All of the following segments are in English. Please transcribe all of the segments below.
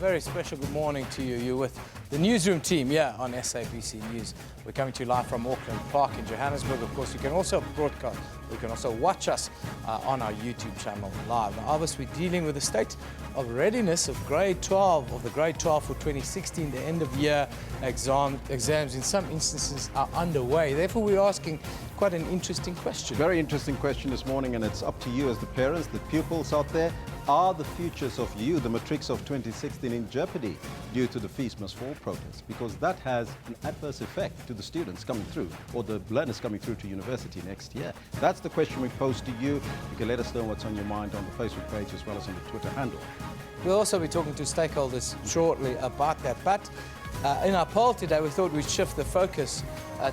very special good morning to you. You're with the Newsroom team here on SABC News. We're coming to you live from Auckland Park in Johannesburg. Of course, you can also broadcast, you can also watch us on our YouTube channel live. Now, obviously, we're dealing with the state of readiness of grade 12, of the grade 12 for 2016. The end of year exams in some instances are underway. Therefore, we're asking quite an interesting question. Very interesting question this morning, and it's up to you as the parents, the pupils out there. Are the futures of you, the matrics of 2016, in jeopardy due to the fees must fall protest? Because that has an adverse effect to the students coming through, or the learners coming through to university next year. That's the question we pose to you. You can let us know what's on your mind on the Facebook page as well as on the Twitter handle. We'll also be talking to stakeholders shortly about that. But in our poll today, we thought we'd shift the focus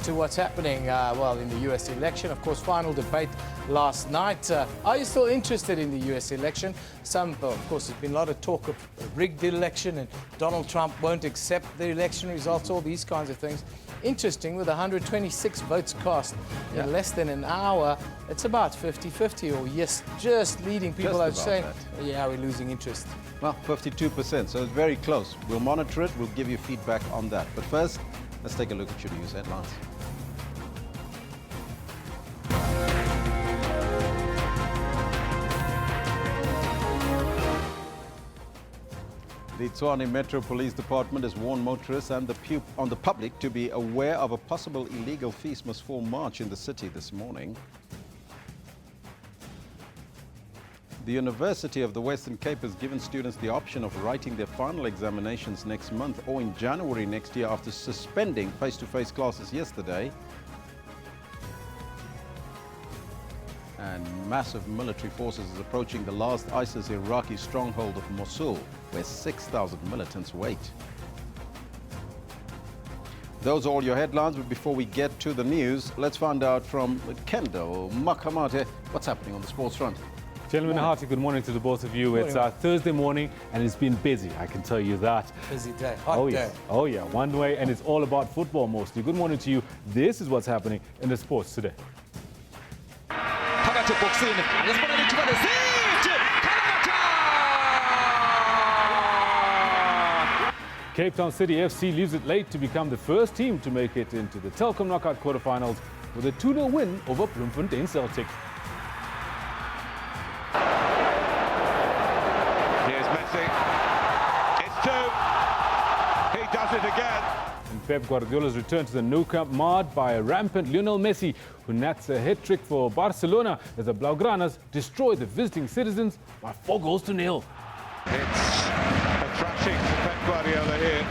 to what's happening, well, in the US election. Of course, final debate last night. Are you still interested in the US election? Some, well, of course, there's been a lot of talk of a rigged election and Donald Trump won't accept the election results, all these kinds of things. Interesting, with 126 votes cast in less than an hour, it's about 50-50, or yes, just leading people out saying, yeah, we're losing interest. Well, 52%, so it's very close. We'll monitor it, we'll give you feedback on that. But first, let's take a look at your news headlines. The Tshwane Metro Police Department has warned motorists and the public to be aware of a possible illegal fees must fall march in the city this morning. The University of the Western Cape has given students the option of writing their final examinations next month or in January next year after suspending face-to-face classes yesterday. And massive military forces is approaching the last ISIS Iraqi stronghold of Mosul, where 6,000 militants wait. Those are all your headlines, but before we get to the news, let's find out from Kendall Makamate what's happening on the sports front. Gentlemen, a hearty good morning to the both of you. It's Thursday morning and it's been busy, I can tell you that. Busy day, hot day. Yes. Oh yeah, one way, and it's all about football mostly. Good morning to you. This is what's happening in the sports today. Cape Town City FC leaves it late to become the first team to make it into the Telkom knockout quarterfinals with a 2-0 win over Bloemfontein Celtic. Here's Messi. It's two. He does it again. And Pep Guardiola's return to the Nou Camp marred by a rampant Lionel Messi, who nets a hat-trick for Barcelona as the Blaugranas destroy the visiting citizens by 4-0. It's a thrashing for Pep Guardiola here.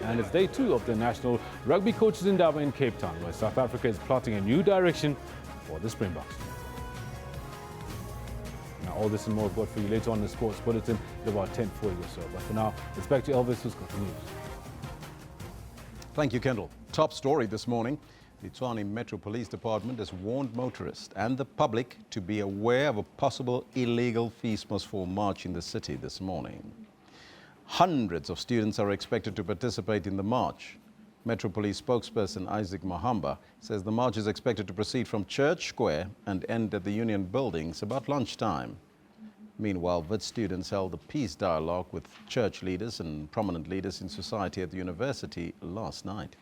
And it's day 2 of the National Rugby Coaches Endeavour in Cape Town, where South Africa is plotting a new direction for the Springboks. Now, all this and more I've got for you later on in the Sports Bulletin at about 10:40 or so. But for now, it's back to Elvis, who's got the news. Thank you, Kendall. Top story this morning. The Tshwane Metro Police Department has warned motorists and the public to be aware of a possible illegal fees must fall march in the city this morning. Hundreds of students are expected to participate in the march. Metro Police spokesperson Isaac Mahamba says the march is expected to proceed from Church Square and end at the Union Buildings about lunchtime. Meanwhile, Wits students held a peace dialogue with church leaders and prominent leaders in society at the university last night.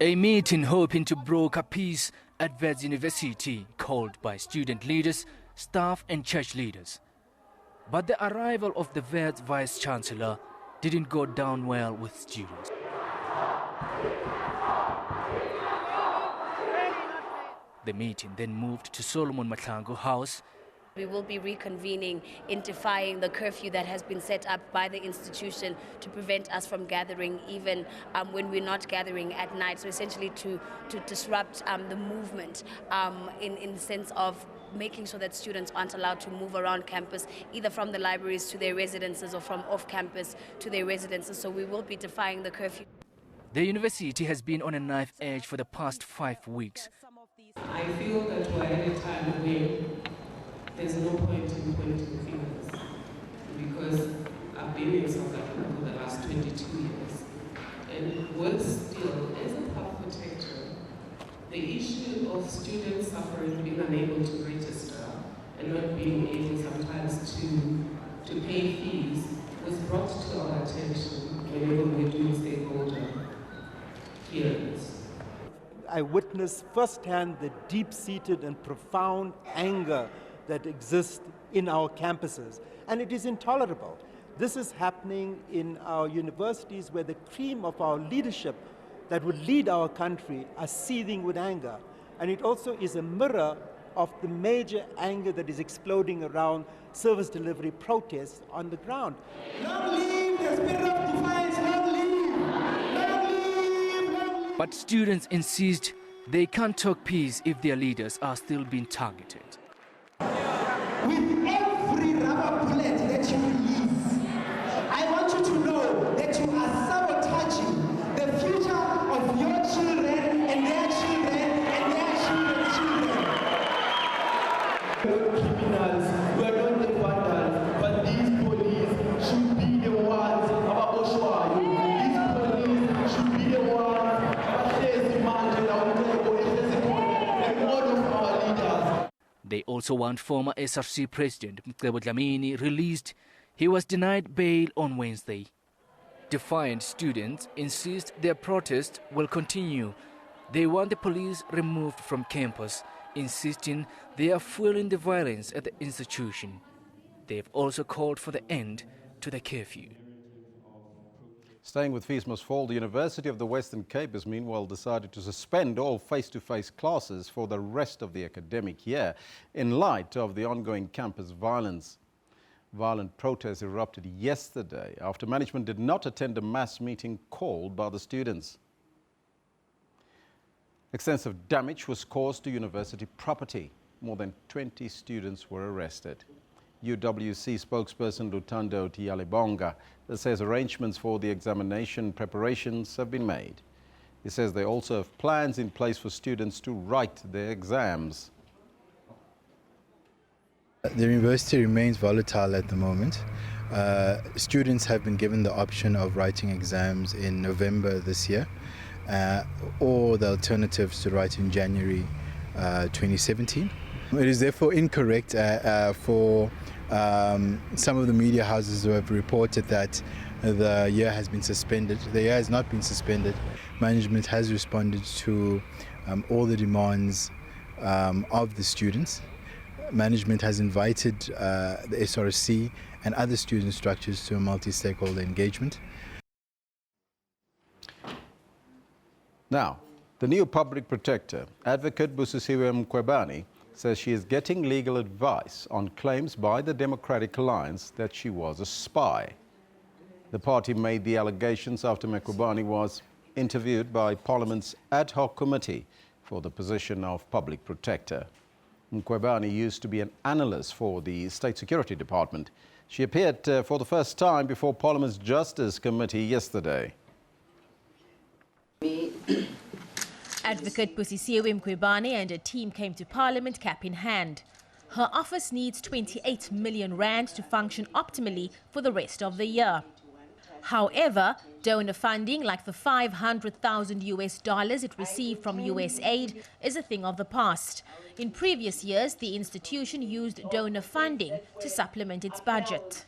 A meeting hoping to broker peace at Wits University, called by student leaders, staff and church leaders. But the arrival of the Wits Vice-Chancellor didn't go down well with students. The meeting then moved to Solomon Mahlangu House. We will be reconvening in defying the curfew that has been set up by the institution to prevent us from gathering even when we're not gathering at night. So essentially to disrupt the movement in the sense of making sure that students aren't allowed to move around campus, either from the libraries to their residences or from off campus to their residences. So we will be defying the curfew. The university has been on a knife edge for the past 5 weeks. I feel that we're at a time where there's no point in pointing fingers, because I've been in South Africa for the last 22 years, and work still as a health protector, the issue of students suffering, being unable to register, and not being able sometimes to pay fees was brought to our attention whenever we're doing stakeholder hearings. I witnessed firsthand the deep-seated and profound anger that exists in our campuses, and it is intolerable. This is happening in our universities where the cream of our leadership that would lead our country are seething with anger. And it also is a mirror of the major anger that is exploding around service delivery protests on the ground. Long live the spirit of defiance, long live! Long live! Long live! But students insist they can't talk peace if their leaders are still being targeted. With every rubber bullet that you release, I want you to know that you are sabotaging the future of your children and their children and their children's children. We are not criminals, we are not the vandals, but these police should be the ones about Oshwayo. These police should be the ones about Shezi Mandela, and all of our leaders. They also want former SRC President Mcebo Dlamini released. He was denied bail on Wednesday. Defiant students insist their protest will continue. They want the police removed from campus, insisting they are fueling the violence at the institution. They have also called for the end to the curfew. Staying with fees must fall, the University of the Western Cape has meanwhile decided to suspend all face-to-face classes for the rest of the academic year in light of the ongoing campus violence. Violent protests erupted yesterday after management did not attend a mass meeting called by the students. Extensive damage was caused to university property. More than 20 students were arrested. UWC spokesperson Lutando Tialebonga says arrangements for the examination preparations have been made. He says they also have plans in place for students to write their exams. The university remains volatile at the moment. Students have been given the option of writing exams in November this year, or the alternatives to write in January 2017. It is therefore incorrect for some of the media houses who have reported that the year has been suspended. The year has not been suspended. Management has responded to all the demands of the students. Management has invited the SRC and other student structures to a multi-stakeholder engagement. Now, the new public protector, Advocate Busisiwe Mkhwebane, says she is getting legal advice on claims by the Democratic Alliance that she was a spy. The party made the allegations after Mkhwebane was interviewed by Parliament's ad hoc committee for the position of public protector. Mkhwebane used to be an analyst for the State Security Department. She appeared for the first time before Parliament's Justice Committee yesterday. Advocate Busisiwe Mkhwebane and her team came to Parliament cap in hand. Her office needs 28 million rand to function optimally for the rest of the year. However, donor funding like the $500,000 it received from US aid is a thing of the past. In previous years, the institution used donor funding to supplement its budget.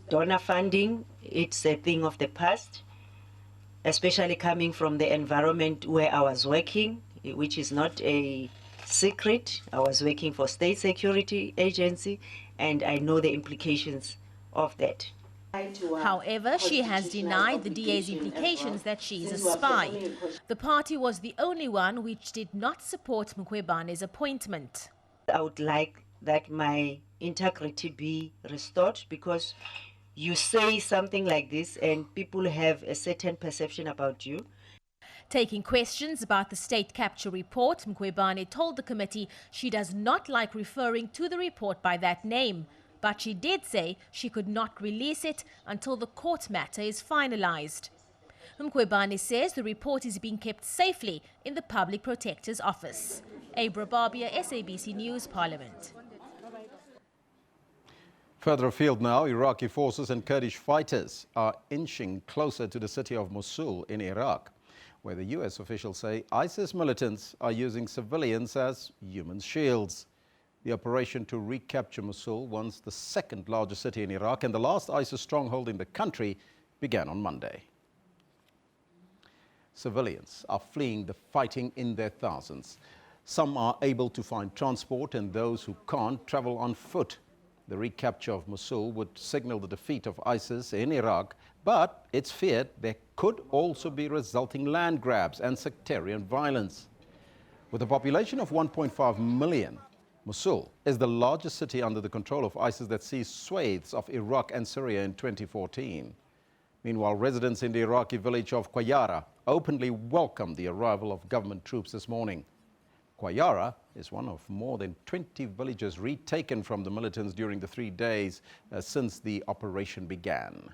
Donor funding, it's a thing of the past, especially coming from the environment where I was working, which is not a secret. I was working for State Security Agency, and I know the implications of that. However, she has denied the DA's implications that she is a spy. The party was the only one which did not support Mkhwebane's appointment. I would like that my integrity be restored, because you say something like this and people have a certain perception about you. Taking questions about the state capture report, Mkhwebane told the committee she does not like referring to the report by that name, but she did say she could not release it until the court matter is finalized. Mkhwebane says the report is being kept safely in the Public Protector's office. Abra Barbia, SABC News, Parliament. Further afield now, Iraqi forces and Kurdish fighters are inching closer to the city of Mosul in Iraq, where the US officials say ISIS militants are using civilians as human shields. The operation to recapture Mosul, once the second largest city in Iraq and the last ISIS stronghold in the country, began on Monday. Civilians are fleeing the fighting in their thousands. Some are able to find transport, and those who can't travel on foot. The recapture of Mosul would signal the defeat of ISIS in Iraq, but it's feared there could also be resulting land grabs and sectarian violence. With a population of 1.5 million, Mosul is the largest city under the control of ISIS that seized swathes of Iraq and Syria in 2014. Meanwhile, residents in the Iraqi village of Qayyara openly welcomed the arrival of government troops this morning. Qayyara is one of more than 20 villages retaken from the militants during the 3 days since the operation began.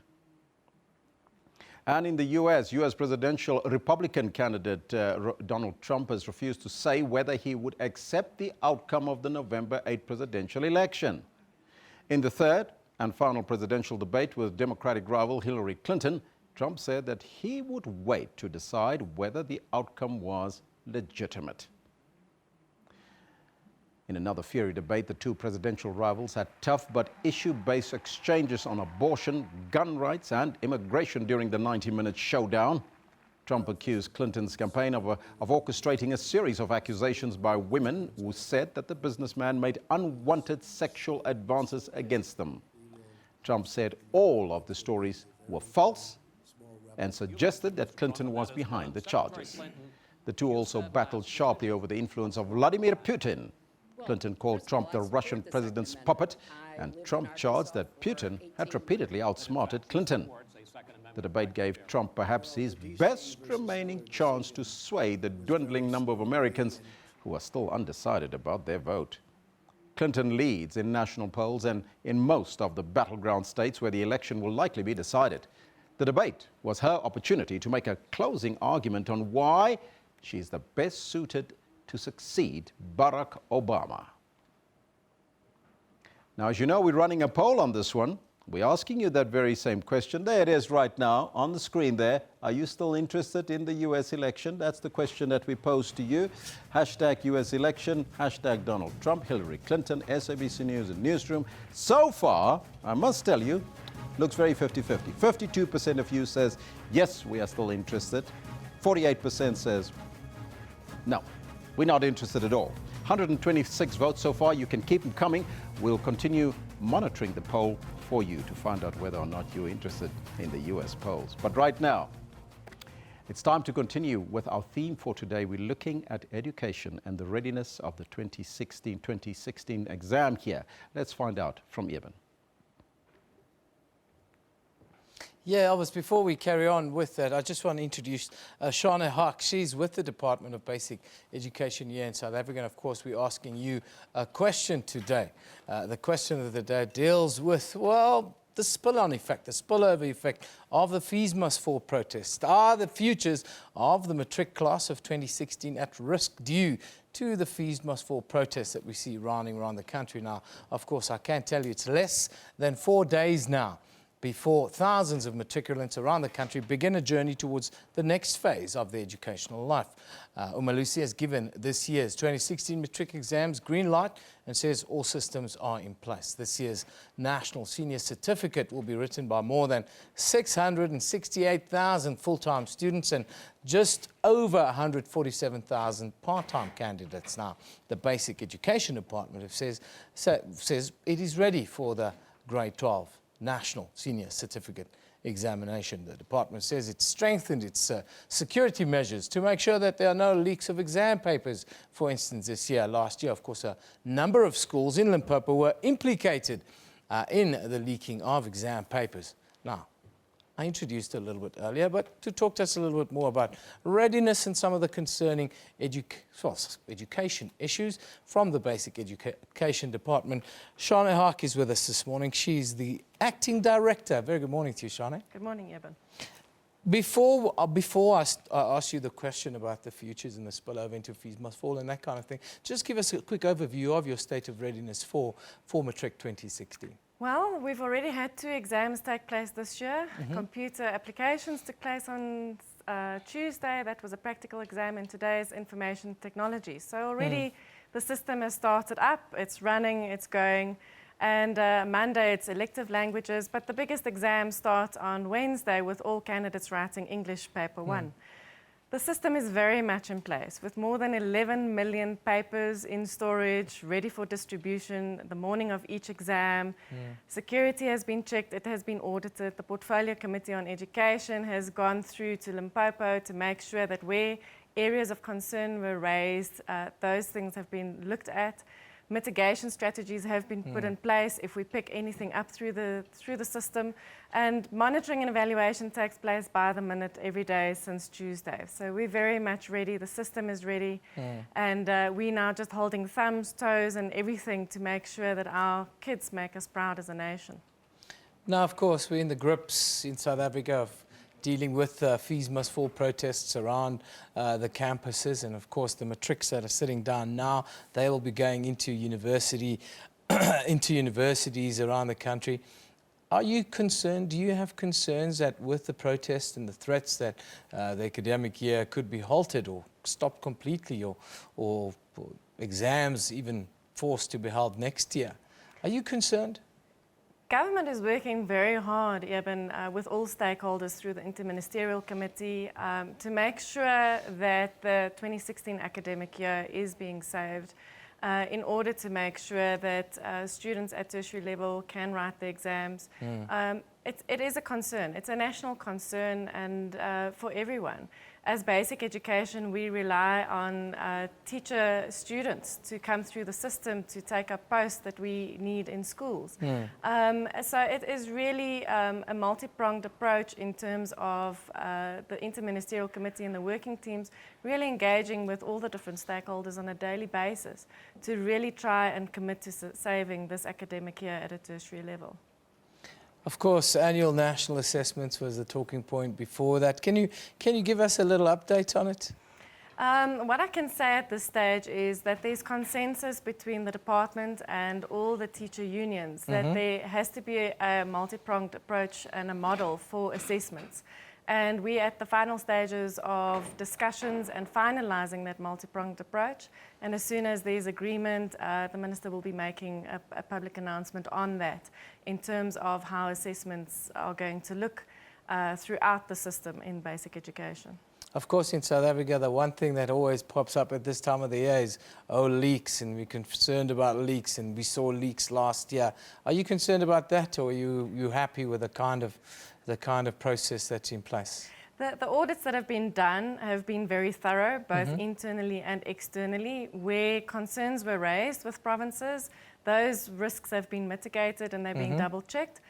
And in the U.S. presidential Republican candidate Donald Trump has refused to say whether he would accept the outcome of the November 8 presidential election. In the third and final presidential debate with Democratic rival Hillary Clinton, Trump said that he would wait to decide whether the outcome was legitimate. In another fiery debate, the two presidential rivals had tough but issue-based exchanges on abortion, gun rights and immigration during the 90-minute showdown. Trump accused Clinton's campaign of orchestrating a series of accusations by women who said that the businessman made unwanted sexual advances against them. Trump said all of the stories were false and suggested that Clinton was behind the charges. The two also battled sharply over the influence of Vladimir Putin. Clinton called Trump the Russian president's puppet, and Trump charged that Putin had repeatedly outsmarted Clinton. The debate gave Trump perhaps his best remaining chance to sway the dwindling number of Americans who are still undecided about their vote. Clinton leads in national polls and in most of the battleground states where the election will likely be decided. The debate was her opportunity to make a closing argument on why she's the best suited to succeed Barack Obama. Now, as you know, we're running a poll on this one. We're asking you that very same question. There it is right now on the screen there. Are you still interested in the U.S. election? That's the question that we pose to you. Hashtag U.S. election, hashtag Donald Trump, Hillary Clinton, SABC News and Newsroom. So far, I must tell you, looks very 50-50. 52% of you says, yes, we are still interested. 48% says, no, we're not interested at all. 126 votes so far. You can keep them coming. We'll continue monitoring the poll for you to find out whether or not you're interested in the U.S. polls. But right now, it's time to continue with our theme for today. We're looking at education and the readiness of the 2016 exam here. Let's find out from Eben. Yeah, Elvis, before we carry on with that, I just want to introduce Shana Haq. She's with the Department of Basic Education here in South Africa. And of course, we're asking you a question today. The question of the day deals with, well, the spill-on effect, the spillover effect of the Fees Must Fall protest. Are the futures of the MATRIC class of 2016 at risk due to the Fees Must Fall protests that we see rounding around the country now? Of course, I can tell you it's less than 4 days now before thousands of matriculants around the country begin a journey towards the next phase of their educational life. Umalusi has given this year's 2016 matric exams green light and says all systems are in place. This year's National Senior Certificate will be written by more than 668,000 full-time students and just over 147,000 part-time candidates. Now, the Basic Education Department says it is ready for the grade 12 National Senior Certificate examination. The department says it's strengthened its security measures to make sure that there are no leaks of exam papers. For instance, last year, of course, a number of schools in Limpopo were implicated in the leaking of exam papers. Now, I introduced it a little bit earlier, but to talk to us a little bit more about readiness and some of the concerning education issues from the Basic Education Department, Shana Haq is with us this morning. She's the Acting Director. Very good morning to you, Shana. Good morning, Eben. Before I ask you the question about the futures and the spillover into Fees Must Fall and that kind of thing, just give us a quick overview of your state of readiness for Matric 2016. Well, we've already had 2 exams take place this year. Computer applications took place on Tuesday. That was a practical exam, and today is information technology. So already The system has started up, it's running, it's going, and Monday it's elective languages, but the biggest exams start on Wednesday with all candidates writing English paper 1. The system is very much in place, with more than 11 million papers in storage, ready for distribution the morning of each exam. Security has been checked, it has been audited. The Portfolio Committee on Education has gone through to Limpopo to make sure that where areas of concern were raised, those things have been looked at. Mitigation strategies have been put in place if we pick anything up through the system, and monitoring and evaluation takes place by the minute every day since Tuesday. So we're very much ready, the system is ready, and we're now just holding thumbs, toes and everything to make sure that our kids make us proud as a nation. Now, of course, we're in the grips in South Africa of dealing with fees must fall protests around the campuses, and of course the matrics that are sitting down now, they will be going into universities around the country. Are you concerned, do you have concerns that with the protests and the threats that the academic year could be halted or stopped completely, or exams even forced to be held next year? Are you concerned? Government is working very hard, Eben, with all stakeholders through the Interministerial Committee to make sure that the 2016 academic year is being saved in order to make sure that students at tertiary level can write the exams. It is a concern. It's a national concern, and for everyone. As basic education, we rely on teacher students to come through the system to take up posts that we need in schools. So it is really a multi-pronged approach in terms of the Interministerial Committee and the working teams really engaging with all the different stakeholders on a daily basis to really try and commit to saving this academic year at a tertiary level. Of course, annual national assessments was the talking point before that. Can you give us a little update on it? What I can say at this stage is that there's consensus between the department and all the teacher unions that there has to be a multi-pronged approach and a model for assessments. And we're at the final stages of discussions and finalising that multi-pronged approach. And as soon as there's agreement, the Minister will be making a public announcement on that in terms of how assessments are going to look throughout the system in basic education. Of course, in South Africa, the one thing that always pops up at this time of the year is, leaks, and we're concerned about leaks, and we saw leaks last year. Are you concerned about that, or are you happy with the kind of process that's in place? The audits that have been done have been very thorough, both internally and externally. Where concerns were raised with provinces, those risks have been mitigated and they're being double-checked.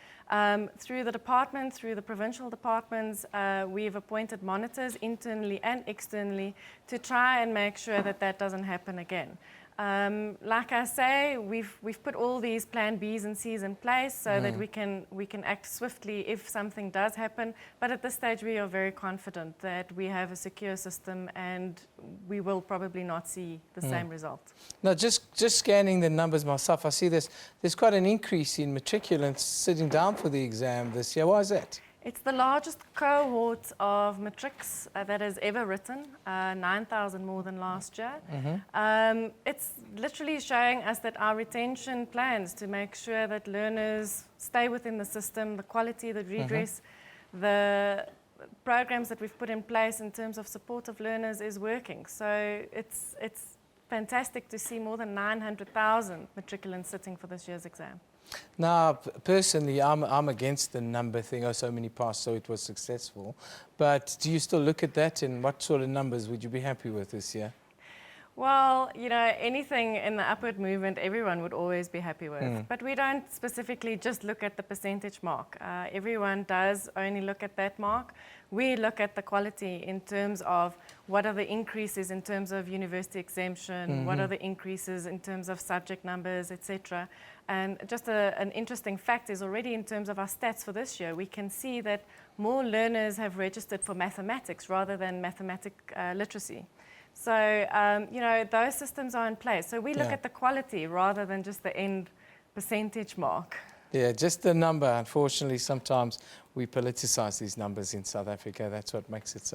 Through the department, through the provincial departments, we've appointed monitors internally and externally to try and make sure that that doesn't happen again. Like I say, we've put all these plan Bs and Cs in place so that we can act swiftly if something does happen. But at this stage, we are very confident that we have a secure system and we will probably not see the same result. Now, just scanning the numbers myself, I see there's quite an increase in matriculants sitting down for the exam this year. Why is that? It's the largest cohort of matrics that has ever written, 9,000 more than last year. It's literally showing us that our retention plans to make sure that learners stay within the system, the quality, the redress, the programs that we've put in place in terms of support of learners is working. So it's fantastic to see more than 900,000 matriculants sitting for this year's exam. Now, personally, I'm against the number thing, so many passed, so it was successful. But do you still look at that, and what sort of numbers would you be happy with this year? Well, you know, anything in the upward movement, everyone would always be happy with. But we don't specifically just look at the percentage mark. Everyone does only look at that mark. We look at the quality in terms of what are the increases in terms of university exemption, what are the increases in terms of subject numbers, etc. And just an interesting fact is already in terms of our stats for this year, we can see that more learners have registered for mathematics rather than mathematic literacy. So, you know, those systems are in place. So we look at the quality rather than just the end percentage mark. Yeah, just the number. Unfortunately, sometimes we politicize these numbers in South Africa. That's what makes it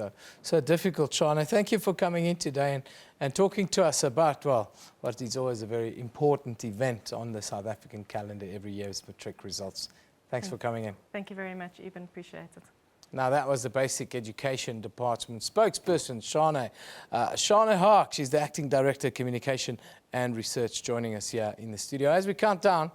so difficult. Shana, thank you for coming in today and talking to us about, well, what is always a very important event on the South African calendar every year is MATRIC results. Thanks for coming in. Thank you very much, Eben. Appreciate it. Now, that was the Basic Education Department spokesperson, Shana. Shana Hark, she's the Acting Director, Communication and Research, joining us here in the studio. As we count down,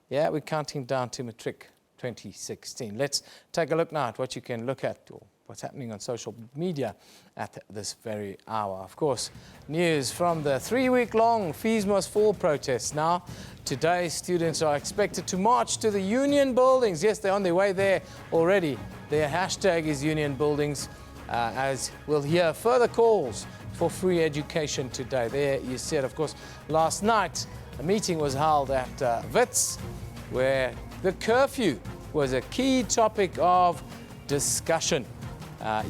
yeah, we're counting down to MATRIC 2016. Let's take a look now at what you can look at, or what's happening on social media at this very hour. Of course, news from the 3-week-long Fees Must Fall protests. Now, today, students are expected to march to the union buildings. Yes, they're on their way there already. Their hashtag is union buildings, as we'll hear further calls for free education today. There you see it. Of course, last night, a meeting was held at Wits, where the curfew was a key topic of discussion.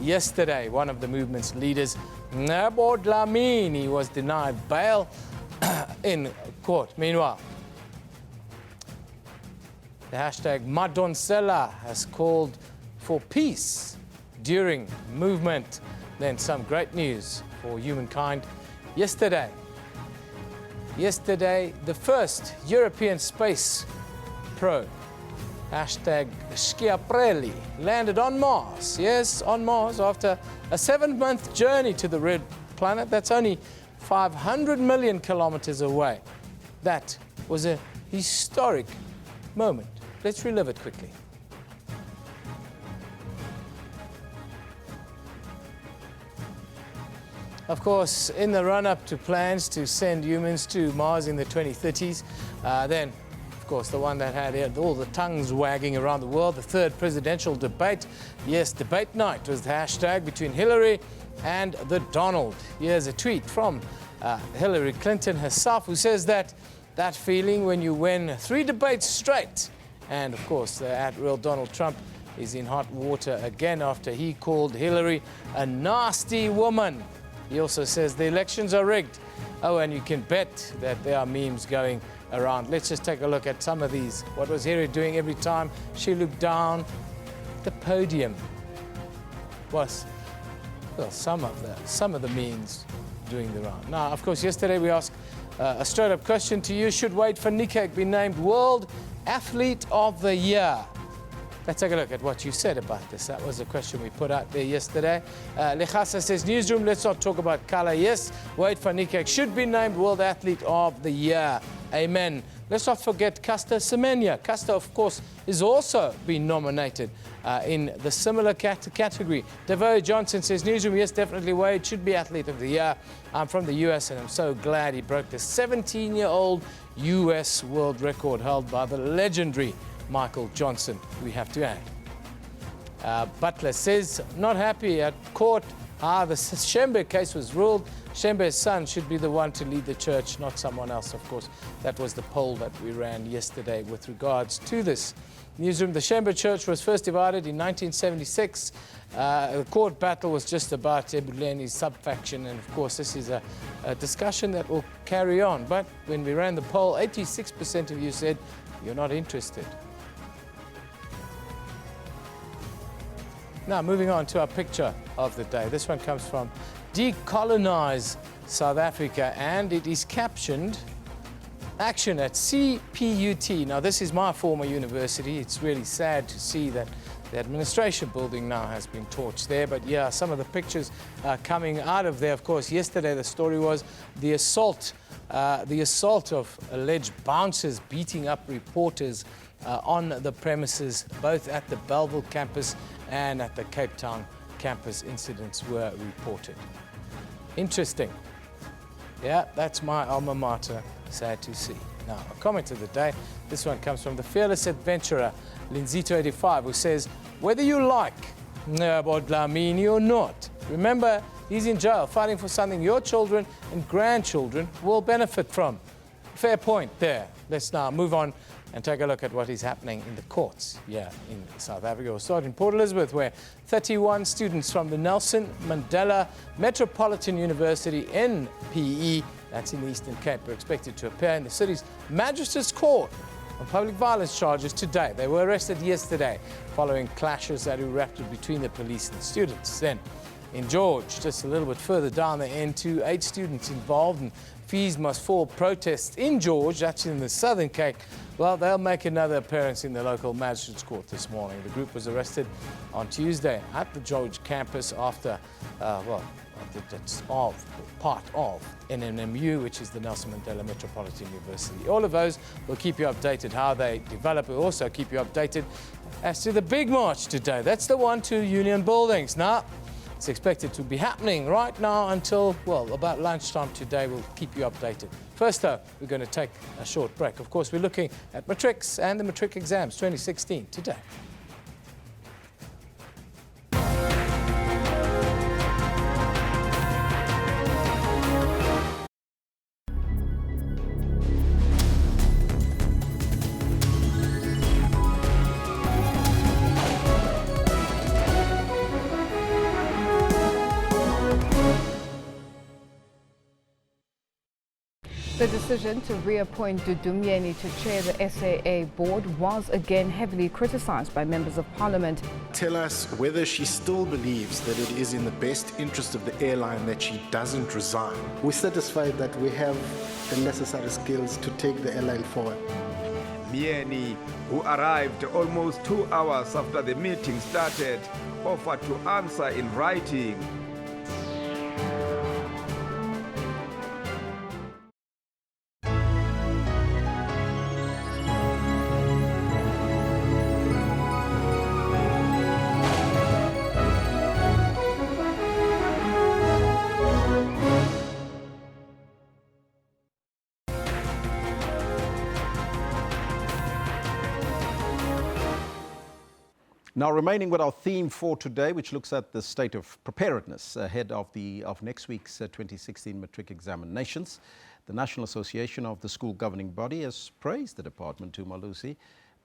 Yesterday, one of the movement's leaders, Nabo Dlamini, was denied bail in court. Meanwhile, the hashtag Madonsela has called for peace during movement. Then some great news for humankind. Yesterday, the first European space probe, hashtag Schiaparelli, landed on Mars. Yes, on Mars, after a 7-month journey to the red planet that's only 500 million kilometers away. That was a historic moment. Let's relive it quickly. Of course, in the run-up to plans to send humans to Mars in the 2030s, then, of course, the one that had all the tongues wagging around the world, the third presidential debate. Yes, debate night was the hashtag between Hillary and the Donald. Here's a tweet from Hillary Clinton herself, who says that feeling when you win 3 debates straight. And, of course, the @real Donald Trump is in hot water again after he called Hillary a nasty woman. He also says the elections are rigged. Oh, and you can bet that there are memes going around. Let's just take a look at some of these. What was Hillary doing every time she looked down the podium? Was, well, some of the memes doing the round. Now, of course, yesterday we asked a straight-up question to you. Should Wade van Niekerk be named World Athlete of the Year? Let's take a look at what you said about this. That was a question we put out there yesterday. Lechasa says, Newsroom, let's not talk about color. Yes, Wade van Niekerk should be named World Athlete of the Year. Amen. Let's not forget Caster Semenya. Caster, of course, is also been nominated in the similar category. Devoe Johnson says, Newsroom, yes, definitely Wade should be Athlete of the Year. I'm from the US, and I'm so glad he broke the 17-year-old US world record held by the legendary Michael Johnson, we have to add. Butler says, not happy at court how the Shembe case was ruled. Shembe's son should be the one to lead the church, not someone else, of course. That was the poll that we ran yesterday with regards to this. Newsroom, the Shembe church was first divided in 1976. The court battle was just about Ebuleni's subfaction, and of course this is a discussion that will carry on. But when we ran the poll, 86% of you said you're not interested. Now, moving on to our picture of the day. This one comes from Decolonize South Africa, and it is captioned, Action at CPUT. Now, this is my former university. It's really sad to see that the administration building now has been torched there. But yeah, some of the pictures coming out of there. Of course, yesterday the story was the assault of alleged bouncers beating up reporters on the premises, both at the Bellville campus and at the Cape Town campus. Incidents were reported. Interesting. Yeah, that's my alma mater, sad to see. Now, a comment of the day. This one comes from the fearless adventurer, Linzito85, who says, whether you like Nabo Dlamini or not, remember, he's in jail fighting for something your children and grandchildren will benefit from. Fair point there. Let's now move on and take a look at what is happening in the courts here in South Africa. We'll start in Port Elizabeth, where 31 students from the Nelson Mandela Metropolitan University NPE, that's in the Eastern Cape, are expected to appear in the city's Magistrates Court on public violence charges today. They were arrested yesterday following clashes that erupted between the police and students. Then in George, just a little bit further down the N2, 8 students involved in fees must fall protests in George, that's in the Southern Cape. Well, they'll make another appearance in the local magistrate's court this morning. The group was arrested on Tuesday at the George campus after, that's part of NNMU, which is the Nelson Mandela Metropolitan University. All of those will keep you updated how they develop. We'll also keep you updated as to the big march today. That's the one to Union Buildings. Now, it's expected to be happening right now until, well, about lunchtime today. We'll keep you updated. First, though, we're going to take a short break. Of course, we're looking at matrics and the matric exams 2016 today. The decision to reappoint Dudumyeni to chair the SAA board was again heavily criticized by members of parliament. Tell us whether she still believes that it is in the best interest of the airline that she doesn't resign. We're satisfied that we have the necessary skills to take the airline forward. Myeni, who arrived almost 2 hours after the meeting started, offered to answer in writing. Now, remaining with our theme for today, which looks at the state of preparedness ahead of next week's 2016 matric examinations, the National Association of the School Governing Body has praised the department to Malusi,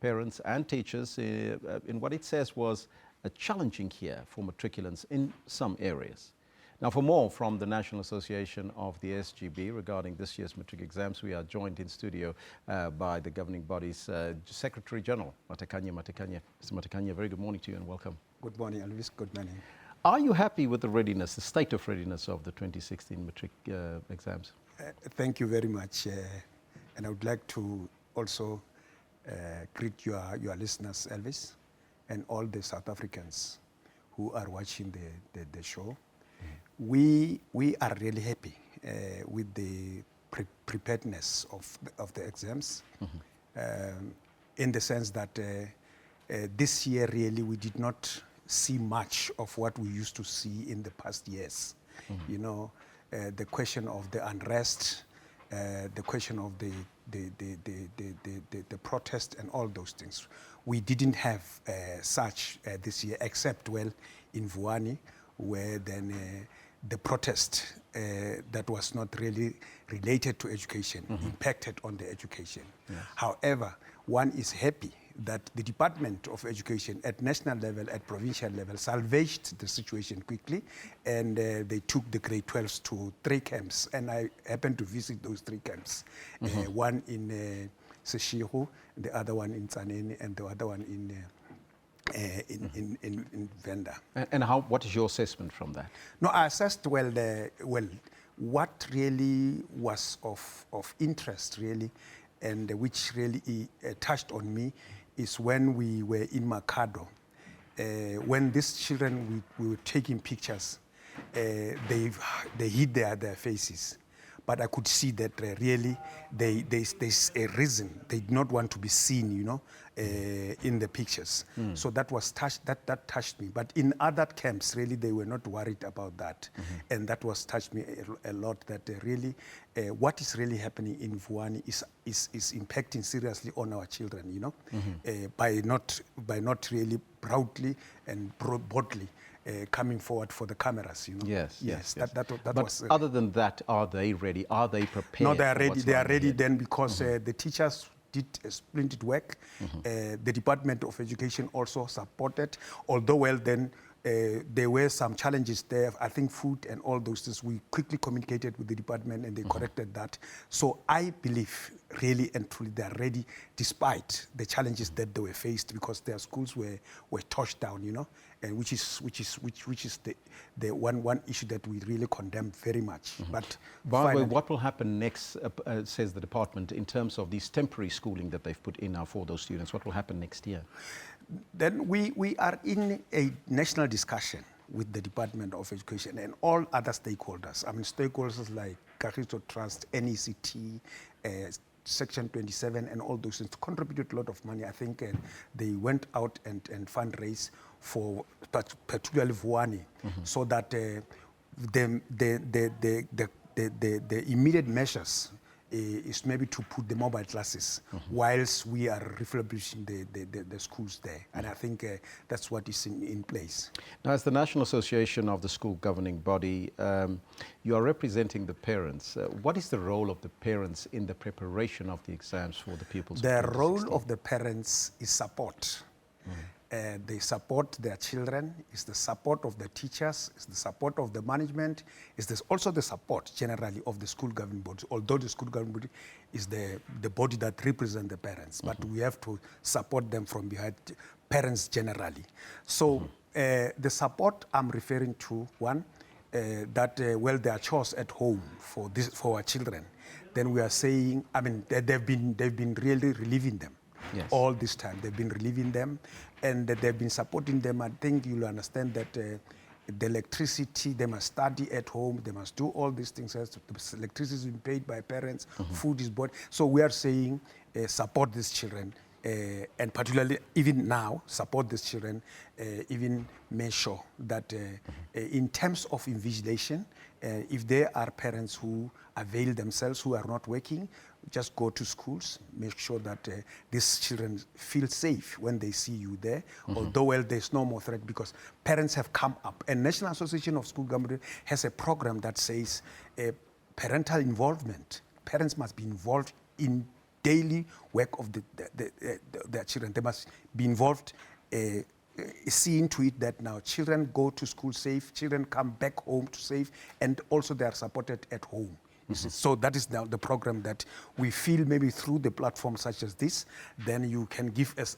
parents and teachers in what it says was a challenging year for matriculants in some areas. Now, for more from the National Association of the SGB regarding this year's matric exams, we are joined in studio by the governing body's Secretary General, Matekanye. Mr. Matekanye, very good morning to you and welcome. Good morning, Elvis. Good morning. Are you happy with the readiness, the state of readiness of the 2016 matric exams? Thank you very much. And I would like to also greet your listeners, Elvis, and all the South Africans who are watching the show. We are really happy with the preparedness of the exams, in the sense that this year really we did not see much of what we used to see in the past years. You know, the question of the unrest, the question of the protest and all those things. We didn't have such this year, except, well, in Vuani, where then the protest that was not really related to education impacted on the education. Yes. However, one is happy that the Department of Education at national level, at provincial level, salvaged the situation quickly, and they took the grade 12s to 3 camps, and I happened to visit those 3 camps, one in Seshiru, the other one in Tsaneni, and the other one in Venda. And what is your assessment from that? No, I assessed, well, what really was of interest, really, and which really touched on me is when we were in Makado. When these children, we were taking pictures, they hid their faces. But I could see that really there's a reason they did not want to be seen, you know, in the pictures. So that was that touched me. But in other camps, really, they were not worried about that, and that was touched me a lot. That really, what is really happening in Vuani is impacting seriously on our children, you know, by not really proudly and boldly coming forward for the cameras, you know. Yes. That but was. Other than that, are they ready? Are they prepared? No, they are ready. They are ready then because the teachers did splendid work. The Department of Education also supported, although, well, then there were some challenges there. I think food and all those things, we quickly communicated with the department and they corrected that. So I believe really and truly they are ready despite the challenges that they were faced, because their schools were torched down, you know, and which is the one issue that we really condemn very much. But by the way, what will happen next, says the department, in terms of this temporary schooling that they've put in now for those students? What will happen next year? Then we are in a national discussion with the Department of Education and all other stakeholders. I mean, stakeholders like Kagiso Trust, NECT, Section 27, and all those things contributed a lot of money. I think they went out and fundraised for particularly Vuani, so that the immediate measures is maybe to put the mobile classes whilst we are refurbishing the schools there. And I think that's what is in place. Now, as the National Association of the School Governing Body, you are representing the parents. What is the role of the parents in the preparation of the exams for the pupils? The role of the parents is support. They support their children, it's the support of the teachers, it's the support of the management, it's also the support generally of the school governing body, although the school governing body is the body that represents the parents, but we have to support them from behind, parents generally. So the support I'm referring to, one, that well, there are chores at home for our children, then we are saying, I mean, they've been really relieving them. Yes. All this time they've been relieving them, and they've been supporting them. I think you'll understand that the electricity, they must study at home, they must do all these things. The electricity is being paid by parents, food is bought. So we are saying support these children, and particularly even now, support these children, even make sure that in terms of invigilation, if there are parents who avail themselves, who are not working, just go to schools, make sure that these children feel safe when they see you there, although, well, there's no more threat because parents have come up. And National Association of School Government has a program that says parental involvement. Parents must be involved in daily work of their children. They must be involved, seeing to it that now children go to school safe, children come back home to safe, and also they are supported at home. So that is now the program that we feel maybe through the platform such as this, then you can give us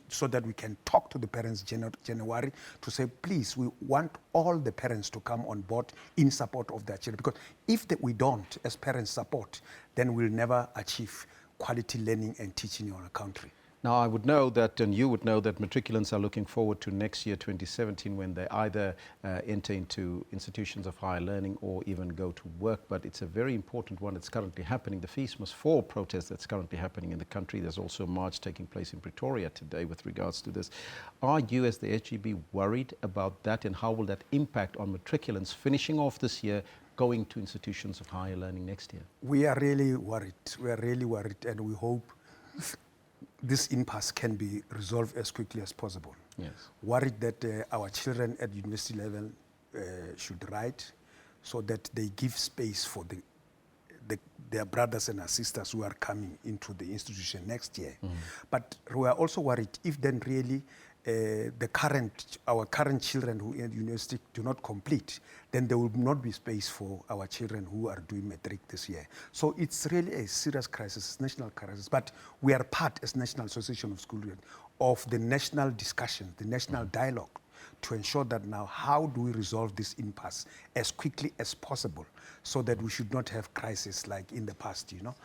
so that we can talk to the parents January to say, please, we want all the parents to come on board in support of their children. Because if we don't, as parents, support, then we'll never achieve quality learning and teaching in our country. Now, I would know that, and you would know that matriculants are looking forward to next year, 2017, when they either enter into institutions of higher learning or even go to work. But it's a very important one that's currently happening. The Fees Must Fall protest that's currently happening in the country. There's also a march taking place in Pretoria today with regards to this. Are you, as the SGB, worried about that, and how will that impact on matriculants finishing off this year, going to institutions of higher learning next year? We are really worried. We are really worried, and we hope this impasse can be resolved as quickly as possible. Yes. Worried that our children at university level should write, so that they give space for their brothers and sisters who are coming into the institution next year. But we are also worried if then really our current children who at university do not complete, then there will not be space for our children who are doing MATRIC this year. So it's really a serious crisis, national crisis. But we are part, as National Association of School Leaders, of the national discussion, the national dialogue, to ensure that now how do we resolve this impasse as quickly as possible, so that we should not have crisis like in the past, you know,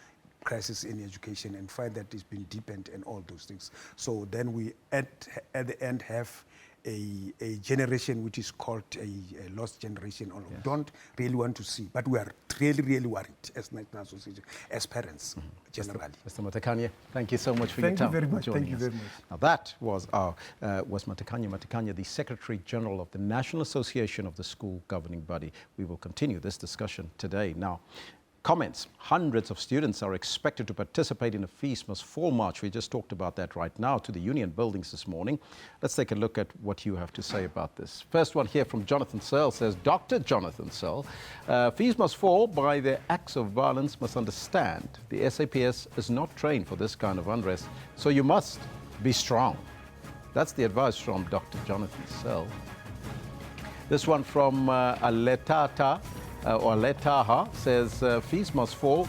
crisis in education, and find that it's been deepened and all those things. So then we at the end have a generation which is called a lost generation, or we don't really want to see, but we are really, really worried as National Association, as parents generally. Mr. Matekane, thank you so much for your time. Thank you very much. Thank you very much. Now that was Matekane, the Secretary General of the National Association of the School Governing Body. We will continue this discussion today. Now, comments. Hundreds of students are expected to participate in a Fees Must Fall march. We just talked about that right now, to the Union buildings this morning. Let's take a look at what you have to say about this. First one here from Jonathan Searle says, Dr. Jonathan Searle, Fees Must Fall by their acts of violence must understand the SAPS is not trained for this kind of unrest, so you must be strong. That's the advice from Dr. Jonathan Searle. This one from Aletaha says, Fees Must Fall,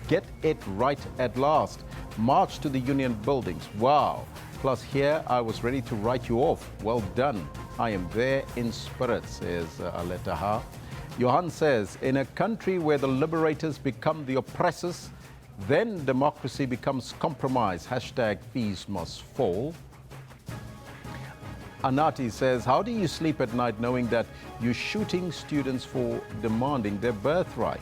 get it right at last. March to the union buildings. Wow. Plus here, I was ready to write you off. Well done. I am there in spirit, says Aletaha. Johan says, in a country where the liberators become the oppressors, then democracy becomes compromise. Hashtag fees must fall. Anati says, how do you sleep at night knowing that you're shooting students for demanding their birthright?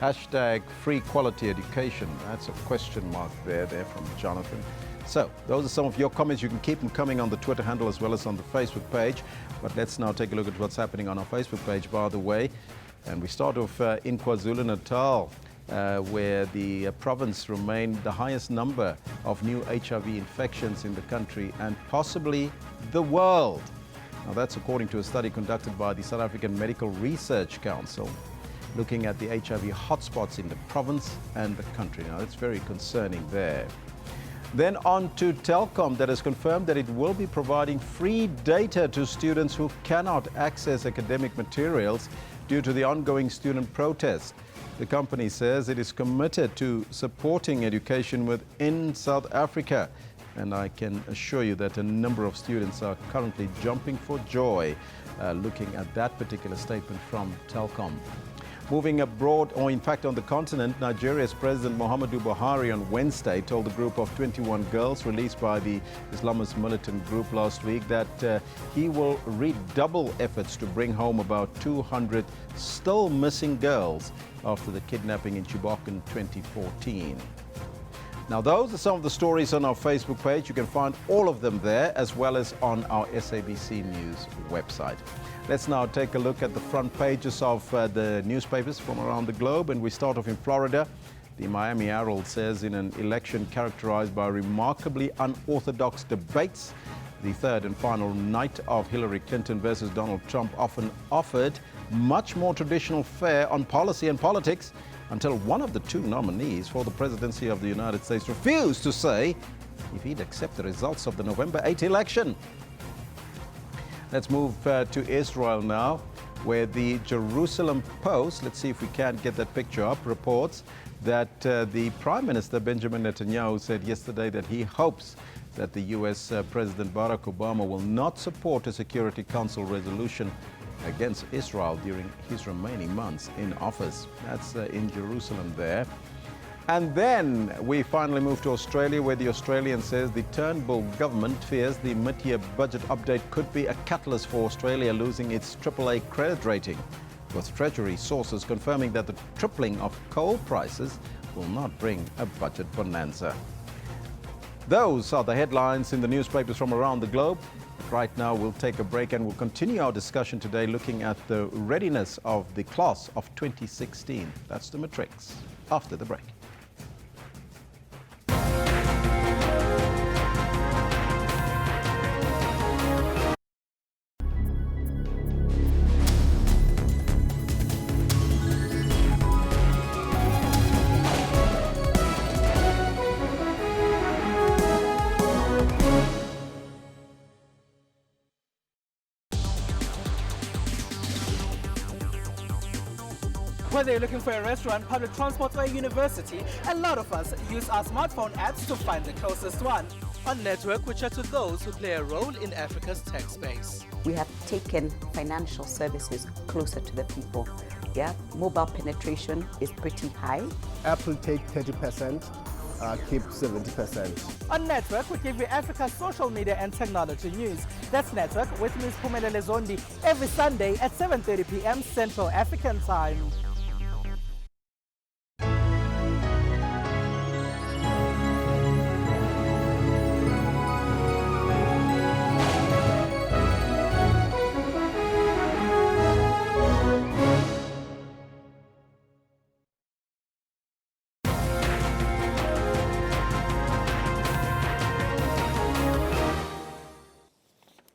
Hashtag free quality education. That's a question mark there from Jonathan. So those are some of your comments. You can keep them coming on the Twitter handle as well as on the Facebook page. But let's now take a look at what's happening on our Facebook page, by the way. And we start off in KwaZulu-Natal, where the province remained the highest number of new HIV infections in the country and possibly the world. Now that's according to a study conducted by the South African Medical Research Council, looking at the HIV hotspots in the province and the country. Now that's very concerning there. Then on to Telkom, that has confirmed that it will be providing free data to students who cannot access academic materials due to the ongoing student protests. The company says it is committed to supporting education within South Africa. And I can assure you that a number of students are currently jumping for joy looking at that particular statement from Telkom. Moving abroad, or in fact on the continent, Nigeria's President Muhammadu Buhari on Wednesday told a group of 21 girls released by the Islamist militant group last week that he will redouble efforts to bring home about 200 still missing girls after the kidnapping in Chibok in 2014. Now, those are some of the stories on our Facebook page. You can find all of them there, as well as on our SABC News website. Let's now take a look at the front pages of the newspapers from around the globe, and we start off in Florida. The Miami Herald says, in an election characterized by remarkably unorthodox debates, the third and final night of Hillary Clinton versus Donald Trump often offered much more traditional fare on policy and politics, until one of the two nominees for the presidency of the United States refused to say if he'd accept the results of the November 8 election. Let's move to Israel now, where the Jerusalem Post, let's see if we can get that picture up, reports that the Prime Minister Benjamin Netanyahu said yesterday that he hopes that the U.S. President Barack Obama will not support a Security Council resolution against Israel during his remaining months in office. That's in Jerusalem there. And then we finally move to Australia, where the Australian says the Turnbull government fears the mid-year budget update could be a catalyst for Australia losing its AAA credit rating, with Treasury sources confirming that the tripling of coal prices will not bring a budget bonanza. Those are the headlines in the newspapers from around the globe. Right now, we'll take a break and we'll continue our discussion today looking at the readiness of the class of 2016. That's the MATRICs. After the break. Whether you're looking for a restaurant, public transport, or a university, a lot of us use our smartphone apps to find the closest one. On Network, we chat to those who play a role in Africa's tech space. We have taken financial services closer to the people. Yeah, mobile penetration is pretty high. Apple take 30%, keep 70%. On Network, we give you Africa's social media and technology news. That's Network with Ms. Phumelele Zondi every Sunday at 7:30 p.m. Central African Time.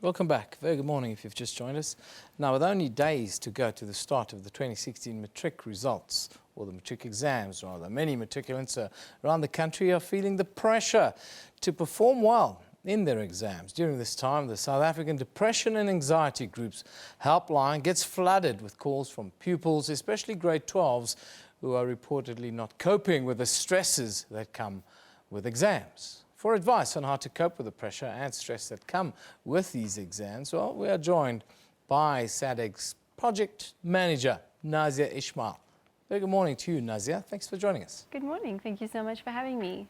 Welcome back. Very good morning if you've just joined us. Now, with only days to go to the start of the 2016 MATRIC results, or the MATRIC exams rather, many matriculants around the country are feeling the pressure to perform well in their exams. During this time, the South African Depression and Anxiety Group's helpline gets flooded with calls from pupils, especially grade 12s, who are reportedly not coping with the stresses that come with exams. For advice on how to cope with the pressure and stress that come with these exams, well, we are joined by SADC's project manager, Nazia Ismail. Very good morning to you, Nazia. Thanks for joining us. Good morning. Thank you so much for having me.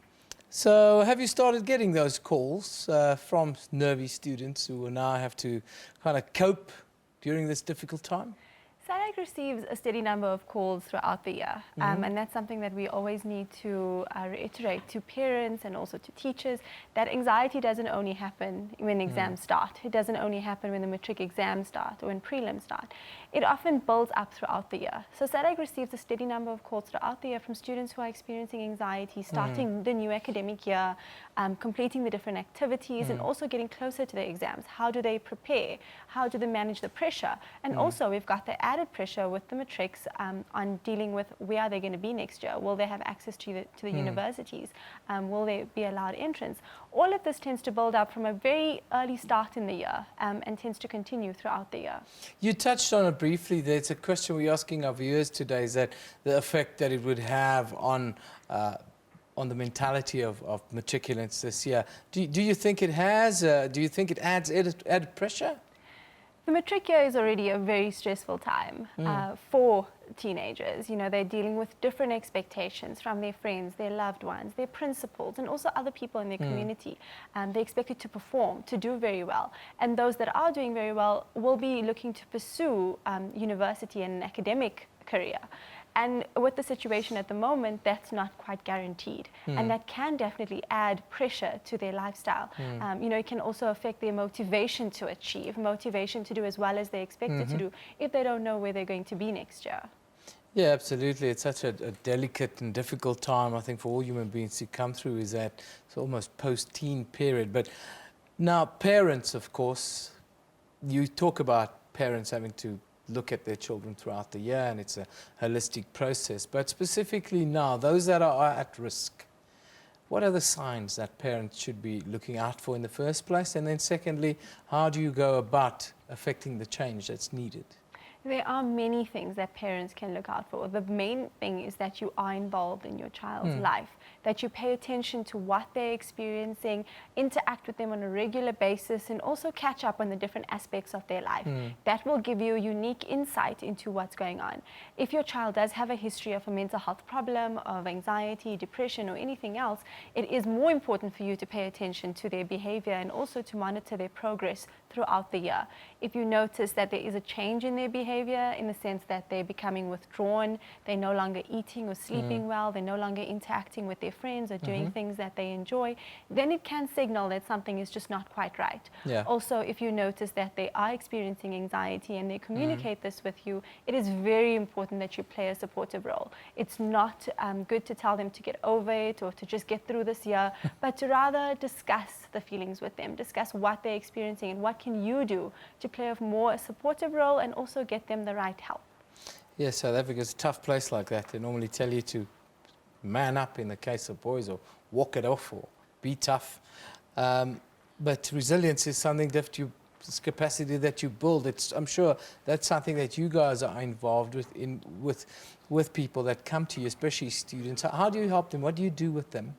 So have you started getting those calls from nervy students who will now have to kind of cope during this difficult time? SADC receives a steady number of calls throughout the year, and that's something that we always need to reiterate to parents and also to teachers, that anxiety doesn't only happen when exams start. It doesn't only happen when the matric exams start or when prelims start. It often builds up throughout the year. So SADC receives a steady number of calls throughout the year from students who are experiencing anxiety, starting the new academic year, completing the different activities, and also getting closer to the exams. How do they prepare? How do they manage the pressure? And also we've got the added pressure with the matrics on dealing with where are they going to be next year? Will they have access to the universities? Will they be allowed entrance? All of this tends to build up from a very early start in the year and tends to continue throughout the year. You touched on it briefly. There's a question we're asking our viewers today, is that the effect that it would have on the mentality of matriculants this year. Do you think it has? Do you think it adds added pressure? The matric year is already a very stressful time for teenagers. You know, they're dealing with different expectations from their friends, their loved ones, their principals, and also other people in their community. They're expected to perform, to do very well. And those that are doing very well will be looking to pursue university and an academic career. And with the situation at the moment, that's not quite guaranteed. And that can definitely add pressure to their lifestyle. You know, it can also affect their motivation to achieve, motivation to do as well as they're expected to do if they don't know where they're going to be next year. Yeah, absolutely. It's such a delicate and difficult time, I think, for all human beings to come through, is that it's almost post-teen period. But now parents, of course, you talk about parents having to look at their children throughout the year, and it's a holistic process. But specifically now, those that are at risk, what are the signs that parents should be looking out for in the first place? And then secondly, how do you go about affecting the change that's needed? There are many things that parents can look out for. The main thing is that you are involved in your child's life, that you pay attention to what they're experiencing, interact with them on a regular basis, and also catch up on the different aspects of their life. That will give you a unique insight into what's going on. If your child does have a history of a mental health problem, of anxiety, depression, or anything else, it is more important for you to pay attention to their behavior and also to monitor their progress throughout the year. If you notice that there is a change in their behavior, in the sense that they're becoming withdrawn, they're no longer eating or sleeping well, they're no longer interacting with their friends or doing things that they enjoy, then it can signal that something is just not quite right. Also, if you notice that they are experiencing anxiety and they communicate this with you, it is very important that you play a supportive role. It's not good to tell them to get over it or to just get through this year, but to rather discuss the feelings with them, discuss what they're experiencing and what can you do to play a more supportive role and also get them the right help. Yes, South Africa's a tough place like that. They normally tell you to man up in the case of boys, or walk it off, or be tough. But resilience is something that it's capacity that you build. I'm sure that's something that you guys are involved with people that come to you, especially students. How do you help them? What do you do with them?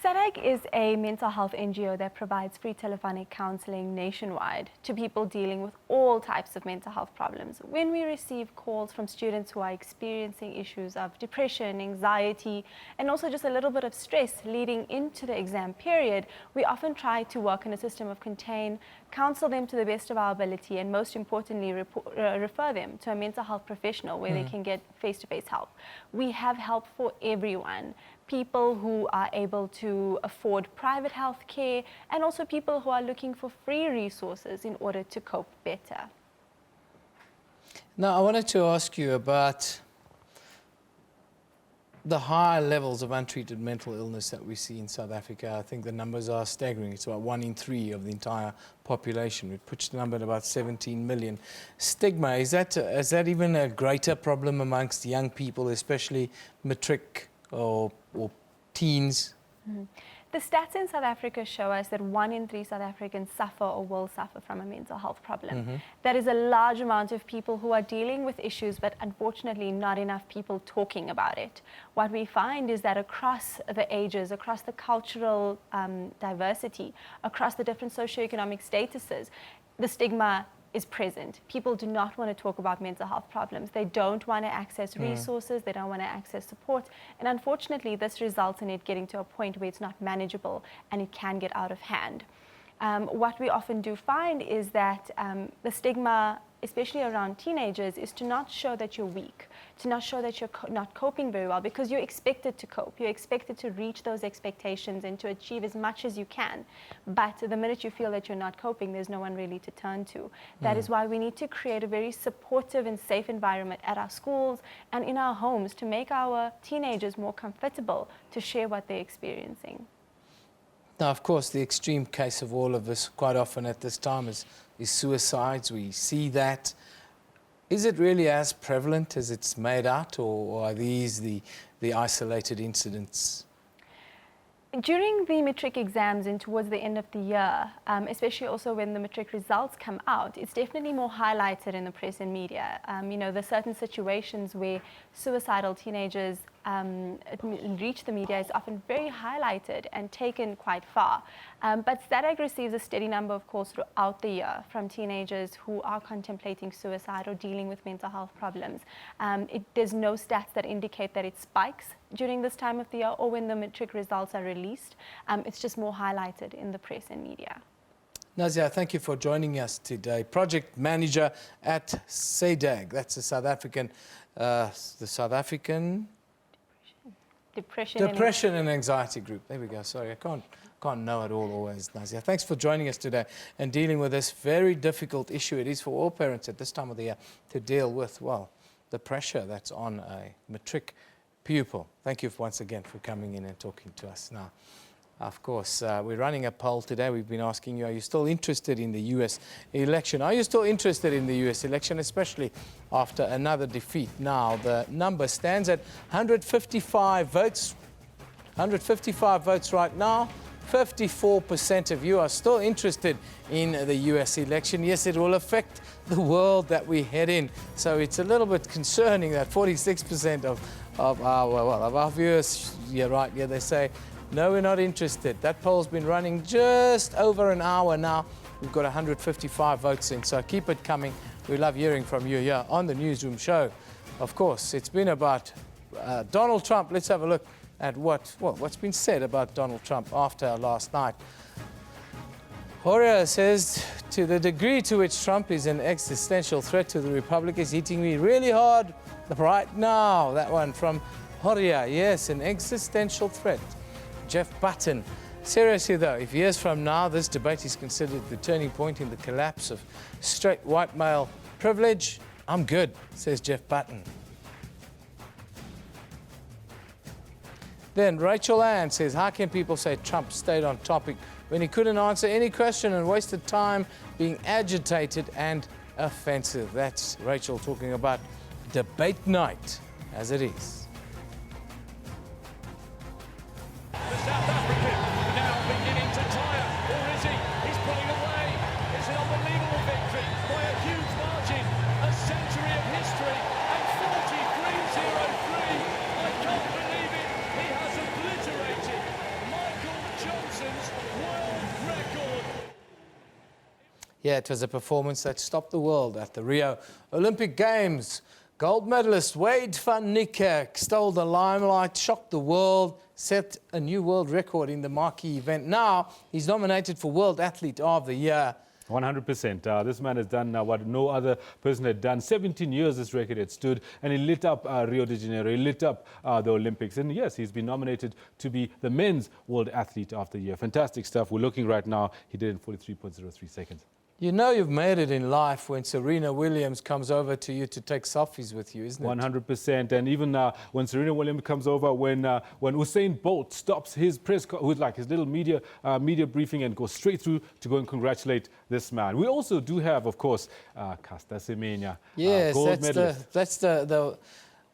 SADC is a mental health NGO that provides free telephonic counseling nationwide to people dealing with all types of mental health problems. When we receive calls from students who are experiencing issues of depression, anxiety, and also just a little bit of stress leading into the exam period, we often try to work in a system of contain, counsel them to the best of our ability, and most importantly, refer them to a mental health professional where they can get face-to-face help. We have help for everyone. People who are able to afford private health care, and also people who are looking for free resources in order to cope better. Now, I wanted to ask you about the high levels of untreated mental illness that we see in South Africa. I think the numbers are staggering. It's about 1 in 3 of the entire population. It puts the number at about 17 million. Stigma, is that even a greater problem amongst young people, especially matric or teens? The stats in South Africa show us that 1 in 3 South Africans suffer or will suffer from a mental health problem. That is a large amount of people who are dealing with issues, but unfortunately not enough people talking about it. What we find is that across the ages, across the cultural diversity, across the different socioeconomic statuses, the stigma is present. People do not want to talk about mental health problems. They don't want to access resources. They don't want to access support. And unfortunately, this results in it getting to a point where it's not manageable and it can get out of hand. What we often do find is that the stigma, especially around teenagers, is to not show that you're weak, to not show that you're not coping very well, because you're expected to cope. You're expected to reach those expectations and to achieve as much as you can. But the minute you feel that you're not coping, there's no one really to turn to. That is why we need to create a very supportive and safe environment at our schools and in our homes to make our teenagers more comfortable to share what they're experiencing. Now, of course, the extreme case of all of this quite often at this time is suicides. We see that. Is it really as prevalent as it's made out, or are these the isolated incidents? During the matric exams and towards the end of the year, especially also when the matric results come out, it's definitely more highlighted in the press and media. You know, there's certain situations where suicidal teenagers reach the media is often very highlighted and taken quite far. But STATAG receives a steady number of calls throughout the year from teenagers who are contemplating suicide or dealing with mental health problems. There's no stats that indicate that it spikes during this time of the year or when the matric results are released. It's just more highlighted in the press and media. Nazia, thank you for joining us today. Project Manager at SADAG. That's the South African Depression and Anxiety Group. There we go. Sorry, I can't know it all always, Nazia. Thanks for joining us today and dealing with this very difficult issue. It is for all parents at this time of the year to deal with, well, the pressure that's on a matric pupil. Thank you once again for coming in and talking to us now. Of course, we're running a poll today. We've been asking you, are you still interested in the US election? Are you still interested in the US election, especially after another defeat? Now, the number stands at 155 votes. 155 votes right now. 54% of you are still interested in the US election. Yes, it will affect the world that we head in. So it's a little bit concerning that 46% of our viewers, they say, no, we're not interested. That poll's been running just over an hour now. We've got 155 votes in, so keep it coming. We love hearing from you here on the Newsroom show. Of course, it's been about Donald Trump. Let's have a look at what's been said about Donald Trump after last night. Horia says, to the degree to which Trump is an existential threat to the Republic is hitting me really hard right now. That one from Horia. Yes, an existential threat. Jeff Button. Seriously though, if years from now this debate is considered the turning point in the collapse of straight white male privilege, I'm good, says Jeff Button. Then Rachel Ann says, how can people say Trump stayed on topic when he couldn't answer any question and wasted time being agitated and offensive? That's Rachel talking about debate night as it is. South African now beginning to tire, or is he? He's pulling away. It's an unbelievable victory by a huge margin, a century of history, and 43.03. I can't believe it. He has obliterated Michael Johnson's world record. Yeah, it was a performance that stopped the world at the Rio Olympic Games. Gold medalist Wade van Niekerk stole the limelight, shocked the world, set a new world record in the marquee event. Now he's nominated for World Athlete of the Year. 100%. This man has done what no other person had done. 17 years this record had stood, and he lit up Rio de Janeiro. He lit up the Olympics. And yes, he's been nominated to be the men's World Athlete of the Year. Fantastic stuff. We're looking right now. He did it in 43.03 seconds. You know you've made it in life when Serena Williams comes over to you to take selfies with you, isn't it? 100%. And even when Serena Williams comes over, when Usain Bolt stops his press, with like his little media briefing and goes straight through to go and congratulate this man. We also do have, of course, Caster Semenya, yes, gold medalist. That's the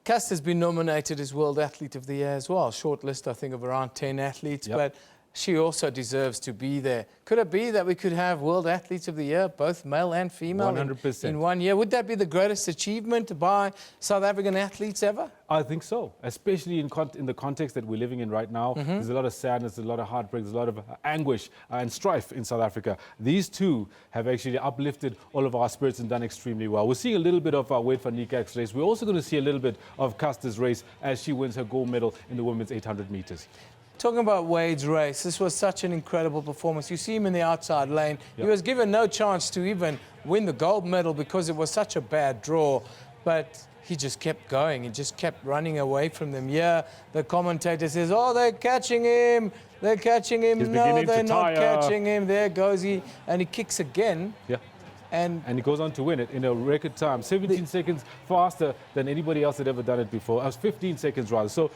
Caster's been nominated as World Athlete of the Year as well. Short list, I think, of around 10 athletes, but she also deserves to be there. Could it be that we could have World Athletes of the Year, both male and female, 100%. in 1 year? Would that be the greatest achievement by South African athletes ever? I think so, especially in the context that we're living in right now. There's a lot of sadness, there's a lot of heartbreak, there's a lot of anguish and strife in South Africa. These two have actually uplifted all of our spirits and done extremely well. We're seeing a little bit of Wade van Niekerk's race. We're also going to see a little bit of Caster's race as she wins her gold medal in the women's 800 meters. Talking about Wade's race, this was such an incredible performance. You see him in the outside lane. He was given no chance to even win the gold medal because it was such a bad draw. But he just kept going. He just kept running away from them. Yeah, the commentator says, oh, they're catching him. They're catching him. No, they're not catching him. There goes he. And he kicks again. Yeah. And he goes on to win it in a record time, 17 seconds faster than anybody else had ever done it before. 15 seconds rather, so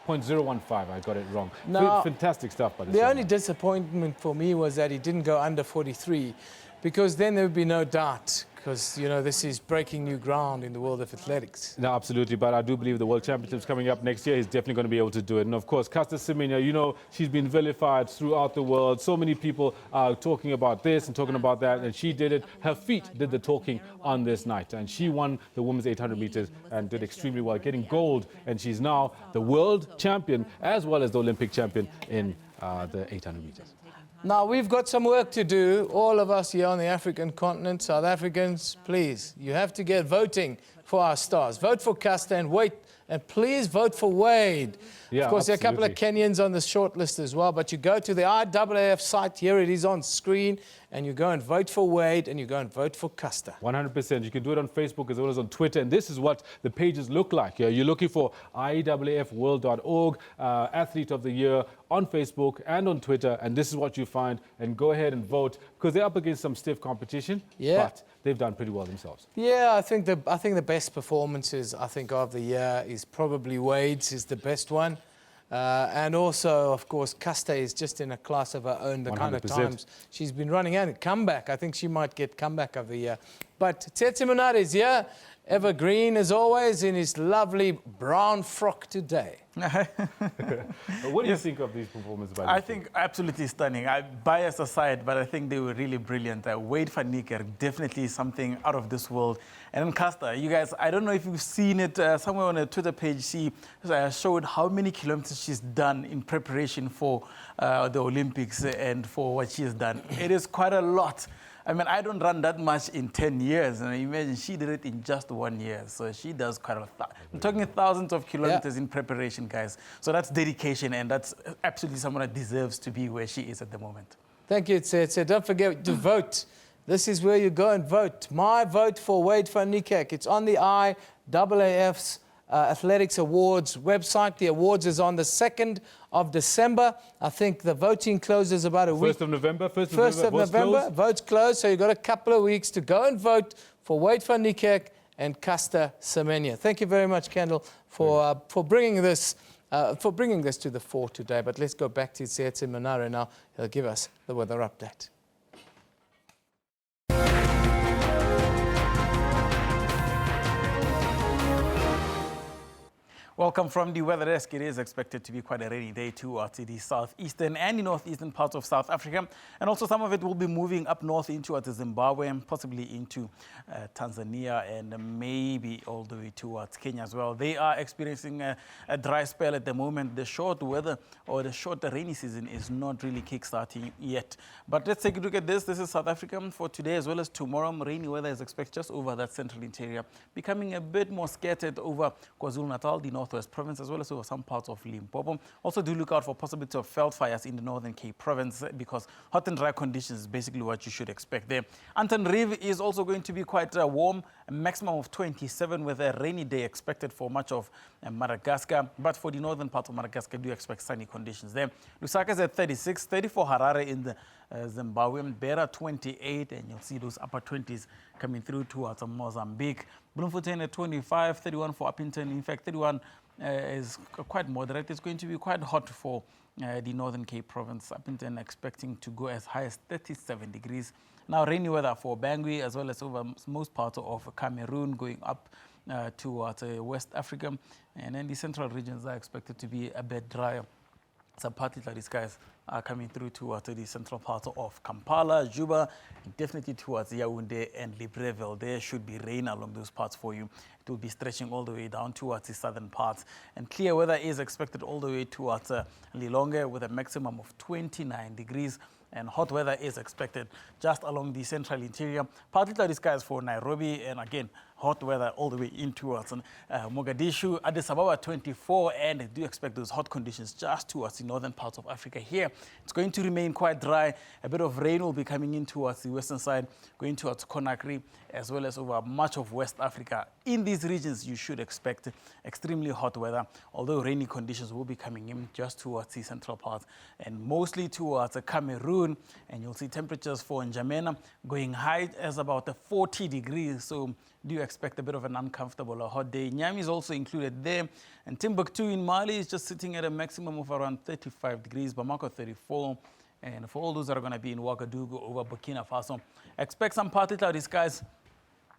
0.015, I got it wrong. Now, fantastic stuff by this The only disappointment for me was that he didn't go under 43, because then there would be no doubt, because, you know, this is breaking new ground in the world of athletics. No, absolutely, but I do believe the World Championships coming up next year, he's definitely going to be able to do it. And of course, Caster Semenya, you know, she's been vilified throughout the world. So many people are talking about this and talking about that, and she did it. Her feet did the talking on this night, and she won the women's 800 meters and did extremely well, getting gold, and she's now the world champion as well as the Olympic champion in the 800 meters. Now, we've got some work to do, all of us here on the African continent. South Africans, please, you have to get voting for our stars. Vote for Caster and Wade, and please vote for Wade. Yeah, of course, there are a couple of absolutely. Kenyans on the short list as well, but you go to the IAAF site, here it is on screen, and you go and vote for Wade, and you go and vote for Caster. 100%. You can do it on Facebook as well as on Twitter. And this is what the pages look like. You're looking for IAAFworld.org, Athlete of the Year on Facebook and on Twitter. And this is what you find. And go ahead and vote, because they're up against some stiff competition. Yeah. But they've done pretty well themselves. Yeah, I think the best performances, of the year is probably Wade's is the best one. And also, of course, Caster is just in a class of her own, the kind of 100%. times she's been running. And comeback, I think she might get comeback of the year. But Tsetse Munari is here, evergreen as always, in his lovely brown frock today. What do you think of these performances? I think absolutely stunning. Bias aside, but I think they were really brilliant. Wade van Niekerk, definitely something out of this world. And then Caster, you guys, I don't know if you've seen it somewhere on a Twitter page. She showed how many kilometers she's done in preparation for the Olympics and for what she has done. It is quite a lot. I mean, I don't run that much in 10 years. And imagine she did it in just 1 year. So she does quite a lot. I'm talking thousands of kilometers in preparation, guys. So that's dedication, and that's absolutely someone that deserves to be where she is at the moment. Thank you, Tsetse. Don't forget to vote. This is where you go and vote. My vote for Wade van Niekerk. It's on the IAAF's Athletics Awards website. The awards is on the 2nd of December. I think the voting closes about a week. 1st of November. 1st of November. Votes closed. So you've got a couple of weeks to go and vote for Wade van Niekerk and Caster Semenya. Thank you very much, Kendall, for bringing this to the fore today. But let's go back to Tsetse Munari now. He'll give us the weather update. Welcome from the weather desk. It is expected to be quite a rainy day towards the southeastern and the northeastern parts of South Africa. And also some of it will be moving up north into Zimbabwe and possibly into Tanzania and maybe all the way towards Kenya as well. They are experiencing a dry spell at the moment. The short weather or the short rainy season is not really kick-starting yet. But let's take a look at this. This is South Africa for today as well as tomorrow. Rainy weather is expected just over that central interior, becoming a bit more scattered over KwaZulu-Natal, the Northwest Province, as well as over some parts of Limpopo. Also do look out for possibility of veld fires in the Northern Cape Province, because hot and dry conditions is basically what you should expect there. Antananarivo is also going to be quite warm, a maximum of 27 with a rainy day expected for much of Madagascar. But for the northern part of Madagascar, do expect sunny conditions there. Lusaka is at 36, 34 Harare in the Zimbabwe, Beira 28, and you'll see those upper 20s coming through towards Mozambique. Bloemfontein at 25, 31 for Upington. In fact, 31 is quite moderate. It's going to be quite hot for the Northern Cape Province. Upington expecting to go as high as 37 degrees. Now, rainy weather for Bangui as well as over most parts of Cameroon, going up towards West Africa. And then the central regions are expected to be a bit drier. some partly cloudy skies are coming through towards the central part of Kampala, Juba, and definitely towards Yaoundé and Libreville. There should be rain along those parts for you. It will be stretching all the way down towards the southern parts. And clear weather is expected all the way towards Lilongwe with a maximum of 29 degrees. And hot weather is expected just along the central interior. Partly cloudy skies for Nairobi, and again, hot weather all the way in towards Mogadishu, Addis Ababa 24, and I do expect those hot conditions just towards the northern parts of Africa here. It's going to remain quite dry. A bit of rain will be coming in towards the western side, going towards Conakry, as well as over much of West Africa. In these regions, you should expect extremely hot weather, although rainy conditions will be coming in just towards the central part and mostly towards Cameroon. And you'll see temperatures for N'Djamena going high as about 40 degrees. So do expect a bit of an uncomfortable or hot day. Niamey is also included there. And Timbuktu in Mali is just sitting at a maximum of around 35 degrees. Bamako 34. And for all those that are going to be in Ouagadougou over Burkina Faso, expect some partly cloudy skies,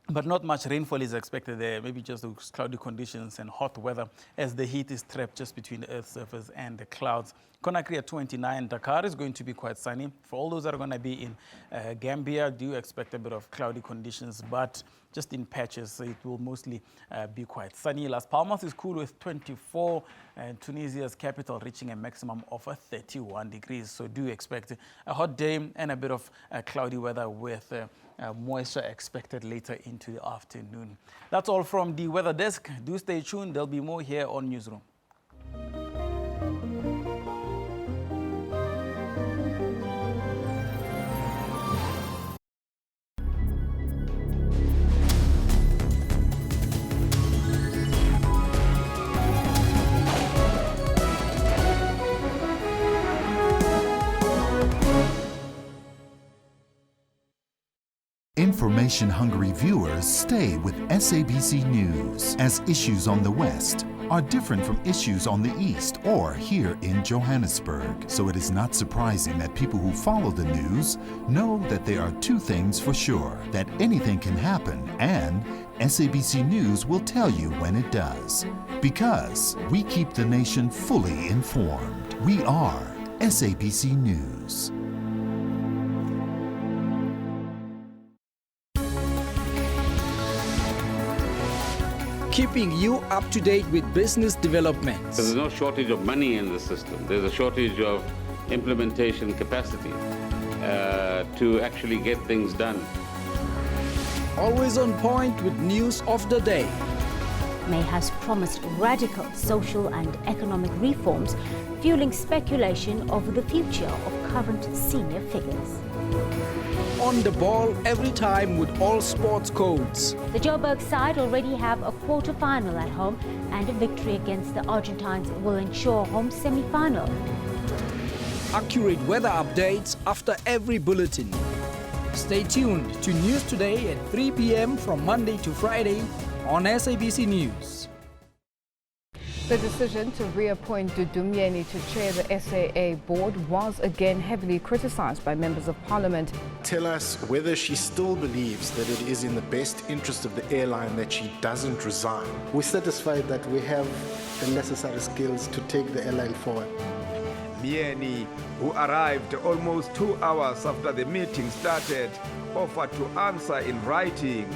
but not much rainfall is expected there. Maybe just those cloudy conditions and hot weather as the heat is trapped just between the Earth's surface and the clouds. Conakry at 29. Dakar is going to be quite sunny. For all those that are going to be in Gambia, do expect a bit of cloudy conditions, but just in patches. So it will mostly be quite sunny. Las Palmas is cool with 24, and Tunisia's capital reaching a maximum of 31 degrees. So do expect a hot day and a bit of cloudy weather with moisture expected later into the afternoon. That's all from the weather desk. Do stay tuned. There'll be more here on Newsroom. Information-hungry viewers stay with SABC News, as issues on the West are different from issues on the East or here in Johannesburg. So it is not surprising that people who follow the news know that there are two things for sure: that anything can happen, and SABC News will tell you when it does. Because we keep the nation fully informed. We are SABC News. Keeping you up to date with business developments. There's no shortage of money in the system. There's a shortage of implementation capacity to actually get things done. Always on point with news of the day. May has promised radical social and economic reforms, fueling speculation over the future of current senior figures. On the ball every time with all sports codes. The Joburg side already have a quarter-final at home, and a victory against the Argentines will ensure home semi-final. Accurate weather updates after every bulletin. Stay tuned to News Today at 3 p.m. from Monday to Friday on SABC News. The decision to reappoint Dudumyeni to chair the SAA board was again heavily criticized by members of parliament. Tell us whether she still believes that it is in the best interest of the airline that she doesn't resign. We're satisfied that we have the necessary skills to take the airline forward. Mieni, who arrived almost 2 hours after the meeting started, offered to answer in writing.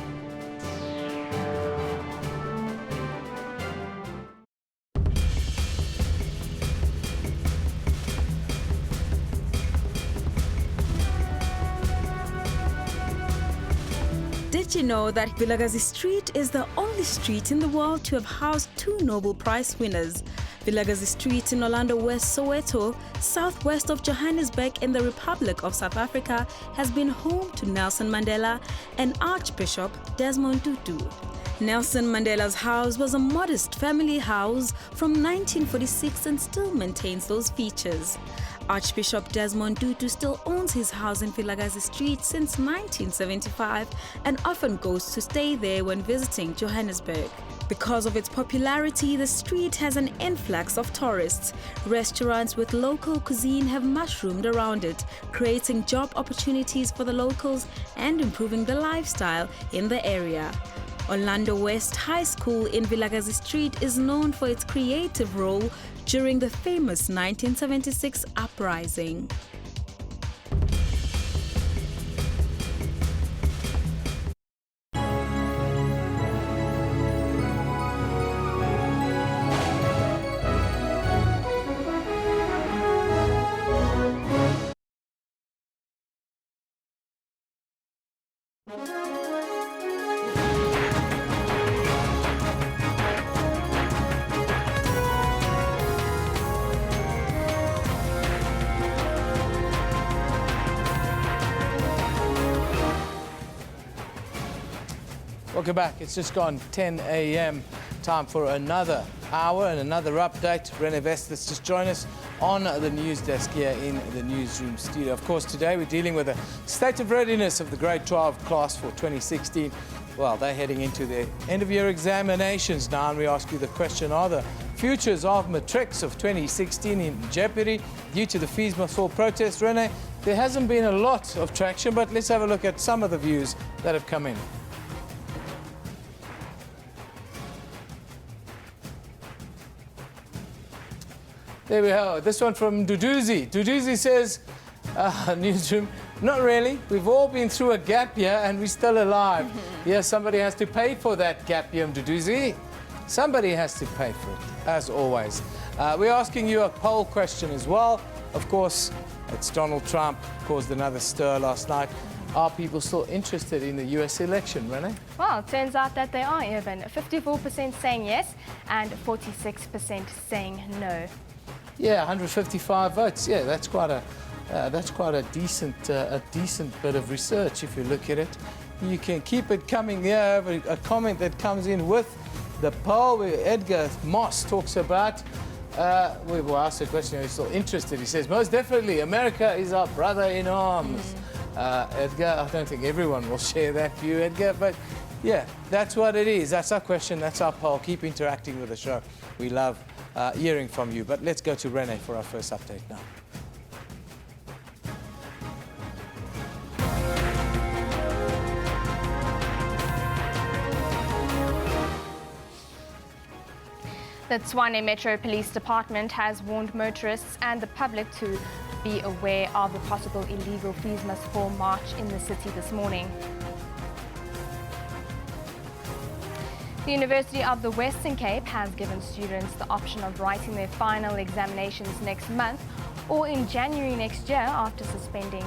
Did you know that Vilakazi Street is the only street in the world to have housed 2 Nobel Prize winners? Vilakazi Street in Orlando West, Soweto, southwest of Johannesburg in the Republic of South Africa, has been home to Nelson Mandela and Archbishop Desmond Tutu. Nelson Mandela's house was a modest family house from 1946 and still maintains those features. Archbishop Desmond Tutu still owns his house in Vilakazi Street since 1975 and often goes to stay there when visiting Johannesburg. Because of its popularity, the street has an influx of tourists. Restaurants with local cuisine have mushroomed around it, creating job opportunities for the locals and improving the lifestyle in the area. Orlando West High School in Vilakazi Street is known for its creative role during the famous 1976 uprising. Welcome back. It's just gone 10 a.m. Time for another hour and another update. Rene Vest, let's just join us on the news desk here in the Newsroom studio. Of course, today we're dealing with the state of readiness of the grade 12 class for 2016. Well, they're heading into their end-of-year examinations now, and we ask you the question, are the futures of MATRICs of 2016 in jeopardy due to the fees must fall protest? Rene, there hasn't been a lot of traction, but let's have a look at some of the views that have come in. There we go. This one from Duduzi. Duduzi says, Newsroom, not really. We've all been through a gap year and we're still alive. Yes, somebody has to pay for that gap year, Duduzi. Somebody has to pay for it, as always. We're asking you a poll question as well. Of course, it's Donald Trump caused another stir last night. Are people still interested in the US election, Rene? Well, it turns out that they are even. 54% saying yes and 46% saying no. Yeah, 155 votes. Yeah, that's quite a decent bit of research if you look at it. You can keep it coming. Yeah, a comment that comes in with the poll where Edgar Moss talks about. We will ask the question. He's still interested. He says, most definitely, America is our brother in arms. Edgar, I don't think everyone will share that view, Edgar, but yeah, that's what it is. That's our question. That's our poll. Keep interacting with the show. We love hearing from you. But let's go to Rene for our first update now. The Tshwane Metro Police Department has warned motorists and the public to be aware of the possible illegal fees must fall march in the city this morning. The University of the Western Cape has given students the option of writing their final examinations next month or in January next year after suspending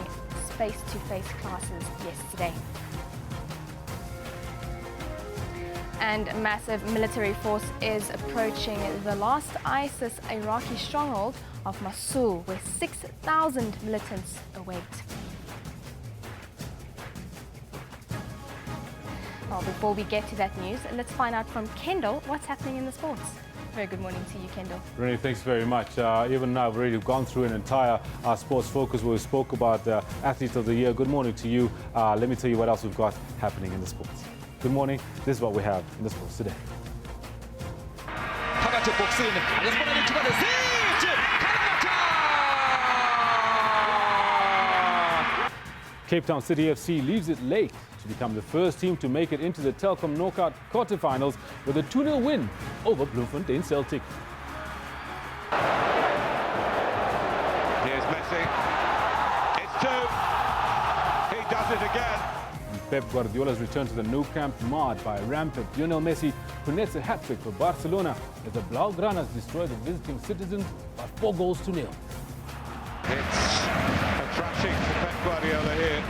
face-to-face classes yesterday. And a massive military force is approaching the last ISIS Iraqi stronghold of Mosul, where 6,000 militants await. Well, before we get to that news, let's find out from Kendall what's happening in the sports. Very good morning to you, Kendall. Renee, thanks very much. Even now, we've already gone through an entire sports focus where we spoke about the Athlete of the Year. Good morning to you. Let me tell you what else we've got happening in the sports. Good morning. This is what we have in the sports today. Cape Town City FC leaves it late to become the first team to make it into the Telkom knockout quarterfinals with a 2-0 win over Bloemfontein Celtic. Here's Messi. It's two. He does it again. And Pep Guardiola's return to the Nou Camp marred by rampant Lionel Messi, who nets a hat-trick for Barcelona as the Blaugranas destroy the visiting citizens by 4-0. It's a thrashing for Pep Guardiola here.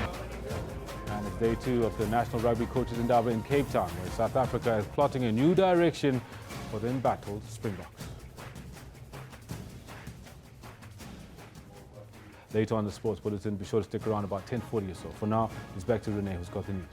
And it's day 2 of the National Rugby Coaches Indaba in Cape Town, where South Africa is plotting a new direction for the embattled Springboks. Later on the sports bulletin, be sure to stick around about 10:40 or so. For now, it's back to Renee, who's got the news.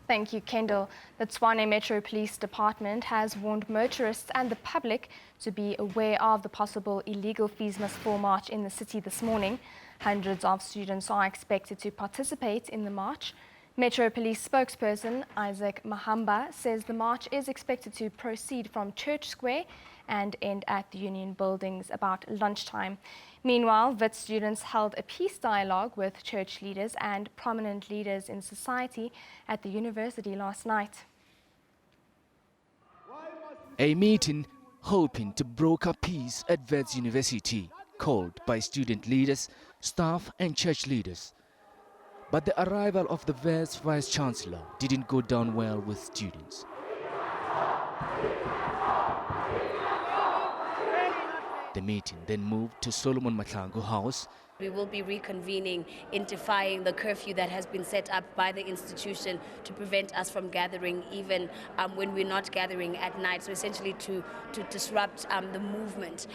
Thank you, Kendall. The Tshwane Metro Police Department has warned motorists and the public to be aware of the possible illegal fees must fall march in the city this morning. Hundreds of students are expected to participate in the march. Metro Police spokesperson Isaac Mahamba says the march is expected to proceed from Church Square and end at the Union Buildings about lunchtime. Meanwhile, Wits students held a peace dialogue with church leaders and prominent leaders in society at the university last night. A meeting hoping to broker peace at Wits University, called by student leaders, staff and church leaders. But the arrival of the Wits Vice-Chancellor didn't go down well with students. The meeting then moved to Solomon Mahlangu House. We will be reconvening in defying the curfew that has been set up by the institution to prevent us from gathering even when we're not gathering at night. So essentially to disrupt the movement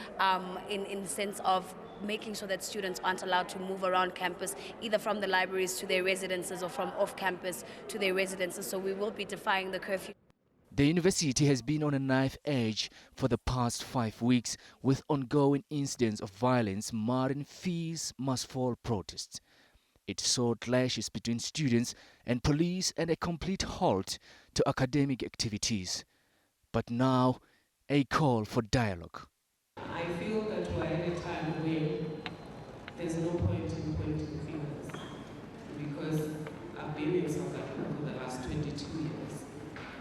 in the sense of making sure that students aren't allowed to move around campus, either from the libraries to their residences or from off campus to their residences. So we will be defying the curfew. The university has been on a knife edge for the past 5 weeks, with ongoing incidents of violence marring Fees Must Fall protests. It saw clashes between students and police and a complete halt to academic activities. But now, a call for dialogue. I feel that we're at a time where there's no point in pointing fingers, because I've been in South Africa for the last 22 years.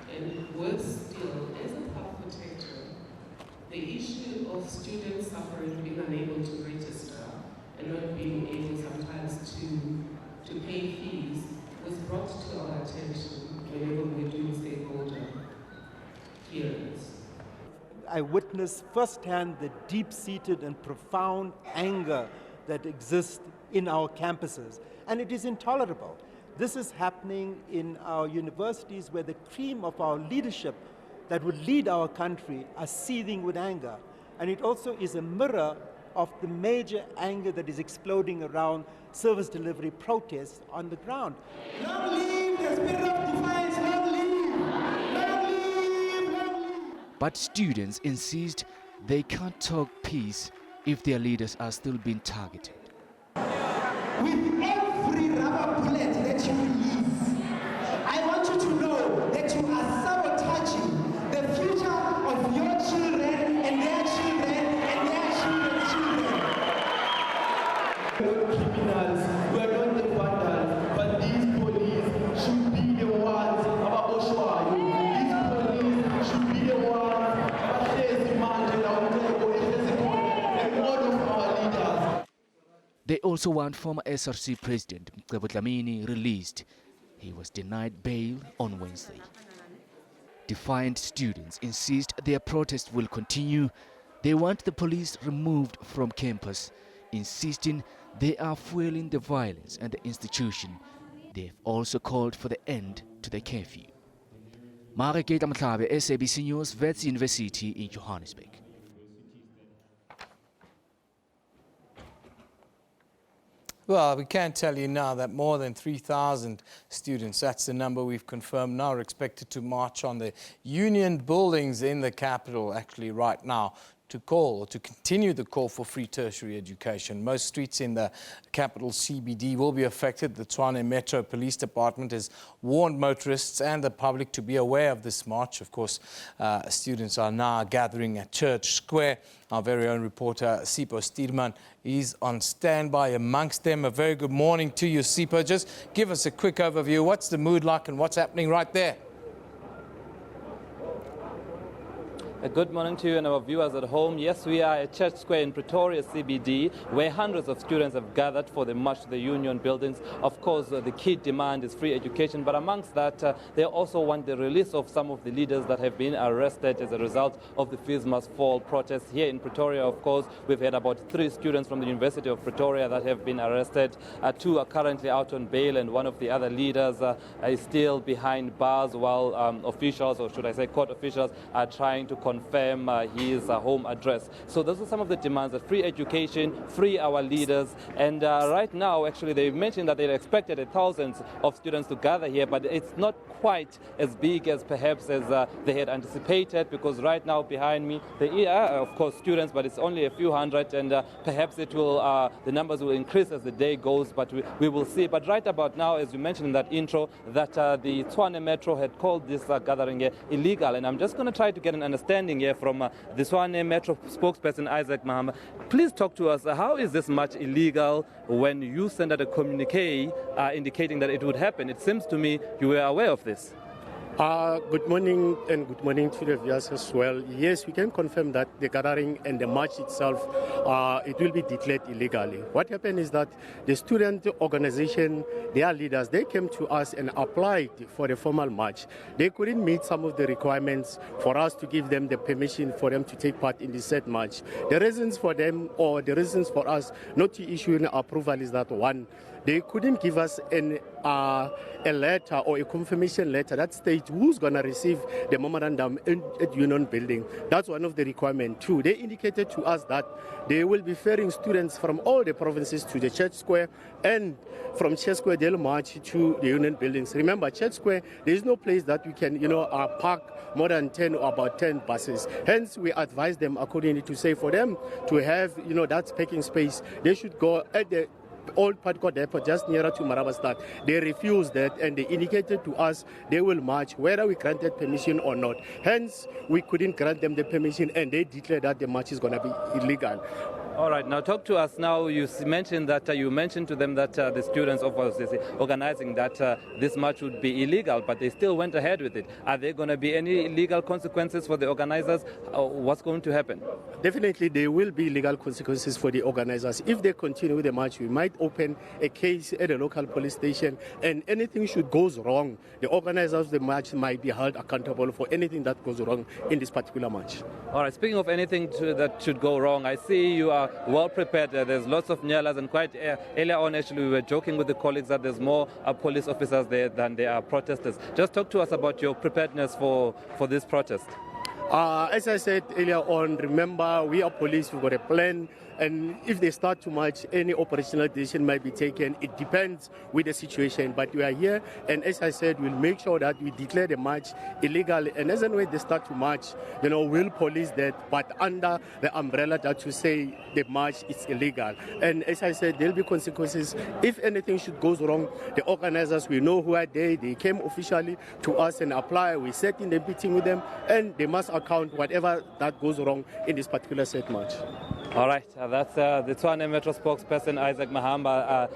And worse still, as a health protector, the issue of students suffering, being unable to register and not being able sometimes to pay fees was brought to our attention whenever we're doing stakeholder hearings. I witnessed firsthand the deep-seated and profound anger that exists in our campuses, and it is intolerable. This is happening in our universities where the cream of our leadership that would lead our country are seething with anger. And it also is a mirror of the major anger that is exploding around service delivery protests on the ground. Long live the spirit of defiance, long live! Long live! Long live! But students insist they can't talk peace if their leaders are still being targeted. With every rubber bullet that you release, I want you to know that you are sabotaging the future of your children and their children and their children's children. We are not criminals, we are not the vandals, but these police should be the ones about Oshwa. These police should be the ones about Mandela, and all of our leaders. They also want former SRC President Mcebo Dlamini released. He was denied bail on Wednesday. Defiant students insist their protest will continue. They want the police removed from campus, insisting they are fueling the violence at the institution. They have also called for the end to the curfew. Mareketa Mtlabe, SABC News, Wits University in Johannesburg. Well, we can tell you now that more than 3,000 students, that's the number we've confirmed now, are expected to march on the union buildings in the capital actually right now to call or to continue the call for free tertiary education. Most streets in the capital CBD will be affected. The Tshwane Metro Police Department has warned motorists and the public to be aware of this march. Of course, students are now gathering at Church Square. Our very own reporter, Sipho Stierman, is on standby amongst them. A very good morning to you, Sipho. Just give us a quick overview. What's the mood like and what's happening right there? A good morning to you and our viewers at home. Yes, we are at Church Square in Pretoria CBD, where hundreds of students have gathered for the march to the union buildings. Of course, the key demand is free education, but amongst that, they also want the release of some of the leaders that have been arrested as a result of the Fees Must Fall protests. Here in Pretoria, of course, we've had about 3 students from the University of Pretoria that have been arrested. 2 are currently out on bail, and one of the other leaders is still behind bars while officials, or should I say court officials, are trying to confirm his home address. So those are some of the demands: that free education, free our leaders. And right now, actually, they mentioned that they expected thousands of students to gather here, but it's not quite as big as perhaps as they had anticipated, because right now behind me there are, of course, students, but it's only a few hundred, and perhaps it will the numbers will increase as the day goes, but we will see. But right about now, as you mentioned in that intro, that the Tshwane Metro had called this gathering illegal, and I'm just going to try to get an understanding finding here from the Tshwane Metro spokesperson, Isaac Mahamba. Please talk to us. How is this march illegal when you send out a communique indicating that it would happen? It seems to me you were aware of this. Good morning, and good morning to the viewers as well. Yes, we can confirm that the gathering and the march itself, it will be declared illegally. What happened is that the student organization, their leaders, they came to us and applied for the formal march. They couldn't meet some of the requirements for us to give them the permission for them to take part in the said march. The reasons for them, or the reasons for us not to issue an approval, is that one, they couldn't give us a letter or a confirmation letter that states who's going to receive the memorandum at Union Building. That's one of the requirements. Two, they indicated to us that they will be ferrying students from all the provinces to the Church Square, and from Church Square they'll march to the Union Buildings. Remember, Church Square, there is no place that we can, park more than 10 or about 10 buses. Hence, we advise them accordingly to say for them to have, that parking space, they should go at the old Padco depot just nearer to Marabastad. They refused that, and they indicated to us they will march whether we granted permission or not. Hence, we couldn't grant them the permission, and they declared that the march is going to be illegal. All right, now talk to us now. You mentioned to them that the students of organizing that this march would be illegal, but they still went ahead with it. Are there going to be any legal consequences for the organizers? What's going to happen? Definitely, there will be legal consequences for the organizers. If they continue with the march, we might open a case at a local police station, and anything should go wrong, the organizers of the march might be held accountable for anything that goes wrong in this particular march. All right, speaking of anything that should go wrong, I see you are well prepared. There's lots of nyalas, and quite earlier on, actually, we were joking with the colleagues that there's more police officers there than there are protesters. Just talk to us about your preparedness for this protest. As I said earlier on, remember, we are police, we've got a plan, and if they start to march, any operational decision might be taken. It depends with the situation, but we are here, and as I said, we'll make sure that we declare the march illegal, and as and when they start to march, we'll police that, but under the umbrella that to say the march is illegal. And as I said, there'll be consequences. If anything should go wrong, the organizers, we know who are they came officially to us and apply. We sat in the meeting with them, and they must account whatever that goes wrong in this particular set march. All right, that's the Tshwane Metro spokesperson, Isaac Mahamba,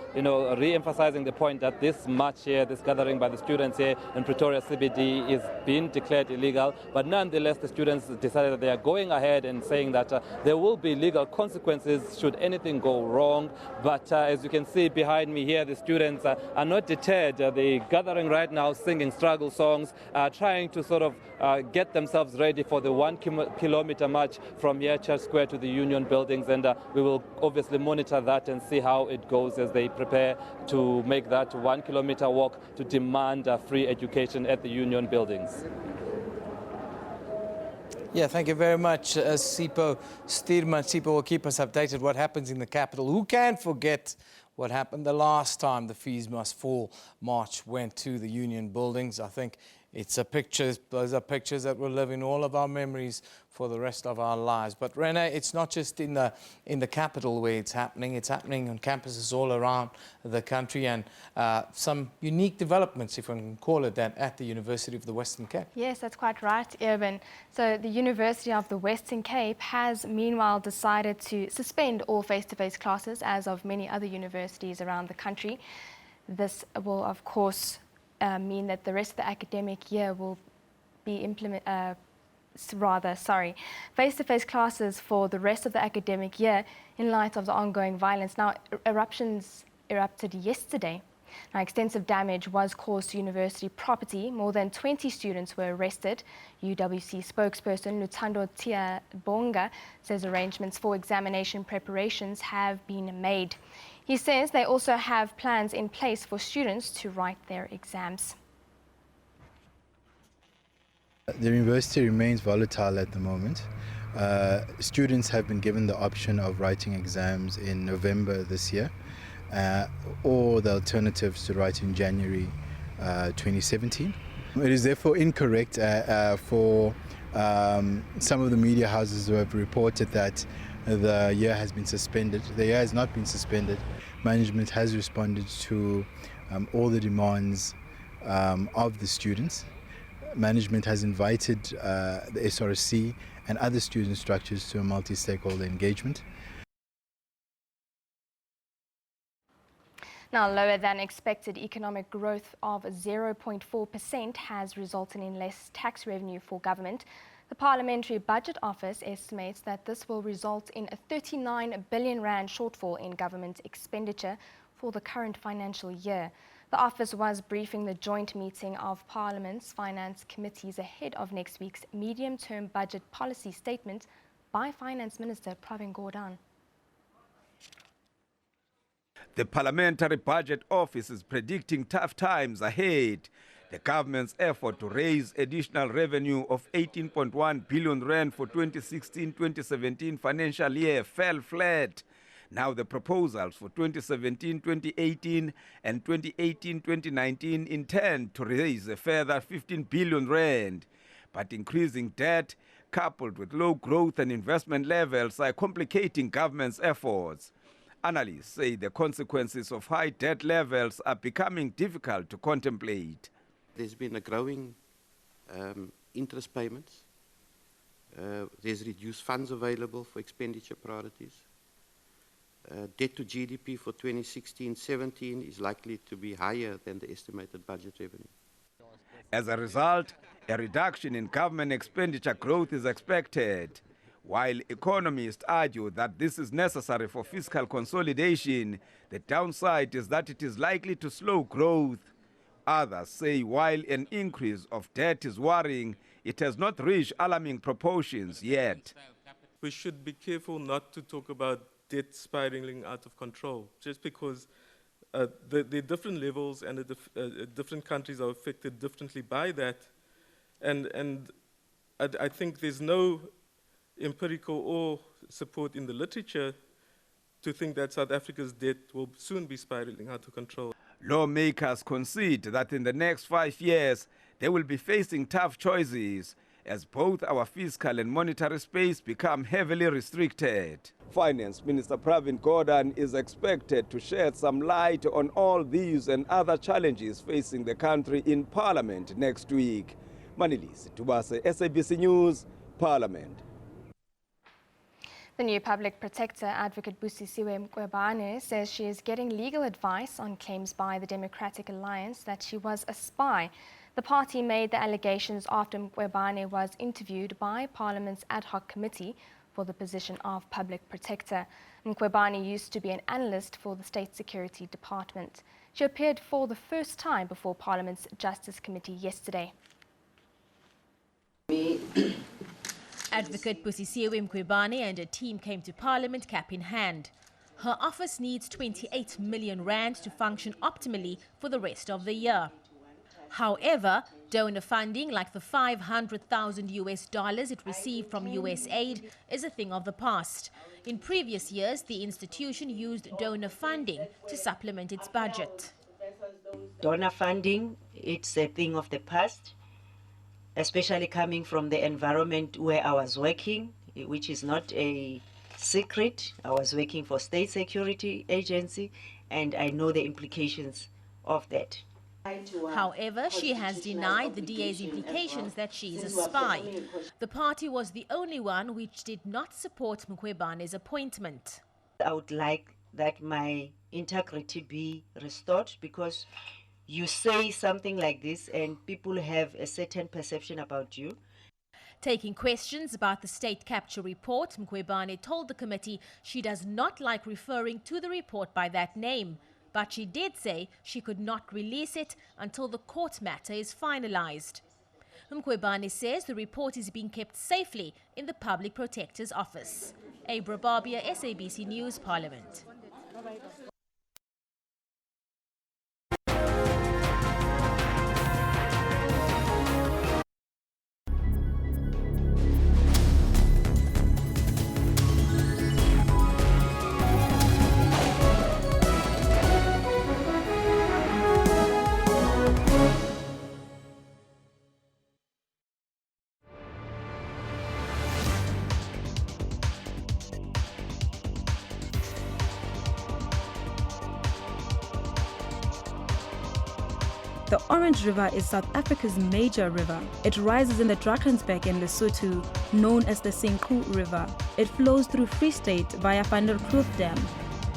re-emphasizing the point that this march here, this gathering by the students here in Pretoria CBD is being declared illegal, but nonetheless the students decided that they are going ahead and saying that there will be legal consequences should anything go wrong. But as you can see behind me here, the students are not deterred. They're gathering right now, singing struggle songs, trying to sort of get themselves ready for the 1 kilometer march from here, Church Square, to the Union Buildings, and we will obviously monitor that and see how it goes as they prepare to make that 1 kilometer walk to demand free education at the Union Buildings. Yeah, thank you very much, Sipho Stuurman. Sipho will keep us updated what happens in the capital. Who can forget what happened the last time the Fees Must Fall march went to the Union Buildings? I think it's those are pictures that will live in all of our memories for the rest of our lives. But Rene, it's not just in the capital where it's happening on campuses all around the country, and some unique developments, if I can call it that, at the University of the Western Cape. Yes, that's quite right, Urban. So the University of the Western Cape has meanwhile decided to suspend all face-to-face classes, as of many other universities around the country. This will, of course, mean that the rest of the academic year will be face-to-face classes for the rest of the academic year in light of the ongoing violence. Now, eruptions erupted yesterday. Now, extensive damage was caused to university property. More than 20 students were arrested. UWC spokesperson Luthando Tiabonga says arrangements for examination preparations have been made. He says they also have plans in place for students to write their exams. The university remains volatile at the moment. Students have been given the option of writing exams in November this year, or the alternatives to write in January 2017. It is therefore incorrect for some of the media houses who have reported that the year has been suspended. The year has not been suspended. Management has responded to all the demands of the students. Management has invited the SRC and other student structures to a multi-stakeholder engagement. Now, lower than expected economic growth of 0.4% has resulted in less tax revenue for government. The Parliamentary Budget Office estimates that this will result in a 39 billion rand shortfall in government expenditure for the current financial year. The office was briefing the joint meeting of Parliament's finance committees ahead of next week's medium-term budget policy statement by Finance Minister Pravin Gordhan. The Parliamentary Budget Office is predicting tough times ahead. The government's effort to raise additional revenue of 18.1 billion rand for 2016-2017 financial year fell flat. Now the proposals for 2017-2018 and 2018-2019 intend to raise a further 15 billion rand. But increasing debt, coupled with low growth and investment levels, are complicating government's efforts. Analysts say the consequences of high debt levels are becoming difficult to contemplate. There's been a growing interest payments. There's reduced funds available for expenditure priorities. Debt to GDP for 2016-17 is likely to be higher than the estimated budget revenue. As a result, a reduction in government expenditure growth is expected. While economists argue that this is necessary for fiscal consolidation, the downside is that it is likely to slow growth. Others say while an increase of debt is worrying, it has not reached alarming proportions yet. We should be careful not to talk about debt spiraling out of control, just because the different levels and the different countries are affected differently by that. And I think there's no empirical or support in the literature to think that South Africa's debt will soon be spiraling out of control. Lawmakers concede that in the next 5 years, they will be facing tough choices as both our fiscal and monetary space become heavily restricted. Finance Minister Pravin Gordhan is expected to shed some light on all these and other challenges facing the country in Parliament next week. Manilisi Tubase, SABC News, Parliament. The new public protector, Advocate Busisiwe Mkhwebane, says she is getting legal advice on claims by the Democratic Alliance that she was a spy. The party made the allegations after Mkhwebane was interviewed by Parliament's ad hoc committee for the position of public protector. Mkhwebane used to be an analyst for the State Security Department. She appeared for the first time before Parliament's Justice Committee yesterday. Advocate Busisiwe Mkhwebane and her team came to Parliament cap in hand. Her office needs 28 million rand to function optimally for the rest of the year. However, donor funding like the $500,000 it received from USAID is a thing of the past. In previous years, the institution used donor funding to supplement its budget. Donor funding, it's a thing of the past, especially coming from the environment where I was working, which is not a secret. I was working for State Security Agency, and I know the implications of that. However, she has denied the DA's implications that she is a spy. The party was the only one which did not support Mkhwebane's appointment. I would like that my integrity be restored, because you say something like this and people have a certain perception about you. Taking questions about the state capture report, Mkhwebane told the committee she does not like referring to the report by that name. But she did say she could not release it until the court matter is finalized. Mkhwebane says the report is being kept safely in the Public Protector's office. Abra Barbia, SABC News, Parliament. The Orange River is South Africa's major river. It rises in the Drakensberg in Lesotho, known as the Senqu River. It flows through Free State via Van der Kloof Dam,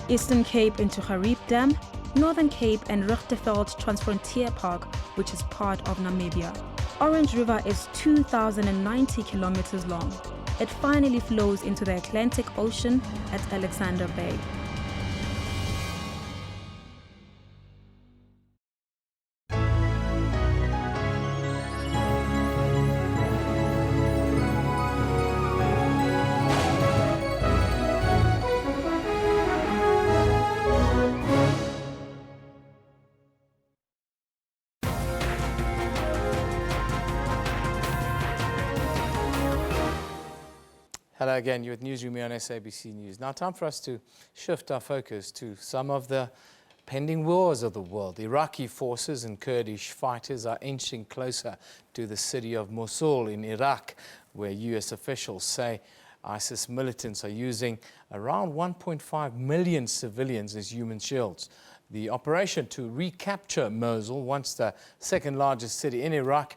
Eastern Cape into Gariep Dam, Northern Cape and Richterveld Transfrontier Park, which is part of Namibia. Orange River is 2,090 kilometers long. It finally flows into the Atlantic Ocean at Alexander Bay. Hello again, you're with Newsroom here on SABC News. Now time for us to shift our focus to some of the pending wars of the world. Iraqi forces and Kurdish fighters are inching closer to the city of Mosul in Iraq, where US officials say ISIS militants are using around 1.5 million civilians as human shields. The operation to recapture Mosul, once the second largest city in Iraq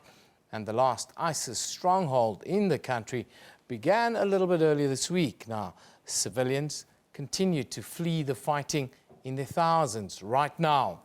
and the last ISIS stronghold in the country, began a little bit earlier this week. Now, civilians continue to flee the fighting in their thousands right now.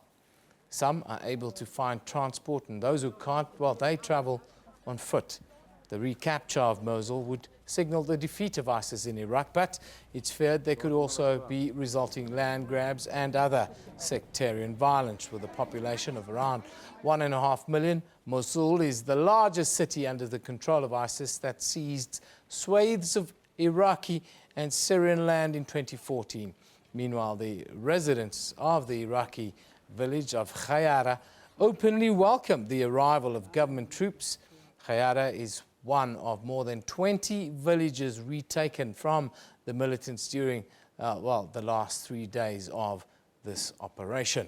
Some are able to find transport, and those who can't, well, they travel on foot. The recapture of Mosul would signal the defeat of ISIS in Iraq, but it's feared there could also be resulting land grabs and other sectarian violence. With a population of around 1.5 million, Mosul is the largest city under the control of ISIS that seized swathes of Iraqi and Syrian land in 2014. Meanwhile, the residents of the Iraqi village of Khayara openly welcomed the arrival of government troops. Khayara is one of more than 20 villages retaken from the militants during, the last 3 days of this operation.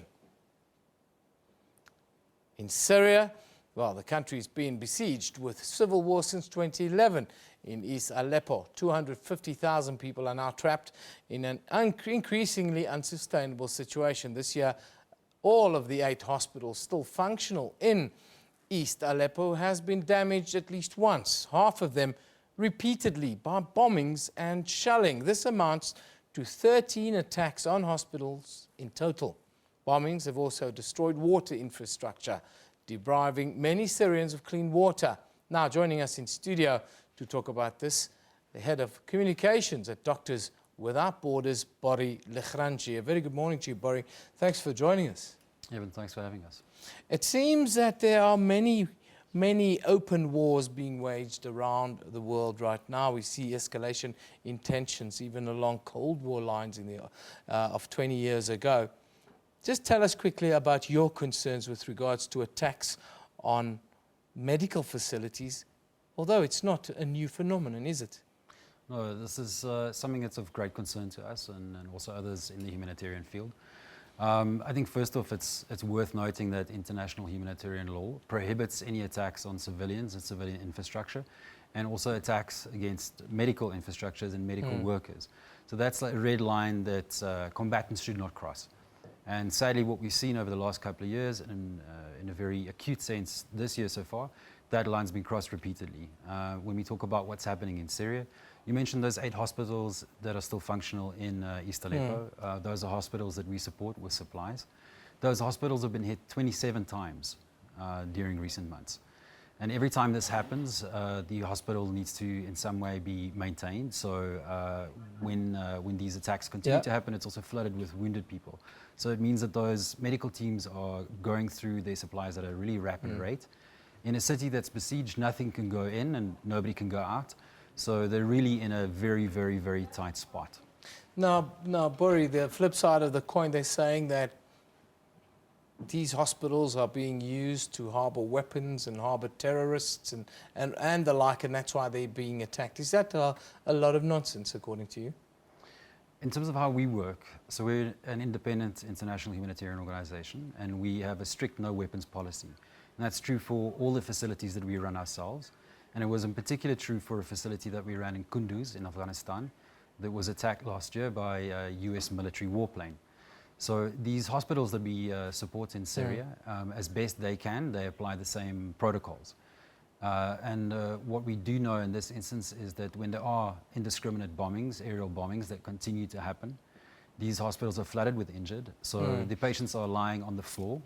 In Syria, the country's been besieged with civil war since 2011. In East Aleppo, 250,000 people are now trapped in an increasingly unsustainable situation. This year, all of the 8 hospitals still functional in East Aleppo has been damaged at least once, half of them repeatedly by bombings and shelling. This amounts to 13 attacks on hospitals in total. Bombings have also destroyed water infrastructure, depriving many Syrians of clean water. Now joining us in studio to talk about this, the head of communications at Doctors Without Borders, Bori Lechranchi. A very good morning to you, Bori. Thanks for joining us. Evan, thanks for having us. It seems that there are many open wars being waged around the world right now. We see escalation in tensions, even along Cold War lines of 20 years ago. Just tell us quickly about your concerns with regards to attacks on medical facilities, although it's not a new phenomenon, is it? No, this is something that's of great concern to us and also others in the humanitarian field. I think first off, it's worth noting that international humanitarian law prohibits any attacks on civilians and civilian infrastructure, and also attacks against medical infrastructures and medical workers. So that's a red line that combatants should not cross. And sadly, what we've seen over the last couple of years, and in a very acute sense this year so far, that line's been crossed repeatedly. When we talk about what's happening in Syria, you mentioned those 8 hospitals that are still functional in East Aleppo. Those are hospitals that we support with supplies. Those hospitals have been hit 27 times during recent months. And every time this happens, the hospital needs to in some way be maintained. So when these attacks continue to happen, it's also flooded with wounded people. So it means that those medical teams are going through their supplies at a really rapid rate. In a city that's besieged, nothing can go in and nobody can go out. So they're really in a very, very, very tight spot. Now, Bori, the flip side of the coin, they're saying that these hospitals are being used to harbour weapons and harbour terrorists and the like, and that's why they're being attacked. Is that a lot of nonsense, according to you? In terms of how we work, so we're an independent international humanitarian organization, and we have a strict no weapons policy. And that's true for all the facilities that we run ourselves. And it was in particular true for a facility that we ran in Kunduz in Afghanistan that was attacked last year by a US military warplane. So these hospitals that we support in Syria, as best they can, they apply the same protocols. What we do know in this instance is that when there are indiscriminate bombings, aerial bombings that continue to happen, these hospitals are flooded with injured. So the patients are lying on the floor.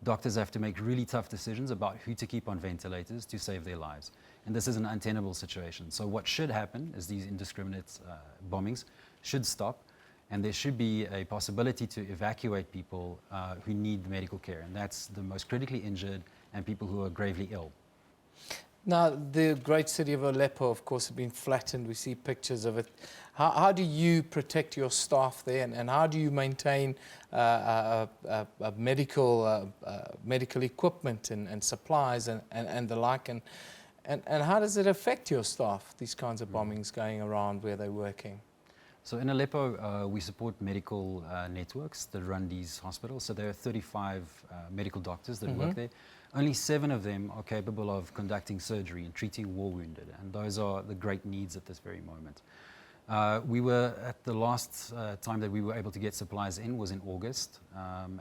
Doctors have to make really tough decisions about who to keep on ventilators to save their lives. And this is an untenable situation. So what should happen is these indiscriminate bombings should stop, and there should be a possibility to evacuate people who need medical care. And that's the most critically injured and people who are gravely ill. Now, the great city of Aleppo, of course, has been flattened. We see pictures of it. How do you protect your staff there, and how do you maintain medical equipment and supplies and the like? And how does it affect your staff, these kinds of bombings going around where they're working? So in Aleppo, we support medical networks that run these hospitals. So there are 35 medical doctors that work there. Only 7 of them are capable of conducting surgery and treating war wounded, and those are the great needs at this very moment. We were, at the last time that we were able to get supplies in was in August,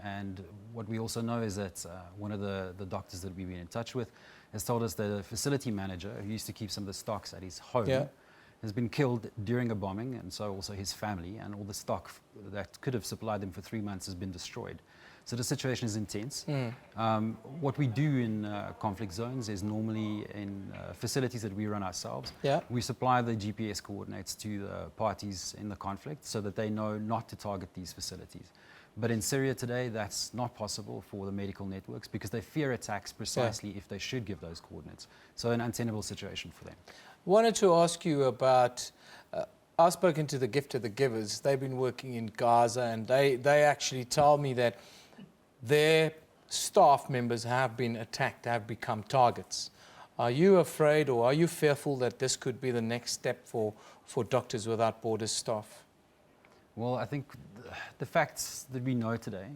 and what we also know is that one of the doctors that we've been in touch with has told us that a facility manager who used to keep some of the stocks at his home has been killed during a bombing, and so also his family, and all the stock that could have supplied them for 3 months has been destroyed. So the situation is intense. What we do in conflict zones is normally in facilities that we run ourselves. We supply the GPS coordinates to the parties in the conflict so that they know not to target these facilities. But in Syria today, that's not possible for the medical networks because they fear attacks precisely if they should give those coordinates. So an untenable situation for them. Wanted to ask you about, I've spoken to the Gift of the Givers. They've been working in Gaza, and they actually tell me that their staff members have been attacked, have become targets. Are you afraid, or are you fearful that this could be the next step for Doctors Without Borders staff? Well, I think the facts that we know today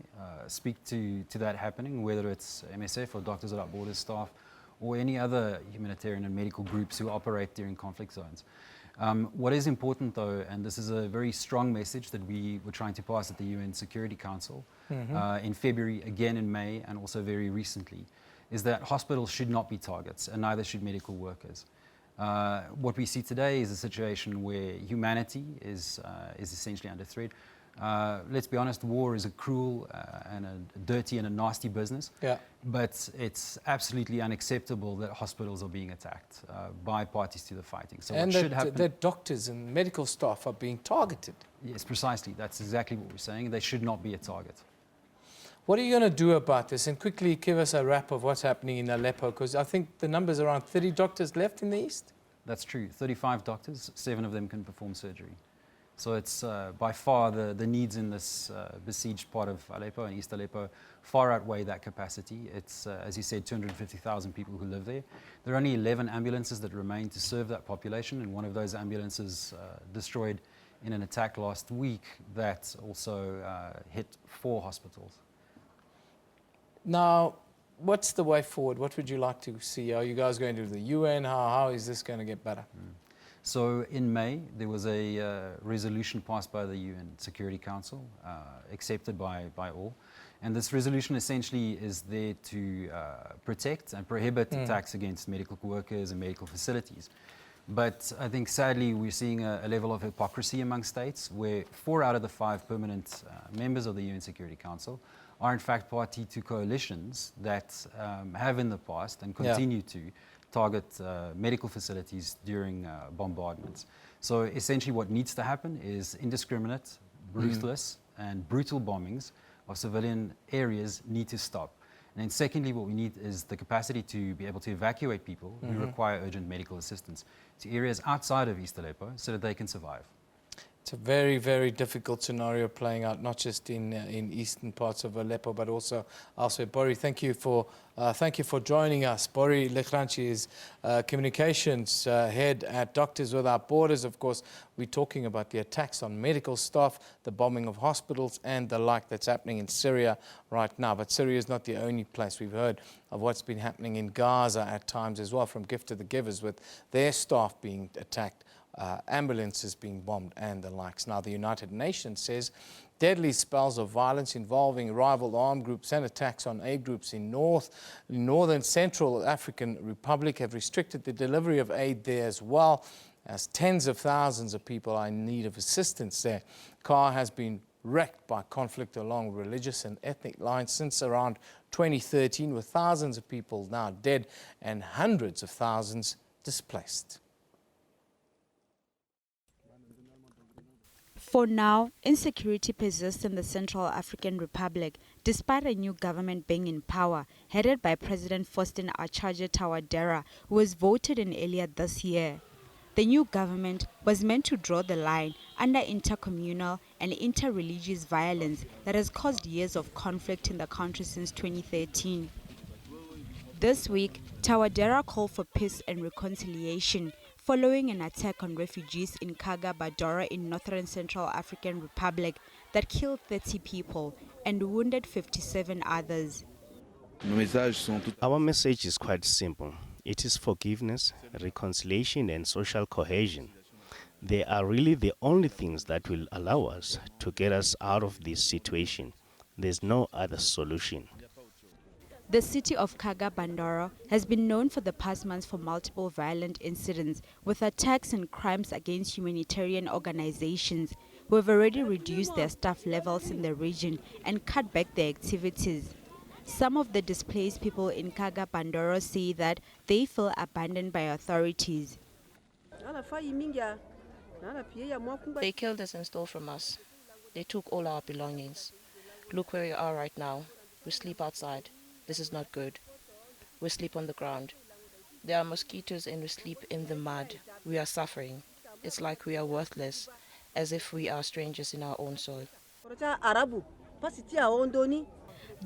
speak to that happening, whether it's MSF or Doctors Without Borders staff or any other humanitarian and medical groups who operate during conflict zones. What is important, though, and this is a very strong message that we were trying to pass at the UN Security Council in February, again in May, and also very recently, is that hospitals should not be targets, and neither should medical workers. What we see today is a situation where humanity is essentially under threat. Let's be honest, war is a cruel and a dirty and a nasty business. But it's absolutely unacceptable that hospitals are being attacked by parties to the fighting. So and what should happen? that doctors and medical staff are being targeted. Yes, precisely. That's exactly what we're saying. They should not be a target. What are you going to do about this? And quickly give us a wrap of what's happening in Aleppo, because I think the number's around 30 doctors left in the east. That's true. 35 doctors, 7 of them can perform surgery. So it's by far the needs in this besieged part of Aleppo and East Aleppo far outweigh that capacity. It's, as you said, 250,000 people who live there. There are only 11 ambulances that remain to serve that population, and one of those ambulances destroyed in an attack last week that also hit 4 hospitals. Now, what's the way forward? What would you like to see? Are you guys going to the UN? How is this going to get better? So in May, there was a resolution passed by the UN Security Council, accepted by all. And this resolution essentially is there to protect and prohibit attacks against medical workers and medical facilities. But I think sadly we're seeing a level of hypocrisy among states where 4 out of the 5 permanent members of the UN Security Council are in fact party to coalitions that have in the past and continue to target medical facilities during bombardments. So essentially what needs to happen is indiscriminate, ruthless and brutal bombings of civilian areas need to stop. And then secondly, what we need is the capacity to be able to evacuate people who require urgent medical assistance to areas outside of East Aleppo so that they can survive. It's a very, very difficult scenario playing out, not just in eastern parts of Aleppo, but also elsewhere. Bori, thank you for joining us. Bori Lekranchi is communications head at Doctors Without Borders. Of course, we're talking about the attacks on medical staff, the bombing of hospitals, and the like that's happening in Syria right now. But Syria is not the only place. We've heard of what's been happening in Gaza at times as well, from Gift of the Givers, with their staff being attacked. Ambulances being bombed and the likes. Now, the United Nations says Deadly spells of violence involving rival armed groups and attacks on aid groups in northern Central African Republic have restricted the delivery of aid there as well, as tens of thousands of people are in need of assistance there. Car has been wrecked by conflict along religious and ethnic lines since around 2013, with thousands of people now dead and hundreds of thousands displaced. For now, insecurity persists in the Central African Republic, despite a new government being in power, headed by President Faustin Archange Touadera, who was voted in earlier this year. The new government was meant to draw the line under intercommunal and inter-religious violence that has caused years of conflict in the country since 2013. This week, Touadera called for peace and reconciliation, following an attack on refugees in Kaga Bandoro in northern Central African Republic that killed 30 people and wounded 57 others. Our message is quite simple. It is forgiveness, reconciliation and social cohesion. They are really the only things that will allow us to get us out of this situation. There's no other solution. The city of Kaga Bandoro has been known for the past months for multiple violent incidents with attacks and crimes against humanitarian organizations who have already reduced their staff levels in the region and cut back their activities. Some of the displaced people in Kaga Bandoro say that they feel abandoned by authorities. They killed us and stole from us. They took all our belongings. Look where we are right now. We sleep outside. This is not good. We sleep on the ground. There are mosquitoes and we sleep in the mud. We are suffering. It's like we are worthless, as if we are strangers in our own soil.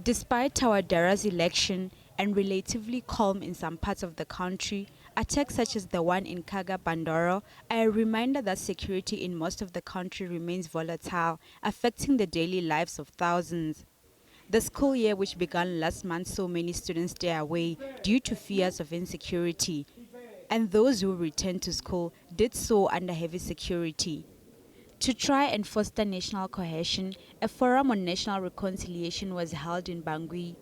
Despite Touadera's election and relatively calm in some parts of the country, attacks such as the one in Kaga Bandoro are a reminder that security in most of the country remains volatile, affecting the daily lives of thousands. The school year, which began last month, saw many students stay away due to fears of insecurity, and those who returned to school did so under heavy security. To try and foster national cohesion, a forum on national reconciliation was held in Bangui,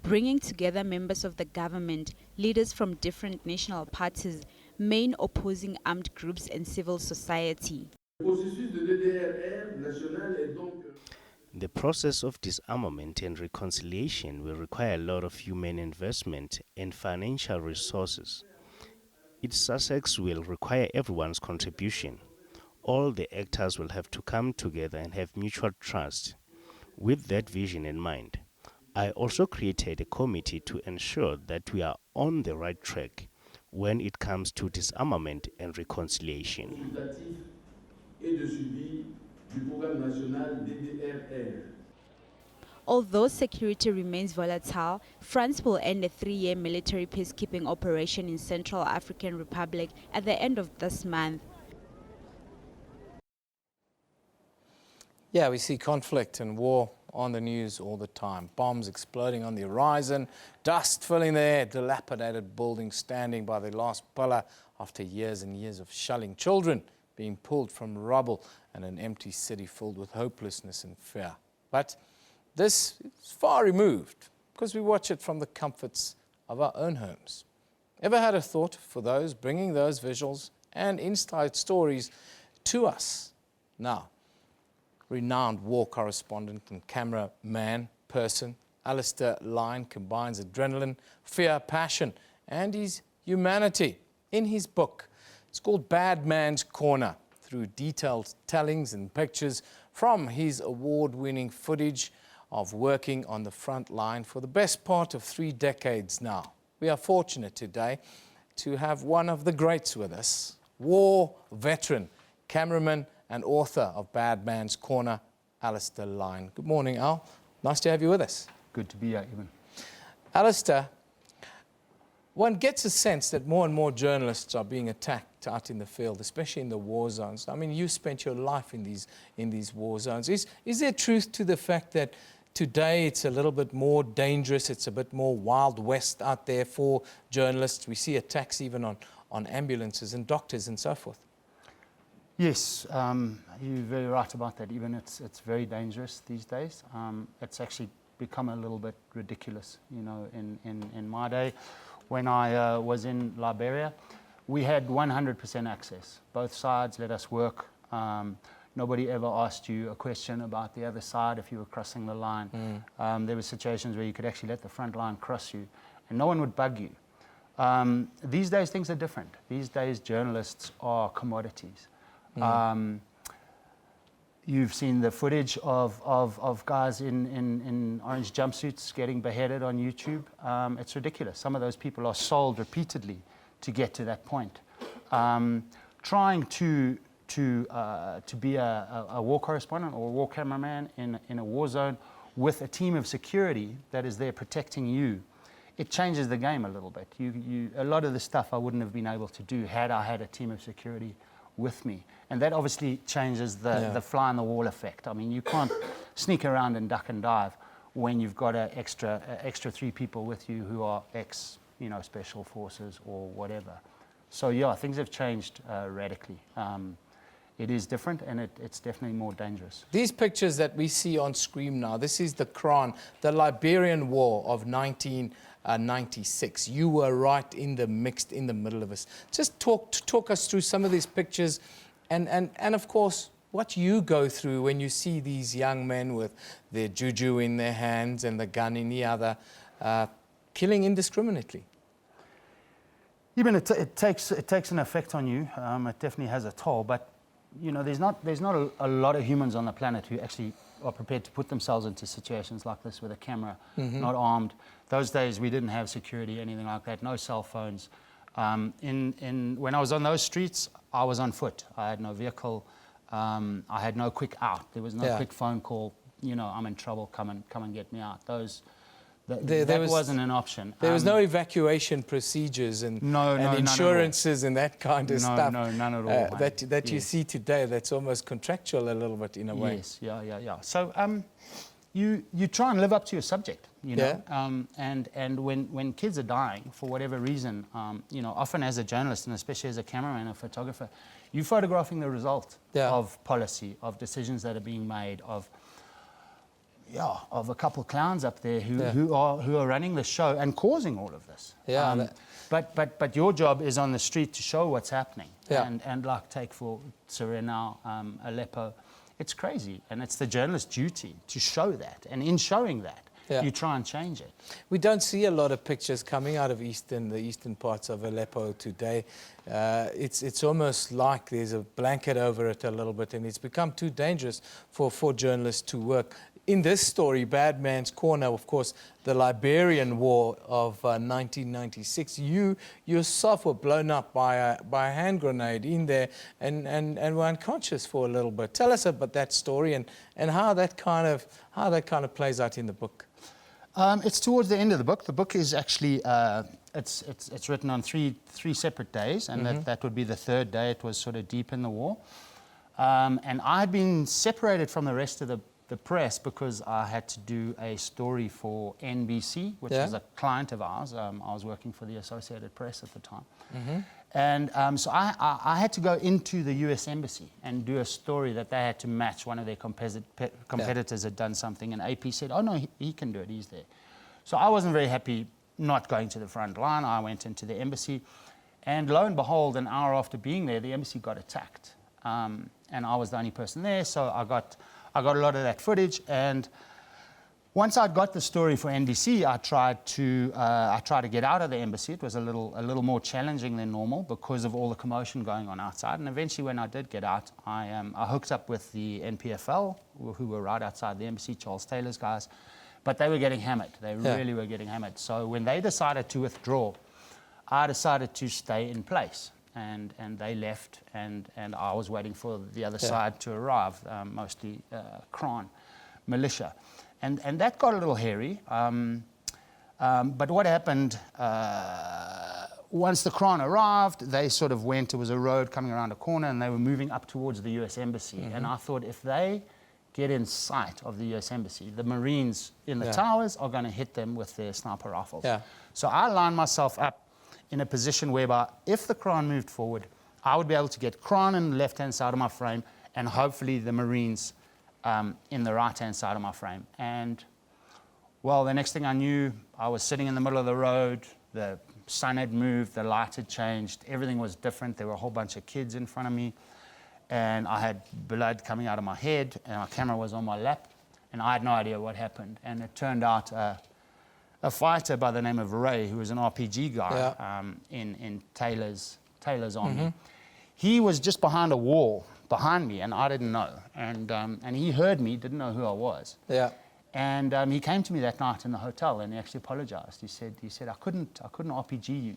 bringing together members of the government, leaders from different national parties, main opposing armed groups and civil society. The process of disarmament and reconciliation will require a lot of human investment and financial resources. Its success will require everyone's contribution. All the actors will have to come together and have mutual trust. With that vision in mind, I also created a committee to ensure that we are on the right track when it comes to disarmament and reconciliation. Although security remains volatile, France will end a 3-year military peacekeeping operation in Central African Republic at the end of this month. Yeah, we see conflict and war on the news all the time. Bombs exploding on the horizon, dust filling the air, dilapidated buildings standing by the last pillar after years and years of shelling, children being pulled from rubble, and an empty city filled with hopelessness and fear. But this is far removed because we watch it from the comforts of our own homes. Ever had a thought for those bringing those visuals and inside stories to us? Now, renowned war correspondent and cameraman person Alistair Lyne combines adrenaline, fear, passion, and his humanity in his book. It's called Bad Man's Corner, through detailed tellings and pictures from his award-winning footage of working on the front line for the best part of 3 decades now. We are fortunate today to have one of the greats with us, war veteran, cameraman and author of Bad Man's Corner, Alistair Lyne. Good morning, Al. Nice to have you with us. Good to be here, Evan. Alistair, one gets a sense that more and more journalists are being attacked out in the field, especially in the war zones. I mean, you spent your life in these war zones. Is there truth to the fact that today it's a little bit more dangerous, it's a bit more Wild West out there for journalists? We see attacks even on ambulances and doctors and so forth. Yes, you're very right about that. Even it's very dangerous these days. It's actually become a little bit ridiculous. You know, in my day, when I was in Liberia, we had 100% access. Both sides let us work. Nobody ever asked you a question about the other side if you were crossing the line. There were situations where you could actually let the front line cross you, and no one would bug you. These days, things are different. These days, journalists are commodities. You've seen the footage of guys in orange jumpsuits getting beheaded on YouTube. It's ridiculous. Some of those people are sold repeatedly to get to that point. Trying to be a war correspondent or a war cameraman in a war zone with a team of security that is there protecting you, it changes the game a little bit. A lot of the stuff I wouldn't have been able to do had I had a team of security with me. And that obviously changes the fly on the wall effect. I mean, you can't sneak around and duck and dive when you've got an extra 3 people with you who are special forces or whatever. So yeah, things have changed radically. It is different, and it's definitely more dangerous. These pictures that we see on screen now, this is the Kran, the Liberian War of 1996. You were right in the middle of this. Just talk us through some of these pictures, and of course, what you go through when you see these young men with their juju in their hands and the gun in the other, killing indiscriminately. Even it takes an effect on you. It definitely has a toll, but you know, there's not a lot of humans on the planet who actually are prepared to put themselves into situations like this with a camera, not armed. Those days we didn't have security, anything like that, no cell phones. When I was on those streets, I was on foot. I had no vehicle. I had no quick out. There was no quick phone call. You know, I'm in trouble. Come and get me out. That wasn't an option. There was no evacuation procedures and insurances and that kind of stuff. No, none at all. That you see today. That's almost contractual a little bit in a way. Yes, yeah. So you try and live up to your subject, you know. And when kids are dying for whatever reason, you know, often as a journalist and especially as a cameraman or photographer, you're photographing the result of policy, of decisions that are being made, of a couple of clowns up there who are running the show and causing all of this. But your job is on the street to show what's happening. And like take for Suriname, Aleppo, it's crazy, and it's the journalist's duty to show that. And in showing that, you try and change it. We don't see a lot of pictures coming out of the eastern parts of Aleppo today. It's almost like there's a blanket over it a little bit, and it's become too dangerous for journalists to work. In this story, Bad Man's Corner, of course, the Liberian War of 1996, you yourself were blown up by a hand grenade in there and were unconscious for a little bit. Tell us about that story and how that kind of plays out in the book. It's towards the end of the book. The book is actually it's written on three separate days, and that would be the third day. It was sort of deep in the war, and I had been separated from the rest of the press because I had to do a story for NBC, which was a client of ours. I was working for the Associated Press at the time. And so I had to go into the US Embassy and do a story that they had to match. One of their competitors had done something, and AP said, oh no, he can do it, he's there. So I wasn't very happy not going to the front line. I went into the embassy, and lo and behold, an hour after being there, the embassy got attacked. And I was the only person there, so I got a lot of that footage, and once I'd got the story for NBC, I tried to get out of the embassy. It was a little more challenging than normal because of all the commotion going on outside. And eventually, when I did get out, I hooked up with the NPFL, who were right outside the embassy, Charles Taylor's guys, but they were getting hammered. They really were getting hammered. So when they decided to withdraw, I decided to stay in place. And they left, and I was waiting for the other side to arrive, mostly Kran militia. And that got a little hairy. But what happened, once the Kran arrived, they sort of went, it was a road coming around a corner, and they were moving up towards the US Embassy. And I thought, if they get in sight of the US Embassy, the Marines in the towers are going to hit them with their sniper rifles. So I lined myself up in a position whereby if the Kran moved forward, I would be able to get Kron in the left-hand side of my frame and hopefully the Marines in the right-hand side of my frame. And, well, the next thing I knew, I was sitting in the middle of the road, the sun had moved, the light had changed, everything was different. There were a whole bunch of kids in front of me, and I had blood coming out of my head, and my camera was on my lap, and I had no idea what happened. And it turned out a fighter by the name of Ray, who was an RPG guy in Taylor's army, he was just behind a wall behind me, and I didn't know. And he heard me, didn't know who I was. Yeah. And he came to me that night in the hotel, and he actually apologized. He said, I couldn't RPG you,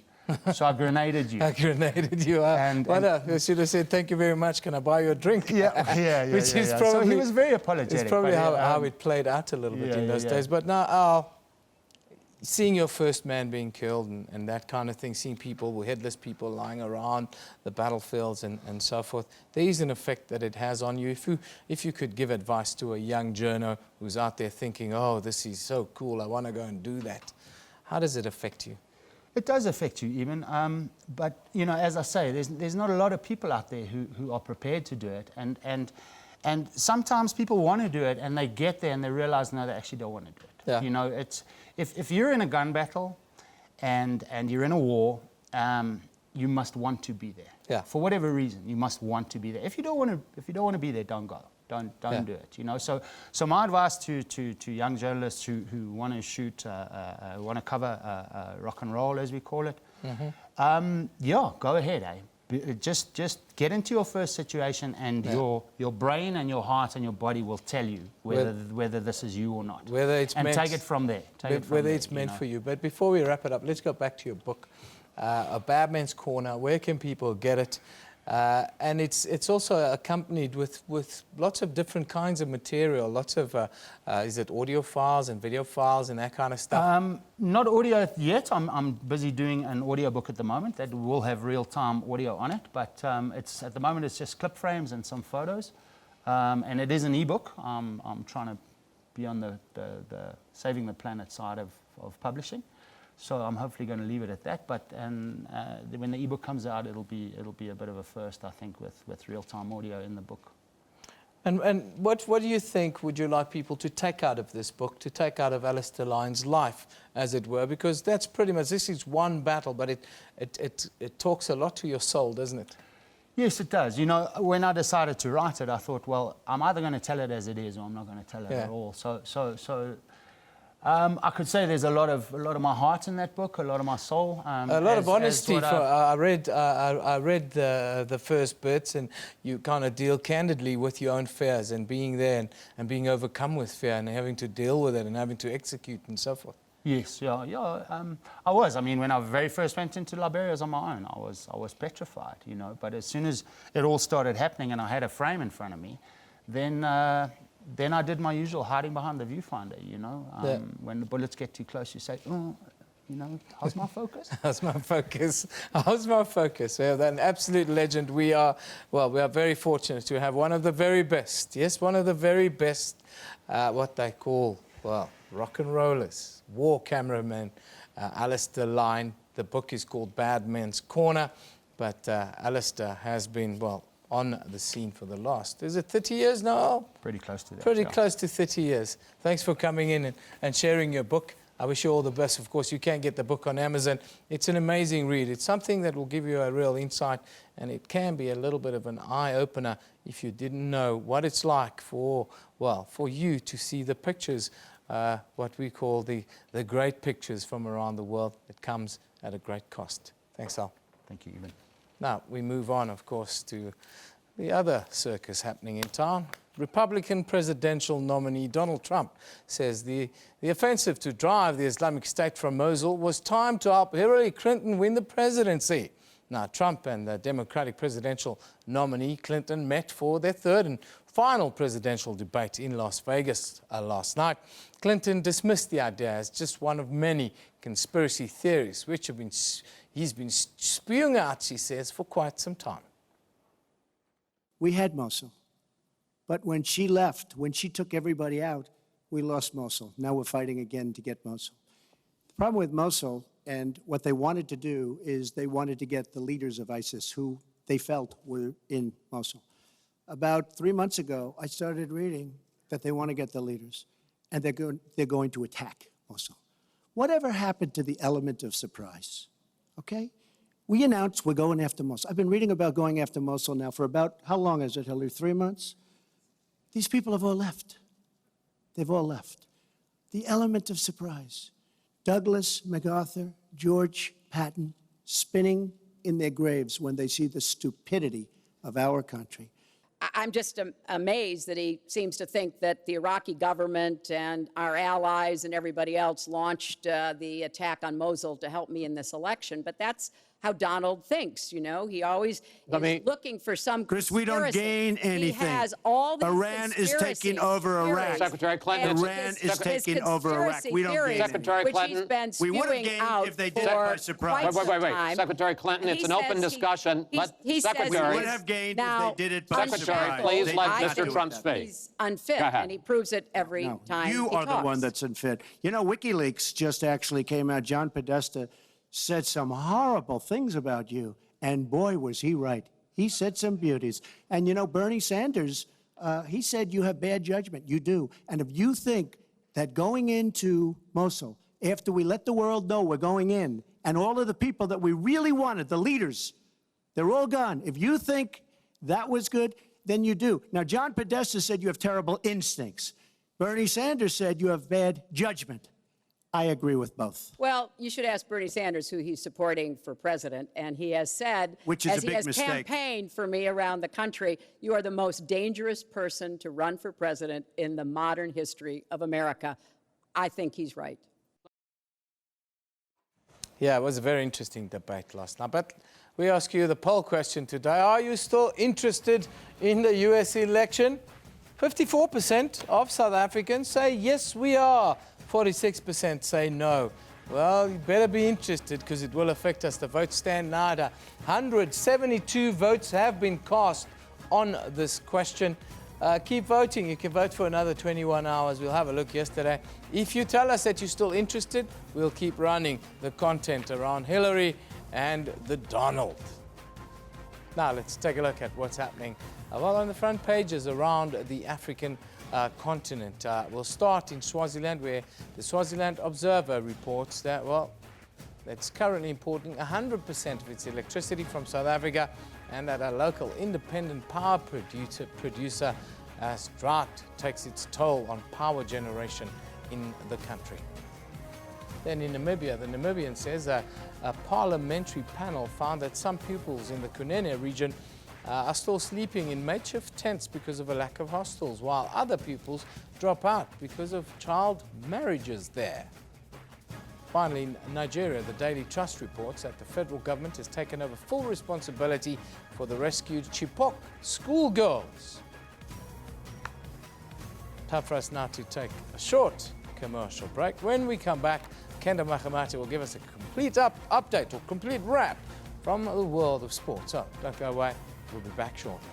so I grenaded you. I grenaded you. I should have said, thank you very much. Can I buy you a drink? Yeah. Which is Probably, so he was very apologetic. It's probably how it played out a little bit in those days. But now, seeing your first man being killed and that kind of thing, seeing people, headless people lying around the battlefields and so forth, there is an effect that it has on you. If you could give advice to a young journo who's out there thinking, oh, this is so cool, I want to go and do that, how does it affect you? It does affect you even, but you know, as I say, there's not a lot of people out there who are prepared to do it, and sometimes people want to do it and they get there and they realize, no, they actually don't want to do it. Yeah. You know, it's if you're in a gun battle and you're in a war, you must want to be there. Yeah. For whatever reason, you must want to be there. If you don't want to be there, don't go. Don't do it. You know. So my advice to young journalists who want to shoot, want to cover rock and roll, as we call it, go ahead. Just get into your first situation, and your brain and your heart and your body will tell you whether this is you or not. Whether it's and meant, take it from there. Whether it's meant for you. But before we wrap it up, let's go back to your book, A Bad Man's Corner. Where can people get it? And it's also accompanied with lots of different kinds of material, lots of, is it audio files and video files and that kind of stuff? Not audio yet. I'm busy doing an audio book at the moment that will have real-time audio on it, but at the moment it's just clip frames and some photos. And it is an ebook. I'm trying to be on the Saving the Planet side of publishing. So I'm hopefully going to leave it at that. But when the ebook comes out, it'll be a bit of a first, I think, with real-time audio in the book. And what do you think would you like people to take out of this book, to take out of Alistair Lyon's life, as it were? Because that's pretty much, this is one battle, but it talks a lot to your soul, doesn't it? Yes, it does. You know, when I decided to write it, I thought, well, I'm either going to tell it as it is, or I'm not going to tell it at all. So I could say there's a lot of my heart in that book, a lot of my soul. A lot of honesty. I read the first bits, and you kind of deal candidly with your own fears and being there and being overcome with fear and having to deal with it and having to execute and so forth. Yes, I was. I mean, when I very first went into Liberia, I was on my own. I was petrified, you know. But as soon as it all started happening and I had a frame in front of me, then I did my usual hiding behind the viewfinder, you know. When the bullets get too close, you say, oh, you know, how's my focus? How's my focus? How's my focus? We have an absolute legend. We are very fortunate to have one of the very best, yes, one of the very best, what they call, rock and rollers, war cameraman, Alistair Lyon. The book is called Bad Man's Corner, but Alistair has been, on the scene for the last, is it 30 years now? Pretty close to that. Pretty close to 30 years. Thanks for coming in and sharing your book. I wish you all the best. Of course, you can get the book on Amazon. It's an amazing read. It's something that will give you a real insight, and it can be a little bit of an eye-opener if you didn't know what it's like for you to see the pictures, what we call the great pictures from around the world. It comes at a great cost. Thanks, Al. Thank you, Evan. Now, we move on, of course, to the other circus happening in town. Republican presidential nominee Donald Trump says the offensive to drive the Islamic State from Mosul was timed to help Hillary Clinton win the presidency. Now, Trump and the Democratic presidential nominee Clinton met for their third and final presidential debate in Las Vegas last night. Clinton dismissed the idea as just one of many conspiracy theories which he's been spewing out, she says, for quite some time. We had Mosul. But when she left, when she took everybody out, we lost Mosul. Now we're fighting again to get Mosul. The problem with Mosul and what they wanted to do is they wanted to get the leaders of ISIS, who they felt were in Mosul. About 3 months ago, I started reading that they want to get the leaders, and they're going to attack Mosul. Whatever happened to the element of surprise? Okay? We announced we're going after Mosul. I've been reading about going after Mosul now for about, how long is it, Hillary? 3 months? These people have all left. They've all left. The element of surprise. Douglas MacArthur, George Patton, spinning in their graves when they see the stupidity of our country. I'm just amazed that he seems to think that the Iraqi government and our allies and everybody else launched the attack on Mosul to help me in this election. But that's how Donald thinks, you know. He always is looking for some Chris, we don't gain anything. He has all these Iran is taking over Iraq. Secretary Clinton. Iran is taking over Iraq. We don't gain Secretary anything. Clinton. We would have gained if they did it by surprise. Wait. Secretary Clinton, it's an open discussion. Secretary. We would have gained if they did it by surprise. Secretary, please let Mr. Trump speak. He's unfit, and he proves it every time You he are the talks. one that's unfit. You know, WikiLeaks just actually came out. John Podesta said some horrible things about you, and boy, was he right. He said some beauties. And you know, Bernie Sanders, he said you have bad judgment. You do. And if you think that going into Mosul, after we let the world know we're going in, and all of the people that we really wanted, the leaders, they're all gone. If you think that was good, then you do. Now, John Podesta said you have terrible instincts. Bernie Sanders said you have bad judgment. I agree with both. Well, you should ask Bernie Sanders who he's supporting for president, and he has said, Which is as a he big has mistake. campaigned for me around the country, you are the most dangerous person to run for president in the modern history of America. I think he's right. Yeah, it was a very interesting debate last night. But we ask you the poll question today. Are you still interested in the US election? 54% of South Africans say yes, we are. 46% say no. Well, you better be interested because it will affect us. The votes stand now at 172 votes have been cast on this question. Keep voting. You can vote for another 21 hours. We'll have a look yesterday. If you tell us that you're still interested, we'll keep running the content around Hillary and the Donald. Now, let's take a look at what's happening well on the front pages around the African continent. We'll start in Swaziland, where the Swaziland Observer reports that, well, it's currently importing 100% of its electricity from South Africa, and that a local independent power producer as drought takes its toll on power generation in the country. Then in Namibia, the Namibian says a parliamentary panel found that some pupils in the Kunene region are still sleeping in makeshift tents because of a lack of hostels, while other pupils drop out because of child marriages there. Finally, in Nigeria, the Daily Trust reports that the federal government has taken over full responsibility for the rescued Chibok schoolgirls. Time for us now to take a short commercial break. When we come back, Kenda Mahamati will give us a complete update or complete wrap from the world of sport. So don't go away. We'll be back shortly.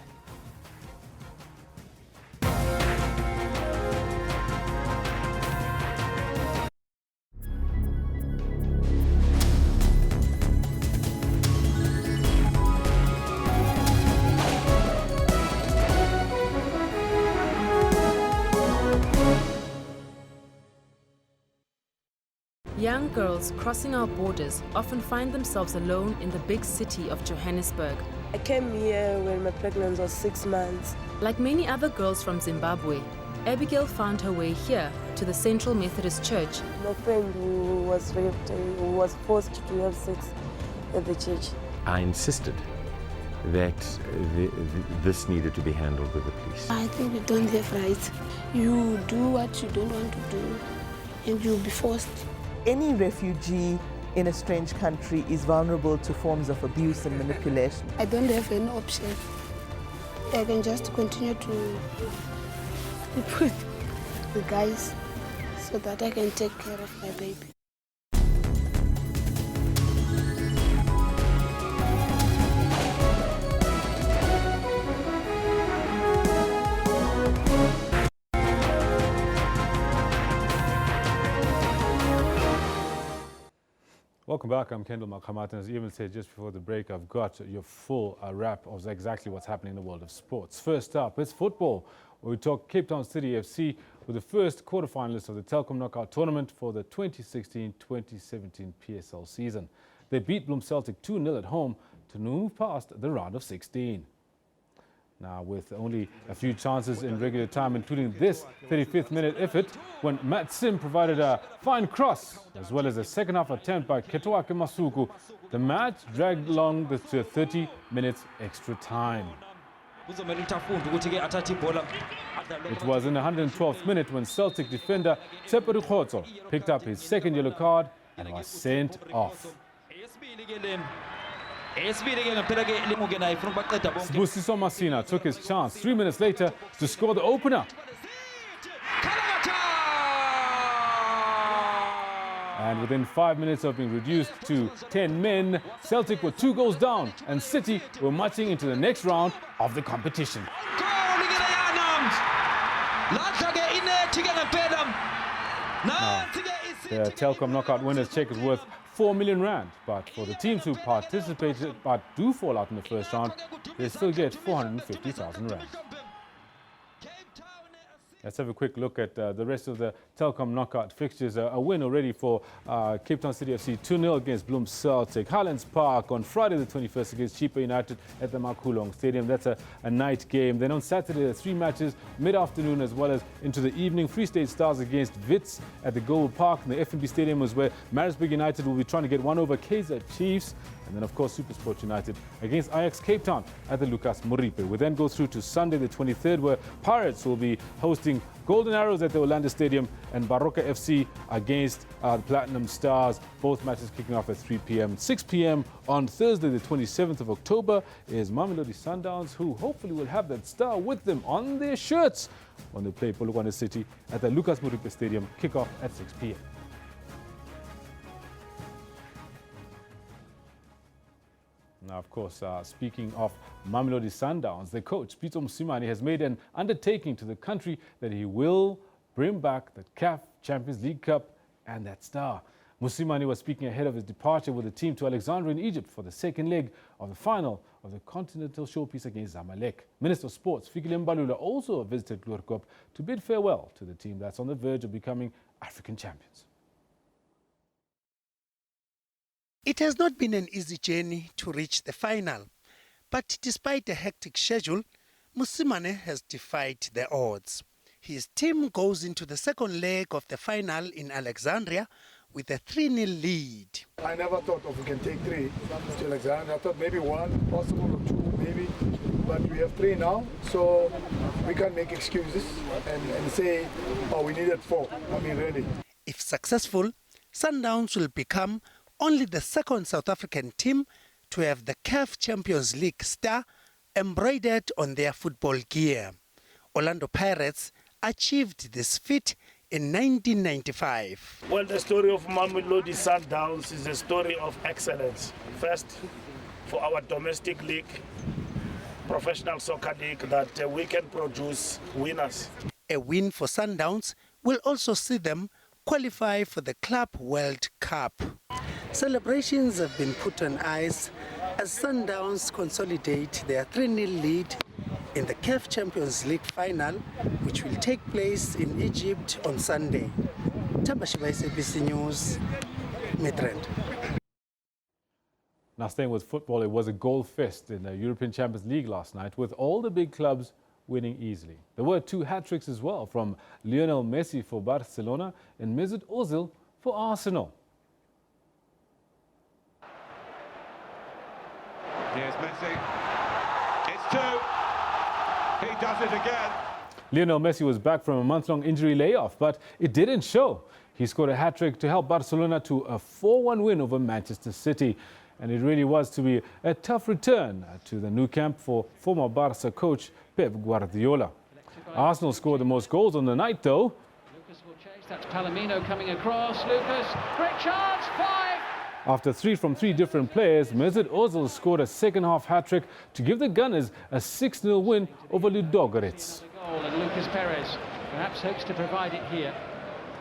Young girls crossing our borders often find themselves alone in the big city of Johannesburg. I came here when my pregnancy was 6 months. Like many other girls from Zimbabwe, Abigail found her way here to the Central Methodist Church. My friend who was raped, who was forced to have sex at the church. I insisted that this needed to be handled with the police. I think you don't have rights. You do what you don't want to do, and you'll be forced. Any refugee in a strange country is vulnerable to forms of abuse and manipulation. I don't have any option. I can just continue to put the guys so that I can take care of my baby. Welcome back. I'm Kendall Makhamat, and as Evan said just before the break, I've got your full wrap of exactly what's happening in the world of sports. First up, it's football, where we talk Cape Town City FC with the first quarterfinalists of the Telkom Knockout Tournament for the 2016-2017 PSL season. They beat Bloem Celtic 2-0 at home to move past the round of 16. Now, with only a few chances in regular time, including this 35th minute effort, when Matt Sim provided a fine cross, as well as a second half attempt by Ketwake Masuku, the match dragged along to 30 minutes extra time. It was in the 112th minute when Celtic defender Tsepo Rikgotso picked up his second yellow card and was sent off. Sibusiso Masina took his chance 3 minutes later to score the opener. And within 5 minutes of being reduced to 10 men, Celtic were 2 goals down and City were marching into the next round of the competition. The Telkom Knockout winners' check is worth 4 million rand, but for the teams who participated but do fall out in the first round, they still get 450,000 rand. Let's have a quick look at the rest of the Telkom Knockout fixtures. A win already for Cape Town City FC, 2-0 against Bloem Celtic. Highlands Park on Friday the 21st against Chipa United at the Makulong Stadium. That's a night game. Then on Saturday, there are 3 matches, mid-afternoon as well as into the evening. Free State Stars against Wits at the Gold Park. And the FNB Stadium is where Maritzburg United will be trying to get one over Kaizer Chiefs. And then, of course, Supersport United against Ajax Cape Town at the Lucas Moripe. We then go through to Sunday the 23rd, where Pirates will be hosting Golden Arrows at the Orlando Stadium and Baroka FC against the Platinum Stars. Both matches kicking off at 3 p.m. 6 p.m. on Thursday the 27th of October is Mamelodi Sundowns, who hopefully will have that star with them on their shirts when they play Polokwane City at the Lucas Moripe Stadium. Kickoff at 6 p.m. Now, of course, speaking of Mamelodi Sundowns, the coach, Pitso Mosimane, has made an undertaking to the country that he will bring back the CAF Champions League Cup and that star. Mosimane was speaking ahead of his departure with the team to Alexandria in Egypt for the second leg of the final of the Continental Showpiece against Zamalek. Minister of Sports, Fikile Mbalula, also visited Gloorkop to bid farewell to the team that's on the verge of becoming African champions. It has not been an easy journey to reach the final, but despite a hectic schedule, Mosimane has defied the odds. His team goes into the second leg of the final in Alexandria with a 3-0 lead. I never thought we can take 3 to Alexandria. I thought maybe 1, possible, or 2 maybe, but we have 3 now, so we can't make excuses and say, oh, we needed 4. I mean, really. If successful, Sundowns will become only the second South African team to have the CAF Champions League star embroidered on their football gear. Orlando Pirates achieved this feat in 1995. Well, the story of Mamelodi Sundowns is a story of excellence. First, for our domestic league, professional soccer league, that we can produce winners. A win for Sundowns will also see them qualify for the Club World Cup. Celebrations have been put on ice as Sundowns consolidate their 3-0 lead in the CAF Champions League final, which will take place in Egypt on Sunday. Tabashiba, SABC News, Midrand. Now, staying with football, it was a goal fest in the European Champions League last night, with all the big clubs winning easily. There were 2 hat-tricks as well, from Lionel Messi for Barcelona and Mesut Ozil for Arsenal. Here's Messi. It's 2. He does it again. Lionel Messi was back from a month-long injury layoff, but it didn't show. He scored a hat-trick to help Barcelona to a 4-1 win over Manchester City. And it really was to be a tough return to the Nou Camp for former Barca coach Pep Guardiola. Arsenal scored the most goals on the night, though. Lucas will chase. That's Palomino coming across. Lucas, great chance. 5. After 3 from 3 different players, Mesut Ozil scored a second-half hat-trick to give the Gunners a 6-0 win over Ludogorets. And Lucas Perez perhaps hopes to provide it here.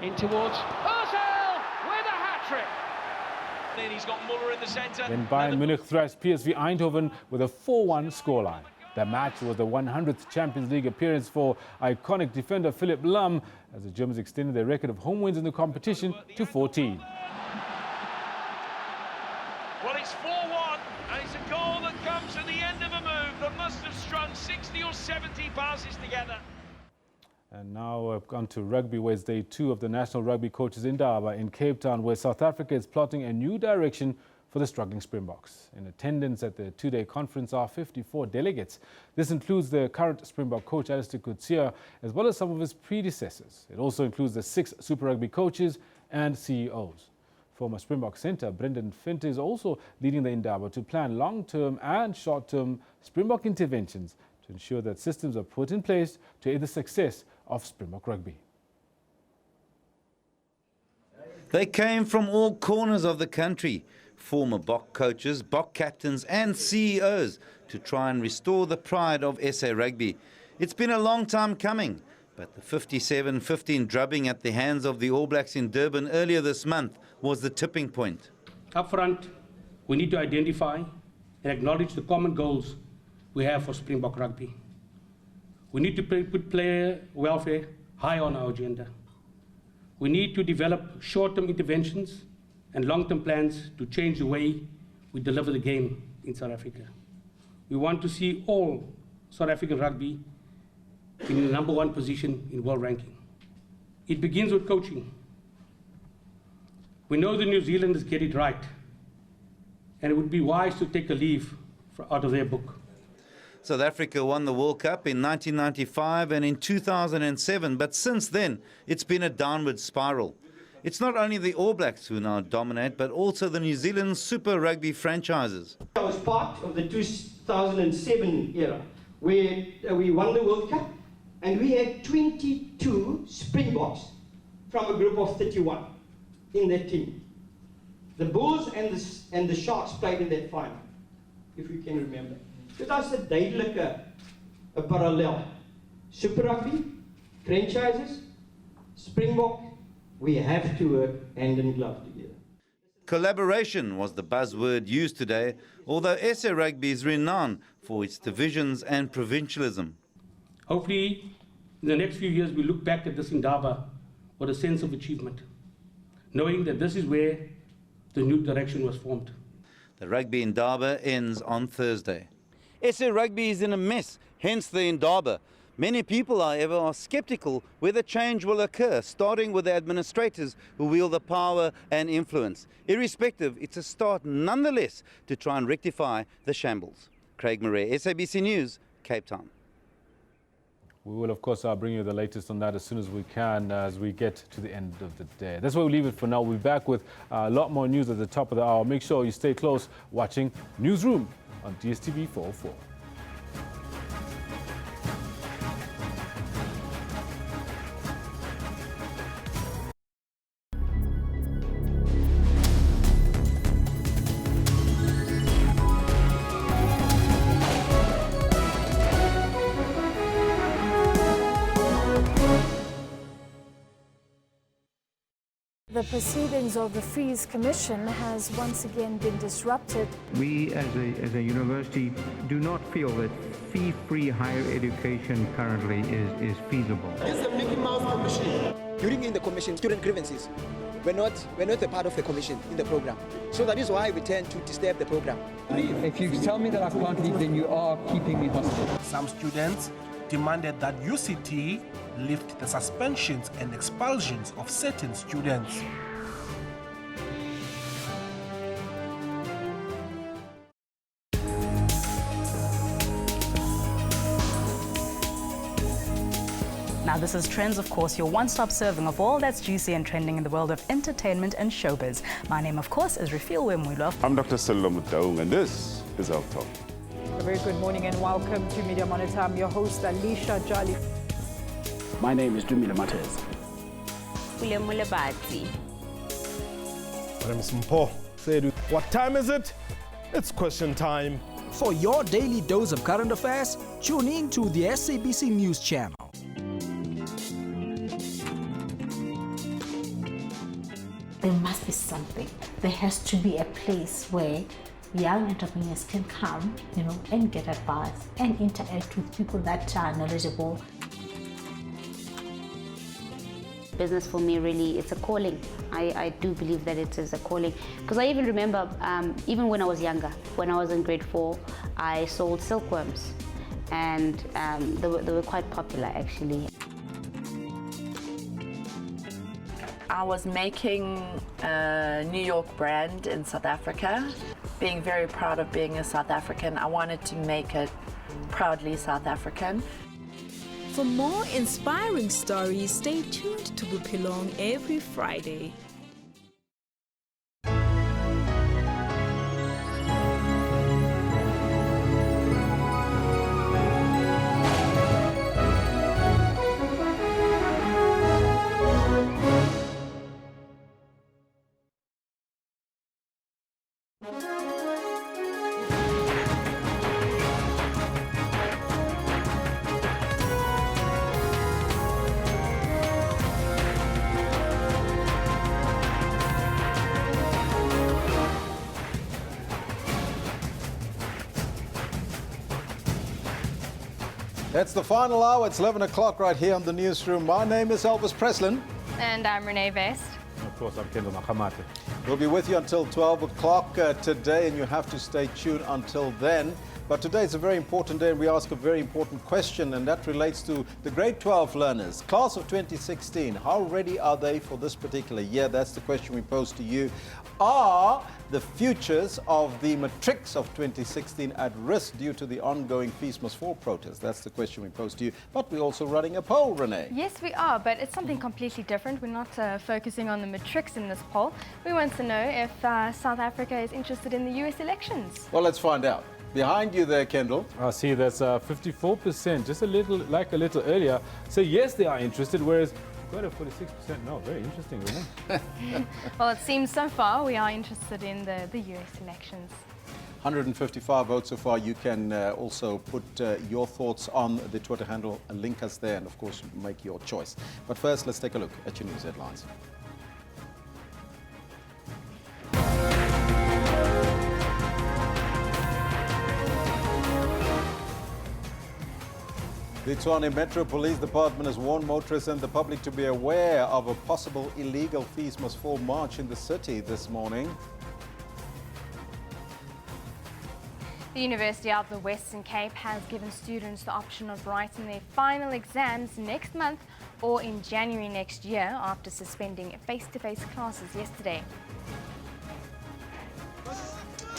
In towards Ozil with a hat-trick. happening. He's got Muller in the centre. Then Bayern Munich thrashed PSV Eindhoven with a 4-1 scoreline. The match was the 100th Champions League appearance for iconic defender Philipp Lahm, as the Germans extended their record of home wins in the competition to 14. Well, it's 4-1, and it's a goal that comes at the end of a move that must have strung 60 or 70 passes together. And now we've gone to rugby, where it's day 2 of the National Rugby Coaches Indaba in Cape Town, where South Africa is plotting a new direction for the struggling Springboks. In attendance at the 2-day conference are 54 delegates. This includes the current Springbok coach, Alistair Coetzee, as well as some of his predecessors. It also includes the 6 Super Rugby coaches and CEOs. Former Springbok centre Brendan Finte is also leading the Indaba to plan long-term and short-term Springbok interventions to ensure that systems are put in place to aid the success of Springbok rugby. They came from all corners of the country, former Bok coaches, Bok captains and CEOs, to try and restore the pride of SA Rugby. It's been a long time coming, but the 57-15 drubbing at the hands of the All Blacks in Durban earlier this month was the tipping point. Up front, we need to identify and acknowledge the common goals we have for Springbok rugby. We need to put player welfare high on our agenda. We need to develop short-term interventions and long-term plans to change the way we deliver the game in South Africa. We want to see all South African rugby in the #1 position in world ranking. It begins with coaching. We know the New Zealanders get it right, and it would be wise to take a leaf out of their book. South Africa won the World Cup in 1995 and in 2007, but since then it's been a downward spiral. It's not only the All Blacks who now dominate, but also the New Zealand Super Rugby franchises. I was part of the 2007 era, where we won the World Cup, and we had 22 Springboks from a group of 31 in that team. The Bulls and the Sharks played in that final, if you can remember. Dit is 'n duidelike parallel. Super Rugby, franchises, Springbok, we have to work hand in glove together. Collaboration was the buzzword used today, although SA Rugby is renowned for its divisions and provincialism. Hopefully, in the next few years, we look back at this Indaba with a sense of achievement, knowing that this is where the new direction was formed. The Rugby Indaba ends on Thursday. SA Rugby is in a mess, hence the Indaba. Many people, however, are sceptical whether change will occur, starting with the administrators who wield the power and influence. Irrespective, it's a start nonetheless to try and rectify the shambles. Craig Murray, SABC News, Cape Town. We will, of course, bring you the latest on that as soon as we can, as we get to the end of the day. That's where we leave it for now. We'll be back with a lot more news at the top of the hour. Make sure you stay close watching Newsroom on DSTV 404. The proceedings of the Fees Commission has once again been disrupted. We as a university do not feel that fee-free higher education currently is feasible. This is a Mickey Mouse commission. During in the commission, student grievances. We're not a part of the commission in the program. So that is why we tend to disturb the program. If you tell me that I can't leave, then you are keeping me hostage. Some students demanded that UCT lift the suspensions and expulsions of certain students. Now this is Trends, of course, your one-stop serving of all that's juicy and trending in the world of entertainment and showbiz. My name, of course, is Refiel Wemulwa. I'm Dr. Sello Mutaung, and this is Health Talk. A very good morning and welcome to Media Monitor. I'm your host, Alicia Jolly. My name is Dumile Matez. William Mulabati. My name is Mpo. What time is it? It's question time. For your daily dose of current affairs, tune in to the SABC News Channel. there must be something. There has to be a place where young entrepreneurs can come, and get advice and interact with people that are knowledgeable. Business for me really, it's a calling. I do believe that it is a calling. Because I even remember, even when I was younger, when I was in grade 4, I sold silkworms. And they were quite popular actually. I was making a New York brand in South Africa. Being very proud of being a South African, I wanted to make it proudly South African. For more inspiring stories, stay tuned to Bupilong every Friday. It's the final hour. It's 11 o'clock right here on the Newsroom. My name is Elvis Preslin. And I'm Renee Vest. And of course, I'm Kendall Makamate. We'll be with you until 12 o'clock today, and you have to stay tuned until then. But today is a very important day, and we ask a very important question, and that relates to the grade 12 learners. Class of 2016, how ready are they for this particular year? That's the question we pose to you. Are the futures of the matrics of 2016 at risk due to the ongoing Fees Must Fall protest? That's the question we pose to you. But we're also running a poll, Renee. Yes, we are, but it's something completely different. We're not focusing on the matrics in this poll. We want to know if South Africa is interested in the US elections. Well, let's find out. Behind you there, Kendall. I see that's 54%, just a little earlier. So yes, they are interested, whereas quite a 46% no. Very interesting, isn't it? Well, it seems so far we are interested in the US elections. 155 votes so far. You can also put your thoughts on the Twitter handle and link us there, and of course make your choice. But first, let's take a look at your news headlines. The Tshwane Metro Police Department has warned motorists and the public to be aware of a possible illegal Fees Must Fall march in the city this morning. The University of the Western Cape has given students the option of writing their final exams next month or in January next year after suspending face-to-face classes yesterday.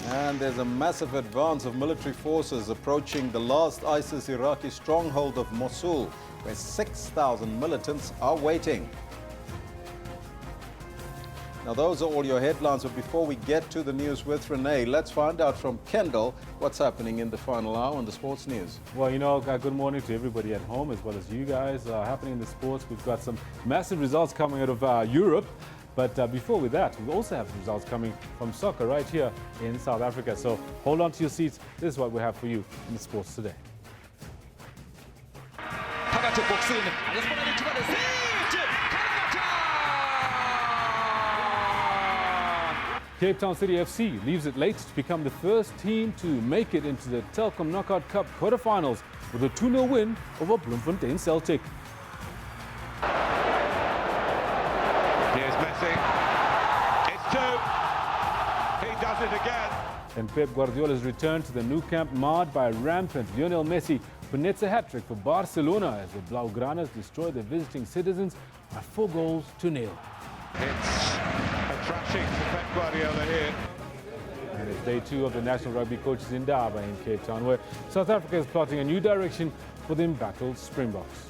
And there's a massive advance of military forces approaching the last ISIS Iraqi stronghold of Mosul, where 6,000 militants are waiting. Now, those are all your headlines, but before we get to the news with Renee, let's find out from Kendall what's happening in the final hour on the sports news. Well, good morning to everybody at home as well as you guys. Happening in the sports, we've got some massive results coming out of Europe. But before with that, we also have results coming from soccer right here in South Africa. So hold on to your seats. This is what we have for you in the sports today. Cape Town City FC leaves it late to become the first team to make it into the Telkom Knockout Cup quarterfinals with a 2-0 win over Bloemfontein Celtic. Here's Messi. It's 2. He does it again. And Pep Guardiola's return to the Nou Camp marred by rampant Lionel Messi, who nets a hat-trick for Barcelona as the Blaugranas destroy the visiting citizens by 4 goals to 0. It's a thrashing for Pep Guardiola here. And it's day 2 of the National Rugby Coaches Indaba in Cape Town, where South Africa is plotting a new direction for the embattled Springboks.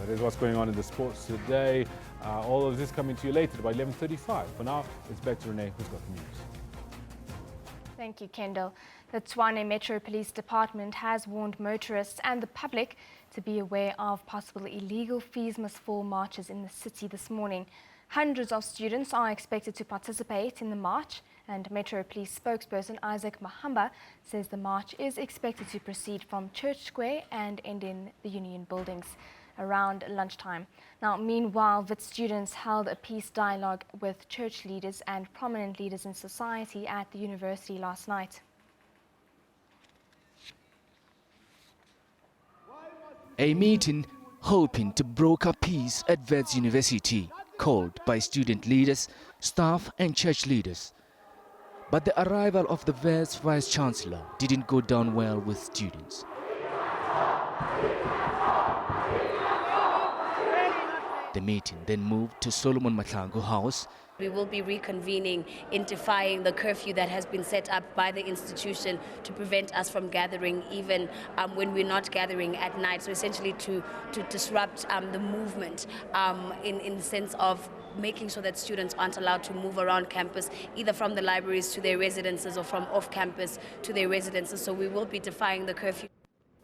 That is what's going on in the sports today. All of this coming to you later by 11:35. For now, it's back to Renee, who's got the news. Thank you, Kendall. The Tshwane Metro Police Department has warned motorists and the public to be aware of possible illegal Fees Must Fall marches in the city this morning. Hundreds of students are expected to participate in the march, and Metro Police spokesperson Isaac Mahamba says the march is expected to proceed from Church Square and end in the Union buildings. around lunchtime. Now, meanwhile, Wits students held a peace dialogue with church leaders and prominent leaders in society at the university last night. A meeting hoping to broker peace at Wits University, called by student leaders, staff and church leaders. But the arrival of the Wits Vice-Chancellor didn't go down well with students. The meeting then moved to Solomon Mahlangu House. We will be reconvening in defying the curfew that has been set up by the institution to prevent us from gathering even when we're not gathering at night. So essentially to disrupt the movement in the sense of making sure that students aren't allowed to move around campus, either from the libraries to their residences or from off campus to their residences. So we will be defying the curfew.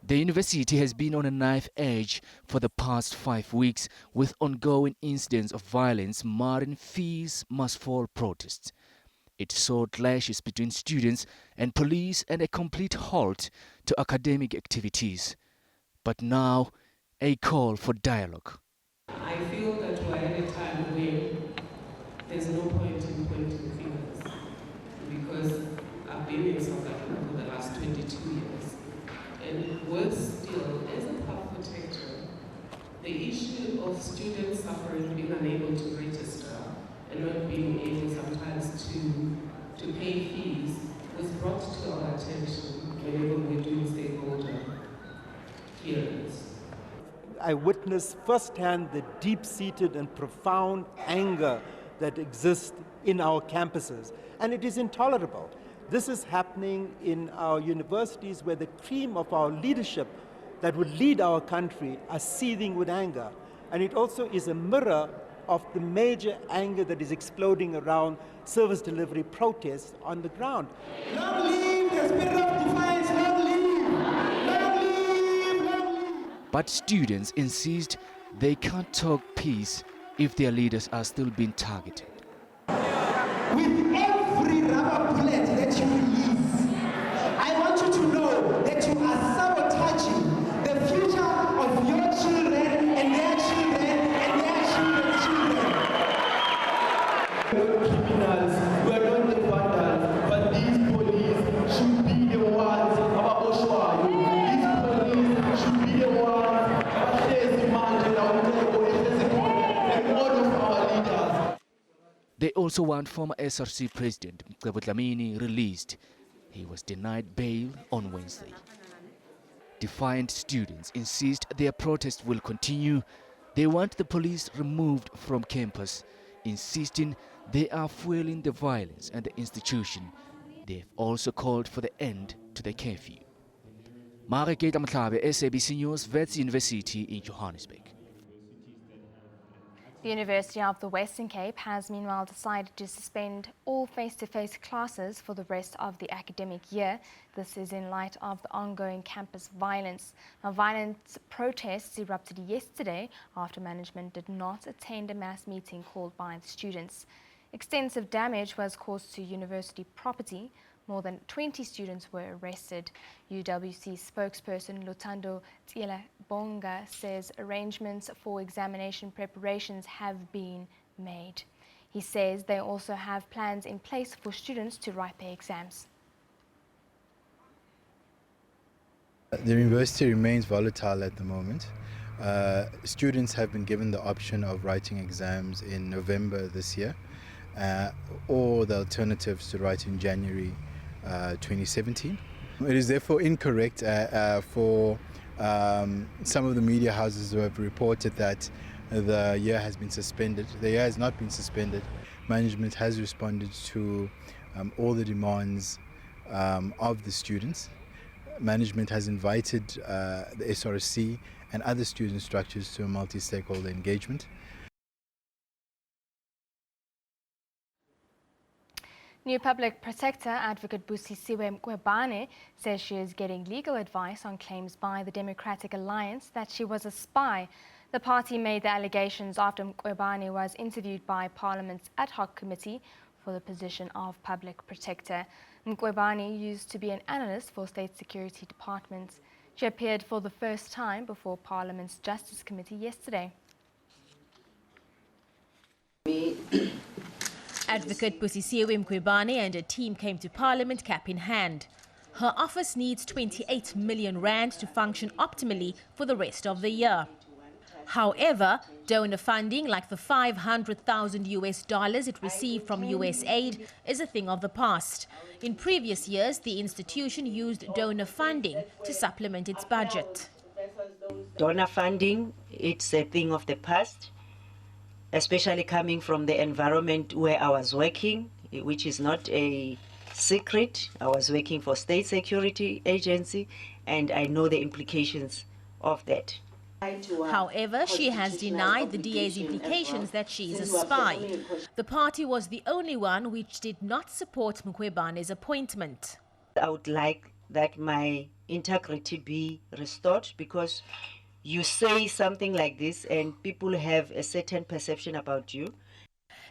The university has been on a knife edge for the past 5 weeks with ongoing incidents of violence marring fees must fall protests. It saw clashes between students and police and a complete halt to academic activities. But now, a call for dialogue. I feel that we're at a time where there's no point in pointing fingers, because I've been in South Africa for the last 22 years. And worse still, as a public protector, the issue of students suffering, being unable to register and not being able sometimes to pay fees was brought to our attention whenever we're doing stakeholder hearings. I witnessed firsthand the deep-seated and profound anger that exists in our campuses, and it is intolerable. This is happening in our universities where the cream of our leadership that would lead our country are seething with anger. And it also is a mirror of the major anger that is exploding around service delivery protests on the ground. Long live the spirit of defiance, long live! Long live! Long live! But students insist they can't talk peace if their leaders are still being targeted. With every rubber bullet that you release, I want you to know that you are sabotaging the future of your children and their children and their children's children. We're not criminals, we're not the vandals, but these police should be the ones about Oshwa. These police should be the ones about Shezi Mandela, and all of our leaders. They also want former SRC President Mcebo Dlamini released. He was denied bail on Wednesday. Defiant students insist their protest will continue. They want the police removed from campus, insisting they are fueling the violence at the institution. They've also called for the end to the curfew. Mareketa Mtlabe, SABC News, Wits University in Johannesburg. The University of the Western Cape has meanwhile decided to suspend all face-to-face classes for the rest of the academic year. This is in light of the ongoing campus violence. Now, violent protests erupted yesterday after management did not attend a mass meeting called by the students. Extensive damage was caused to university property. More than 20 students were arrested. UWC spokesperson Lutando Bonga says arrangements for examination preparations have been made. He says they also have plans in place for students to write their exams. The university remains volatile at the moment. Students have been given the option of writing exams in November this year, or the alternatives to write in January 2017. It is therefore incorrect for some of the media houses who have reported that the year has been suspended. The year has not been suspended. Management has responded to all the demands of the students. Management has invited the SRC and other student structures to a multi-stakeholder engagement. New Public Protector Advocate Busisiwe Mqwebane says she is getting legal advice on claims by the Democratic Alliance that she was a spy. The party made the allegations after Mqwebane was interviewed by Parliament's ad hoc committee for the position of Public Protector. Mqwebane used to be an analyst for State Security Department. She appeared for the first time before Parliament's Justice Committee yesterday. Advocate Busisiwe Mkhwebane and her team came to Parliament cap in hand. Her office needs 28 million rand to function optimally for the rest of the year. However, donor funding like the $500,000 it received from US aid is a thing of the past. In previous years, the institution used donor funding to supplement its budget. Donor funding, it's a thing of the past, especially coming from the environment where I was working, which is not a secret. I was working for State Security Agency, and I know the implications of that. However, she has denied the DA's implications that she is a spy. The party was the only one which did not support Mkhwebane's appointment. I would like that my integrity be restored, because you say something like this and people have a certain perception about you.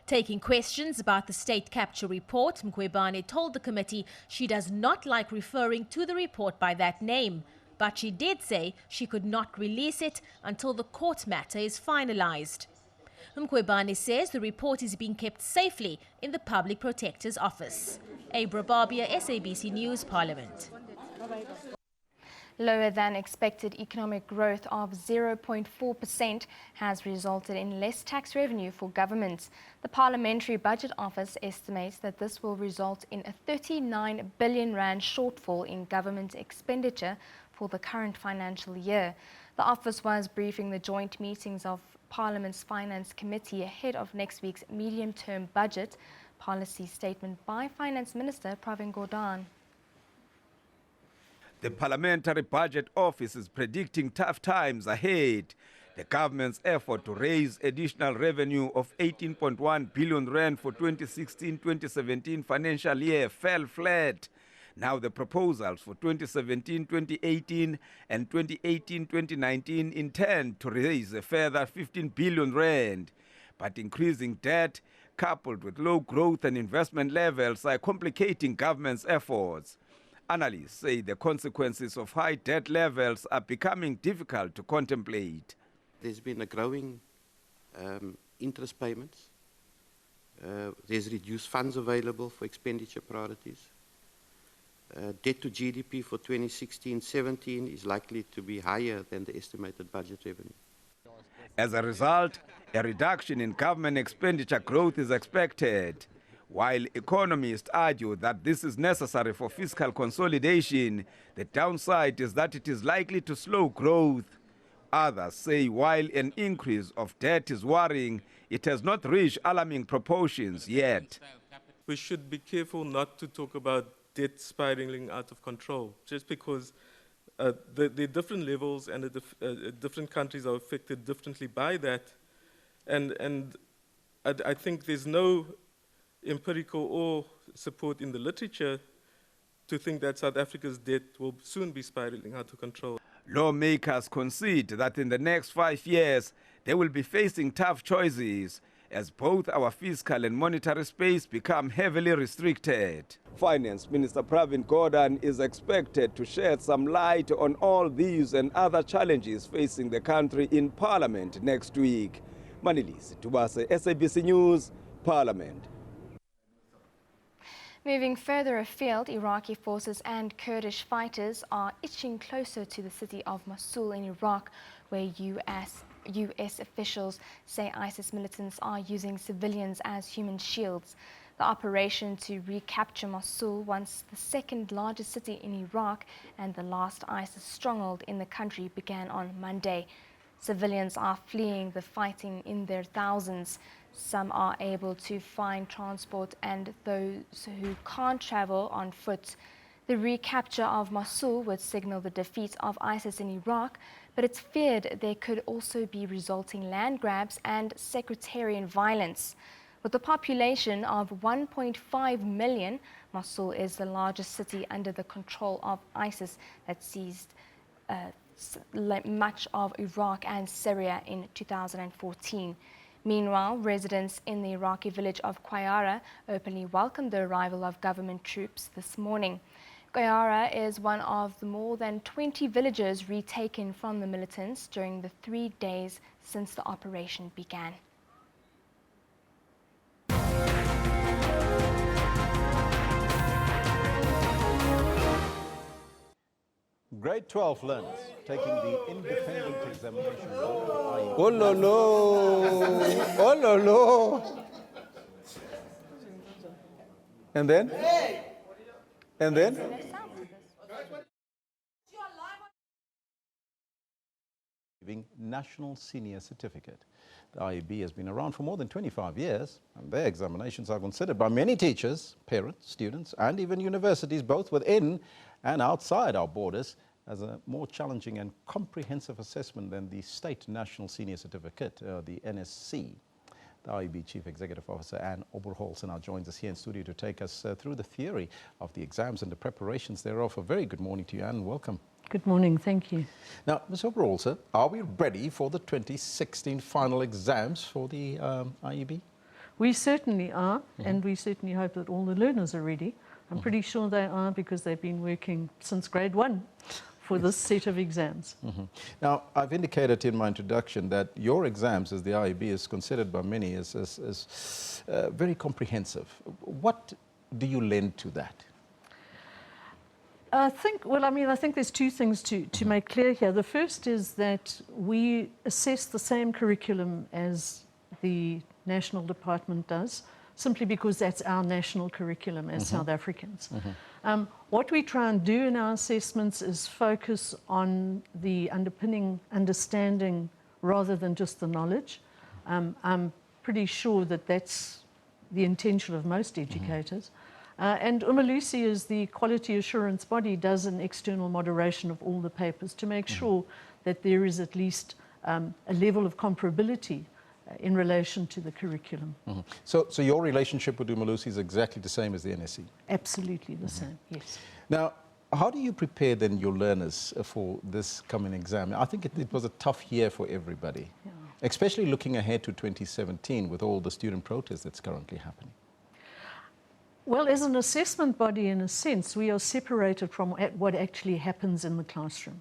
Taking questions about the state capture report, Mkhwebane told the committee she does not like referring to the report by that name. But she did say she could not release it until the court matter is finalized. Mkhwebane says the report is being kept safely in the Public Protector's office. Abra Barbia, SABC News, Parliament. Lower than expected economic growth of 0.4% has resulted in less tax revenue for government. The Parliamentary Budget Office estimates that this will result in a 39 billion rand shortfall in government expenditure for the current financial year. The office was briefing the joint meetings of Parliament's Finance Committee ahead of next week's medium-term budget policy statement by Finance Minister Pravin Gordhan. The Parliamentary Budget Office is predicting tough times ahead. The government's effort to raise additional revenue of 18.1 billion rand for 2016-2017 financial year fell flat. Now the proposals for 2017-2018 and 2018-2019 intend to raise a further 15 billion rand. But increasing debt, coupled with low growth and investment levels, are complicating government's efforts. Analysts say the consequences of high debt levels are becoming difficult to contemplate. There's been a growing interest payments. There's reduced funds available for expenditure priorities. Debt to GDP for 2016-17 is likely to be higher than the estimated budget revenue. As a result, a reduction in government expenditure growth is expected. While economists argue that this is necessary for fiscal consolidation, the downside is that it is likely to slow growth. Others say while an increase of debt is worrying, it has not reached alarming proportions yet. We should be careful not to talk about debt spiraling out of control, just because the different levels and the different countries are affected differently by that. And I think there's no empirical or support in the literature to think that South Africa's debt will soon be spiraling out of control. Lawmakers concede that in the next 5 years, they will be facing tough choices as both our fiscal and monetary space become heavily restricted. Finance Minister Pravin Gordhan is expected to shed some light on all these and other challenges facing the country in Parliament next week. Manilisi Tubase, SABC News, Parliament. Moving further afield, Iraqi forces and Kurdish fighters are inching closer to the city of Mosul in Iraq, where US officials say ISIS militants are using civilians as human shields. The operation to recapture Mosul, once the second largest city in Iraq and the last ISIS stronghold in the country, began on Monday. Civilians are fleeing the fighting in their thousands. Some are able to find transport, and those who can't travel on foot. The recapture of Mosul would signal the defeat of ISIS in Iraq, but it's feared there could also be resulting land grabs and sectarian violence. With a population of 1.5 million, Mosul is the largest city under the control of ISIS that seized much of Iraq and Syria in 2014. Meanwhile, residents in the Iraqi village of Qayara openly welcomed the arrival of government troops this morning. Guyara is one of the more than 20 villages retaken from the militants during the 3 days since the operation began. Grade 12 learners taking the independent examination. Oh no no! Oh no no! And then? And then? National Senior Certificate. The IEB has been around for more than 25 years, and their examinations are considered by many teachers, parents, students, and even universities, both within and outside our borders, as a more challenging and comprehensive assessment than the State National Senior Certificate, the NSC. The IEB Chief Executive Officer Anne Oberholzer now joins us here in studio to take us through the theory of the exams and the preparations thereof. A very good morning to you, Anne, and welcome. Good morning, thank you. Now, Ms. Oberholzer, are we ready for the 2016 final exams for the IEB? We certainly are, and we certainly hope that all the learners are ready. I'm pretty sure they are, because they've been working since grade 1 for this set of exams. Now, I've indicated in my introduction that your exams, as the IEB is considered by many, as very comprehensive. What do you lend to that? I think there's two things to make clear here. The first is that we assess the same curriculum as the National Department does, simply because that's our national curriculum as South Africans. What we try and do in our assessments is focus on the underpinning understanding rather than just the knowledge. I'm pretty sure that that's the intention of most educators. And Umalusi, as the quality assurance body, does an external moderation of all the papers to make sure that there is at least a level of comparability in relation to the curriculum. So your relationship with Umalusi is exactly the same as the NSC? Absolutely the same, yes. Now, how do you prepare then your learners for this coming exam? I think it was a tough year for everybody, especially looking ahead to 2017 with all the student protests that's currently happening. Well, as an assessment body, in a sense, we are separated from what actually happens in the classroom.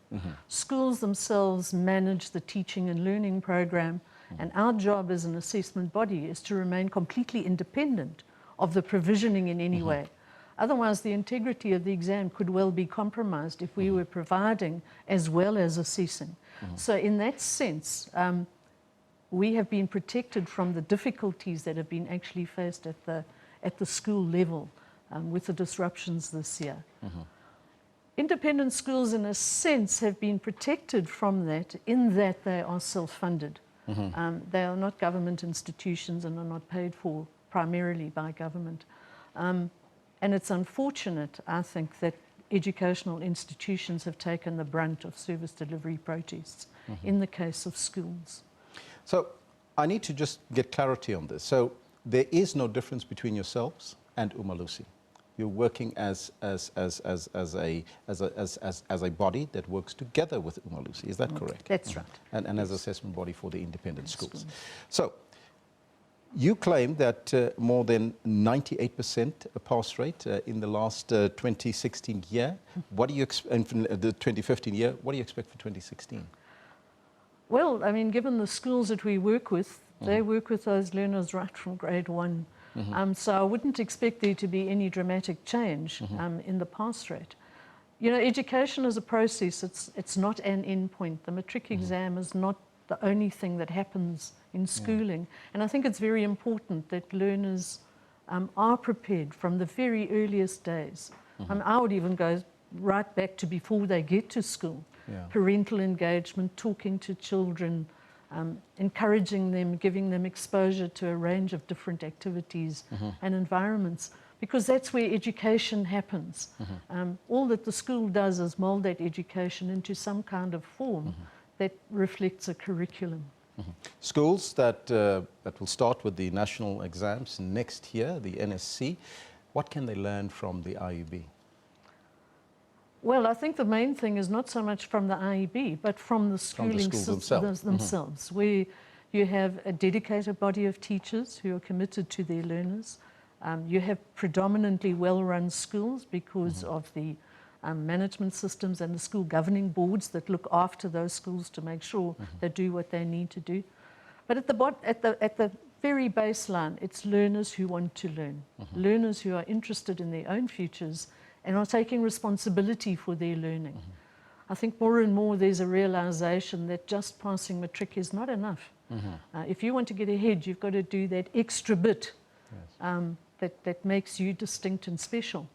Schools themselves manage the teaching and learning program, and our job as an assessment body is to remain completely independent of the provisioning in any way. Otherwise, the integrity of the exam could well be compromised if we were providing as well as assessing. So in that sense, we have been protected from the difficulties that have been actually faced at the school level with the disruptions this year. Independent schools, in a sense, have been protected from that in that they are self-funded. They are not government institutions and are not paid for primarily by government. And it's unfortunate, I think, that educational institutions have taken the brunt of service delivery protests in the case of schools. So I need to just get clarity on this. So there is no difference between yourselves and Umalusi. You're working as a body that works together with Umalusi. Is that correct? That's right. And as assessment body for the independent schools. So you claim that more than 98% pass rate in the last 2016 year. What do you expect in the 2015 year? What do you expect for 2016? Well, I mean, given the schools that we work with, they work with those learners right from grade 1. So I wouldn't expect there to be any dramatic change in the pass rate. You know, education is a process. It's not an end point. The MATRIC exam is not the only thing that happens in schooling. And I think it's very important that learners are prepared from the very earliest days. I would even go right back to before they get to school. Parental engagement, talking to children, encouraging them, giving them exposure to a range of different activities and environments, because that's where education happens. All that the school does is mould that education into some kind of form that reflects a curriculum. Schools that will start with the national exams next year, the NSC, what can they learn from the IEB? Well, I think the main thing is not so much from the IEB, but from the schooling themselves, where you have a dedicated body of teachers who are committed to their learners. You have predominantly well-run schools because of the management systems and the school governing boards that look after those schools to make sure they do what they need to do. But at the very baseline, it's learners who want to learn, learners who are interested in their own futures and are taking responsibility for their learning. I think more and more there's a realization that just passing MATRIC is not enough. If you want to get ahead, you've got to do that extra bit that makes you distinct and special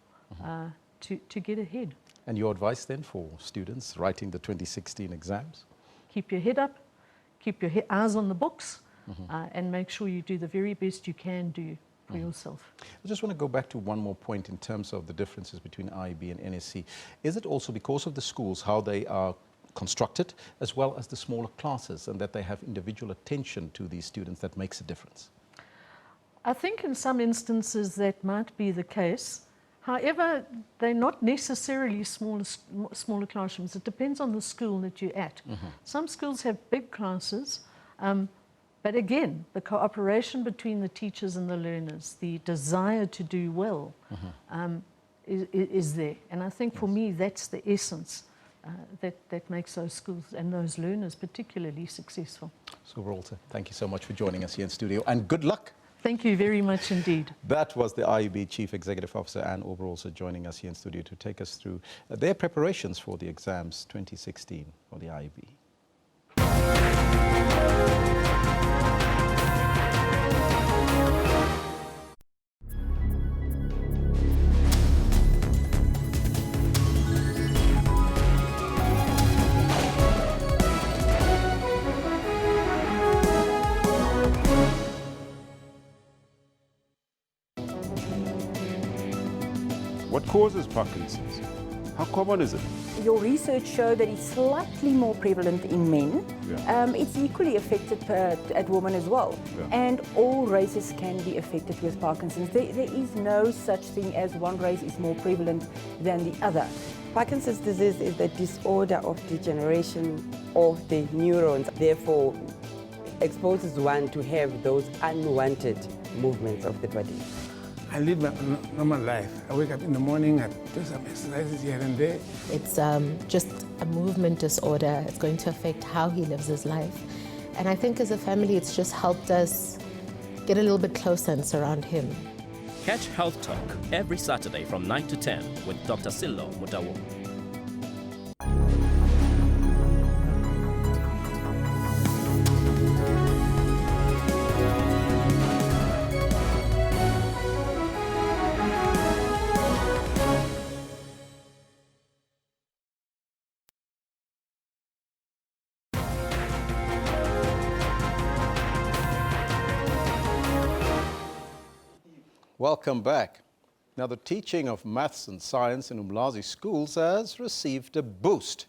to get ahead. And your advice then for students writing the 2016 exams? Keep your head up, keep your eyes on the books, and make sure you do the very best you can do for yourself. I just want to go back to one more point in terms of the differences between IEB and NSC. Is it also because of the schools, how they are constructed, as well as the smaller classes, and that they have individual attention to these students that makes a difference? I think in some instances that might be the case. However, they're not necessarily smaller classrooms. It depends on the school that you're at. Some schools have big classes, but again, the cooperation between the teachers and the learners, the desire to do well is there. And I think for me, that's the essence that makes those schools and those learners particularly successful. So, Walter, thank you so much for joining us here in studio, and good luck. Thank you very much indeed. That was the IEB Chief Executive Officer, Anne Oberholzer, joining us here in studio to take us through their preparations for the exams 2016 for the IEB. What causes Parkinson's? How common is it? Your research showed that it's slightly more prevalent in men. It's equally affected at women as well. And all races can be affected with Parkinson's. There is no such thing as one race is more prevalent than the other. Parkinson's disease is the disorder of degeneration of the neurons, therefore exposes one to have those unwanted movements of the body. I live my normal life. I wake up in the morning, I do some exercises here and there. It's just a movement disorder. It's going to affect how he lives his life. And I think as a family, it's just helped us get a little bit closer and surround him. Catch Health Talk every Saturday from 9 to 10 with Dr. Silo Mutawo. Welcome back. Now, the teaching of maths and science in Umlazi schools has received a boost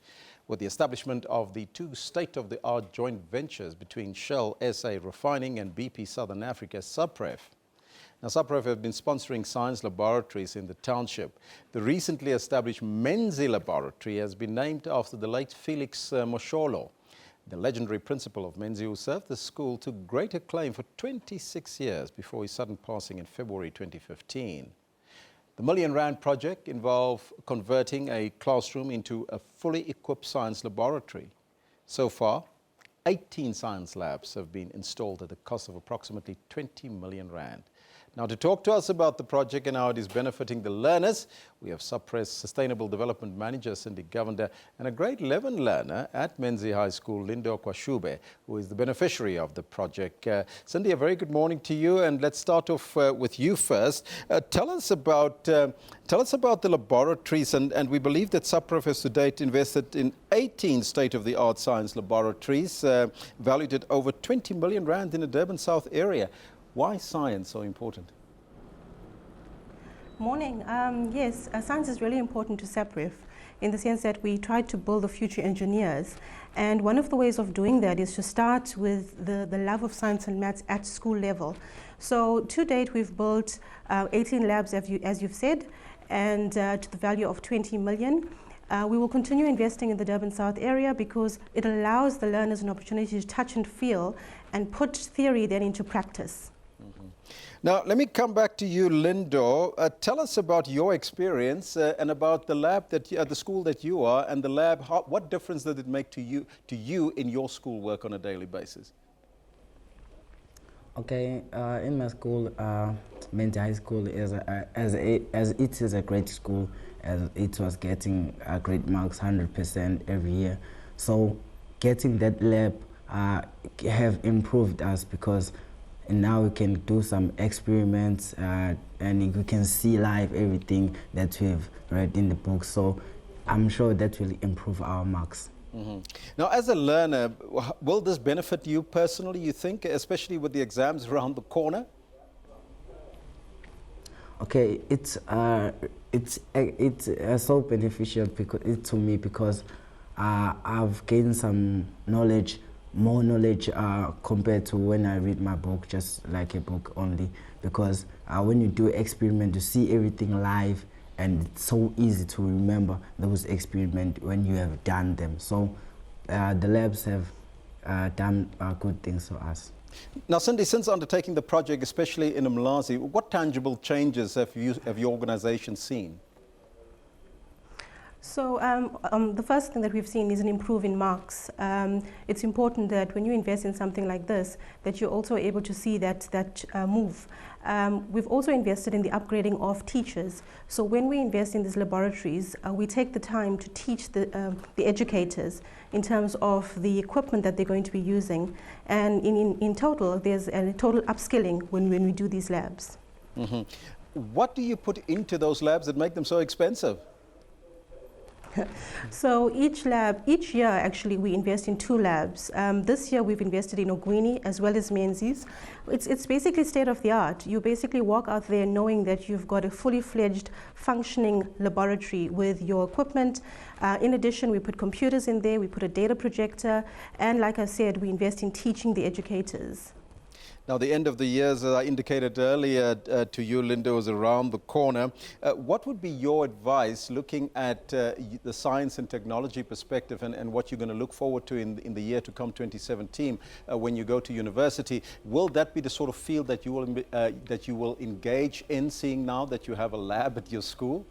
with the establishment of the two state-of-the-art joint ventures between Shell SA Refining and BP Southern Africa, SABC. Now, SABC have been sponsoring science laboratories in the township. The recently established Menzi Laboratory has been named after the late Felix Mosholo, the legendary principal of Menzi, who served the school to great acclaim for 26 years before his sudden passing in February 2015. The R1 million project involved converting a classroom into a fully equipped science laboratory. So far, 18 science labs have been installed at a cost of approximately 20 million rand. Now, to talk to us about the project and how it is benefiting the learners, we have SABC's Sustainable Development Manager, Cindy Govender, and a grade 11 learner at Menzi High School, Lindo Kwashube, who is the beneficiary of the project. Cindy, a very good morning to you, and let's start off with you first. Tell us about the laboratories, and we believe that SABC has to date invested in 18 state-of-the-art science laboratories, valued at over 20 million rand in the Durban South area. Why is science so important? Morning. Yes, science is really important to SABC in the sense that we try to build the future engineers. And one of the ways of doing that is to start with the love of science and maths at school level. So to date, we've built 18 labs, as you've said, and to the value of 20 million. We will continue investing in the Durban South area because it allows the learners an opportunity to touch and feel and put theory then into practice. Now, let me come back to you, Lindo. Tell us about your experience and about the lab that the school that you are and the lab. What difference did it make to you in your schoolwork on a daily basis? Okay, in my school, Mentor High School, as it is a great school, as it was getting great marks, 100% every year. So, getting that lab have improved us because now we can do some experiments and we can see live everything that we've read in the book. So I'm sure that will improve our marks. Mm-hmm. Now, as a learner, will this benefit you personally, you think, especially with the exams around the corner? Okay, it's so beneficial to me because I've gained some knowledge, more knowledge compared to when I read my book, just like a book only. Because when you do experiment, you see everything live, and it's so easy to remember those experiments when you have done them. So the labs have done good things for us. Now, Cindy, since undertaking the project, especially in Umlazi, what tangible changes have your organization seen? So the first thing that we've seen is an improvement in marks. It's important that when you invest in something like this, that you're also able to see that move. We've also invested in the upgrading of teachers. So when we invest in these laboratories, we take the time to teach the educators in terms of the equipment that they're going to be using. And in total, there's a total upskilling when we do these labs. Mm-hmm. What do you put into those labs that make them so expensive? So each year actually we invest in 2 labs. This year we've invested in Ogwini as well as Menzies. It's basically state of the art. You basically walk out there knowing that you've got a fully fledged functioning laboratory with your equipment. In addition, we put computers in there, we put a data projector, and like I said, we invest in teaching the educators. Now, the end of the year, as I indicated earlier to you, Lindo, is around the corner. What would be your advice looking at the science and technology perspective and what you're going to look forward to in the year to come, 2017, when you go to university? Will that be the sort of field that you will engage in, seeing now that you have a lab at your school?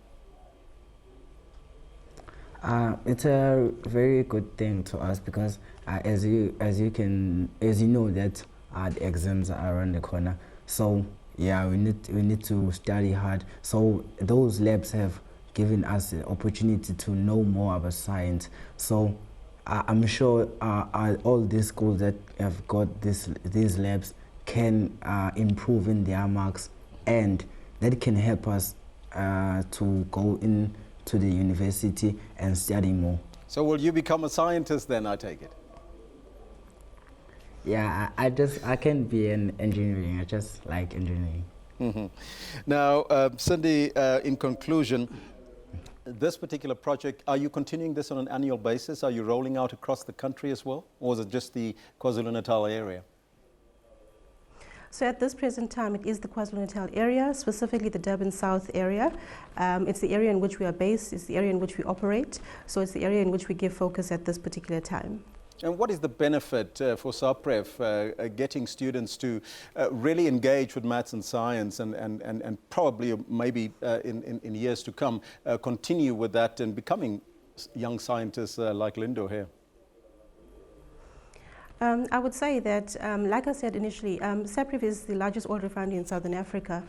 It's a very good thing to us because as you know that the exams are around the corner. So yeah, we need to study hard. So those labs have given us the opportunity to know more about science. So I'm sure all these schools that have got these labs can improve in their marks, and that can help us to go into the university and study more. So will you become a scientist then, I take it? Yeah, I can't be an engineering. I just like engineering. Mm-hmm. Now, Cindy, in conclusion, this particular project, are you continuing this on an annual basis? Are you rolling out across the country as well? Or is it just the KwaZulu-Natal area? So at this present time, it is the KwaZulu-Natal area, specifically the Durban South area. It's the area in which we are based, it's the area in which we operate, so it's the area in which we give focus at this particular time. And what is the benefit for SABC getting students to really engage with maths and science and probably maybe in years to come continue with that and becoming young scientists like Lindo here? I would say that, like I said initially, SABC is the largest oil refinery in Southern Africa.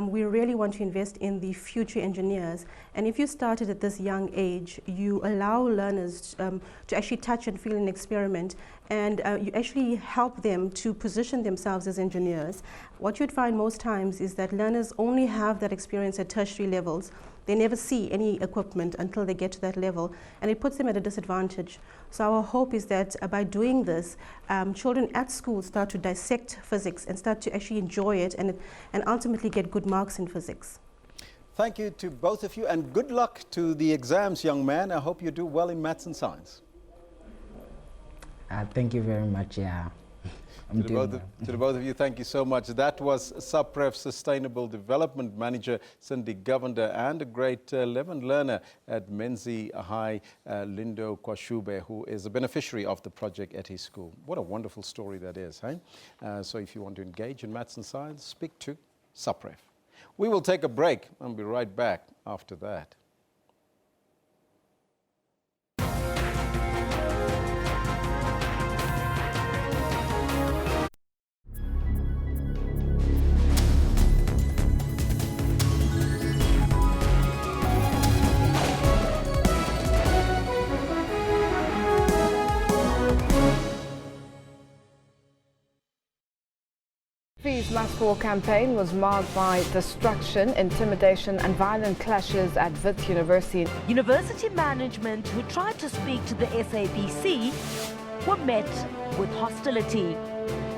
We really want to invest in the future engineers. And if you started at this young age, you allow learners to actually touch and feel an experiment, and you actually help them to position themselves as engineers. What you'd find most times is that learners only have that experience at tertiary levels. They never see any equipment until they get to that level, and it puts them at a disadvantage. So our hope is that by doing this, children at school start to dissect physics and start to actually enjoy it and ultimately get good marks in physics. Thank you to both of you, and good luck to the exams, young man. I hope you do well in maths and science. Thank you very much. Yeah. To the both of you, thank you so much. That was SABC Sustainable Development Manager Cindy Govender and a grade 11 learner at Menzies High, Lindo Kwashube, who is a beneficiary of the project at his school. What a wonderful story that is, hey? So if you want to engage in maths and science, speak to SAPREF. We will take a break and be right back after that. Fees Must Fall campaign was marked by destruction, intimidation and violent clashes at Wits University. University management who tried to speak to the SABC were met with hostility.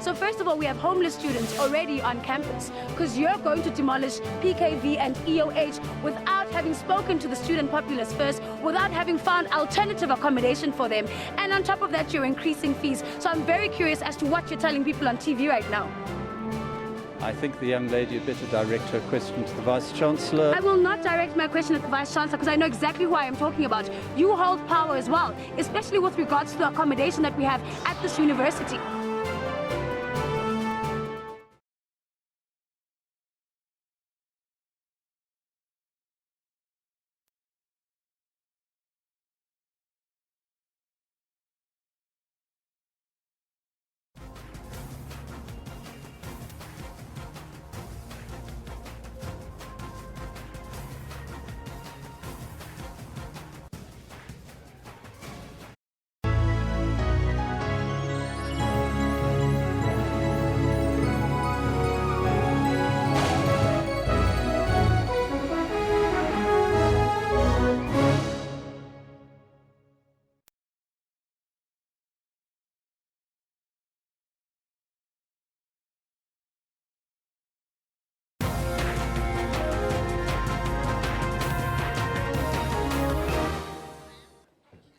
So first of all, we have homeless students already on campus because you're going to demolish PKV and EOH without having spoken to the student populace first, without having found alternative accommodation for them. And on top of that, you're increasing fees. So I'm very curious as to what you're telling people on TV right now. I think the young lady had better direct her question to the Vice-Chancellor. I will not direct my question at the Vice-Chancellor because I know exactly who I am talking about. You hold power as well, especially with regards to the accommodation that we have at this university.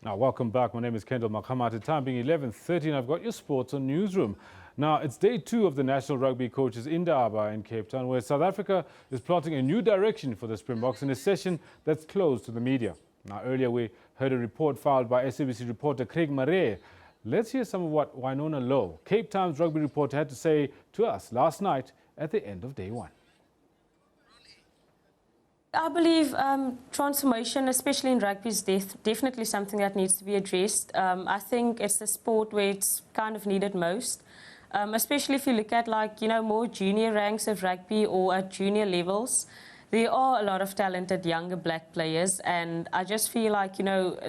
Now, welcome back. My name is Kendall Makhamata. Time being 11:30, and I've got your sports on Newsroom. Now, it's day 2 of the National Rugby Coaches Indaba in Cape Town, where South Africa is plotting a new direction for the Springboks in a session that's closed to the media. Now, earlier we heard a report filed by SABC reporter Craig Maree. Let's hear some of what Winona Lowe, Cape Town's rugby reporter, had to say to us last night at the end of day 1. I believe transformation, especially in rugby, is definitely something that needs to be addressed. I think it's the sport where it's kind of needed most, especially if you look at more junior ranks of rugby or at junior levels. There are a lot of talented younger black players, and I just feel like,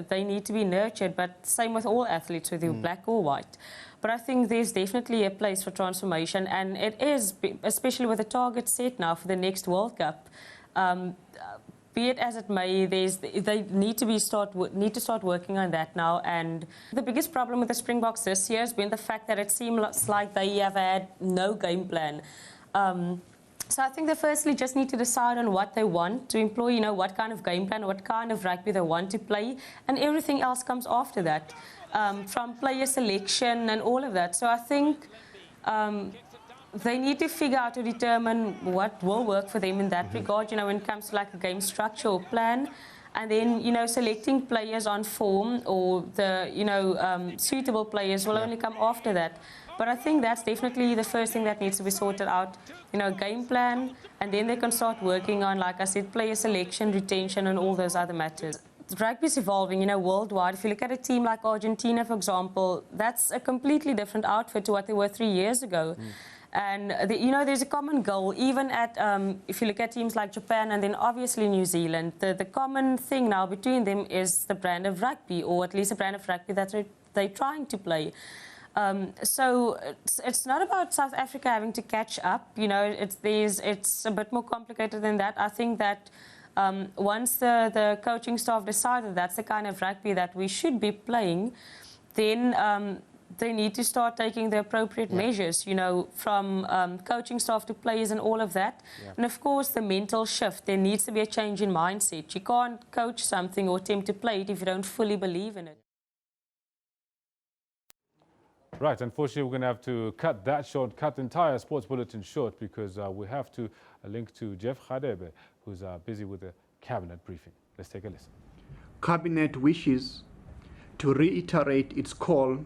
they need to be nurtured, but same with all athletes, whether you're black or white. But I think there's definitely a place for transformation, and it is, especially with the target set now for the next World Cup. Be it as it may, they need to start working on that now. And the biggest problem with the Springboks this year has been the fact that it seems like they have had no game plan. So I think they firstly just need to decide on what they want to employ, what kind of game plan, what kind of rugby they want to play, and everything else comes after that, from player selection and all of that. So I think they need to figure out to determine what will work for them in that regard, when it comes to a game structure or plan. And then, selecting players on form or the, suitable players will only come after that. But I think that's definitely the first thing that needs to be sorted out, game plan, and then they can start working on, like I said, player selection, retention, and all those other matters. Rugby is evolving, worldwide. If you look at a team like Argentina, for example, that's a completely different outfit to what they were 3 years ago. And, there's a common goal, even at, if you look at teams like Japan and then obviously New Zealand, the common thing now between them is the brand of rugby, or at least a brand of rugby that they're trying to play. So it's not about South Africa having to catch up, it's a bit more complicated than that. I think that once the coaching staff decided that's the kind of rugby that we should be playing, then they need to start taking the appropriate measures, from coaching staff to players and all of that. And of course, the mental shift. There needs to be a change in mindset. You can't coach something or attempt to play it if you don't fully believe in it. Right, unfortunately, we're going to have to cut the entire sports bulletin short, because we have to link to Jeff Khadebe, who's busy with the cabinet briefing. Let's take a listen. Cabinet wishes to reiterate its call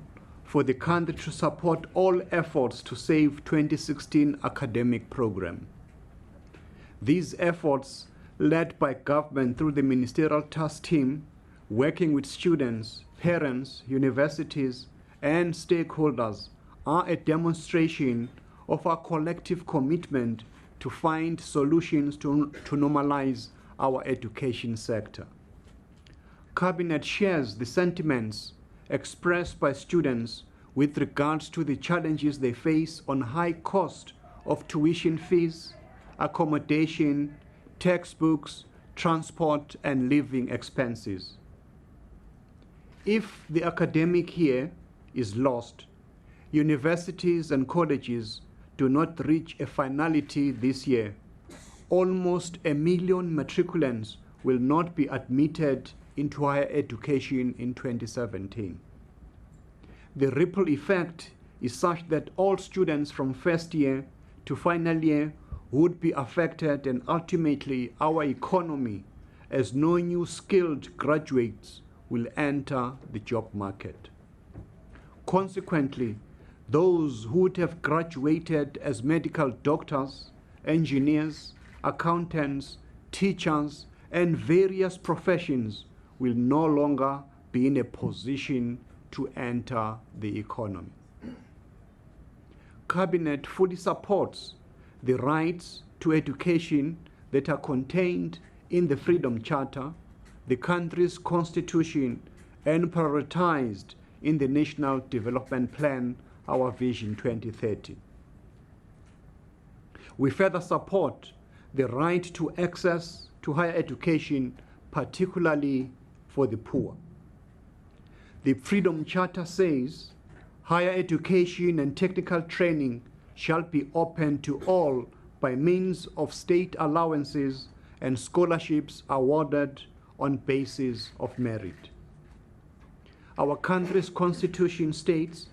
for the country to support all efforts to save 2016 academic program. These efforts, led by government through the Ministerial Task Team, working with students, parents, universities, and stakeholders, are a demonstration of our collective commitment to find solutions to normalize our education sector. Cabinet shares the sentiments expressed by students with regards to the challenges they face on high cost of tuition fees, accommodation, textbooks, transport, and living expenses. If the academic year is lost, universities and colleges do not reach a finality this year, almost 1 million matriculants will not be admitted into higher education in 2017. The ripple effect is such that all students from first year to final year would be affected, and ultimately our economy, as no new skilled graduates will enter the job market. Consequently, those who would have graduated as medical doctors, engineers, accountants, teachers, and various professions will no longer be in a position to enter the economy. Cabinet fully supports the rights to education that are contained in the Freedom Charter, the country's constitution, and prioritized in the National Development Plan, our Vision 2030. We further support the right to access to higher education, particularly for the poor. The Freedom Charter says higher education and technical training shall be open to all by means of state allowances and scholarships awarded on basis of merit. Our country's constitution states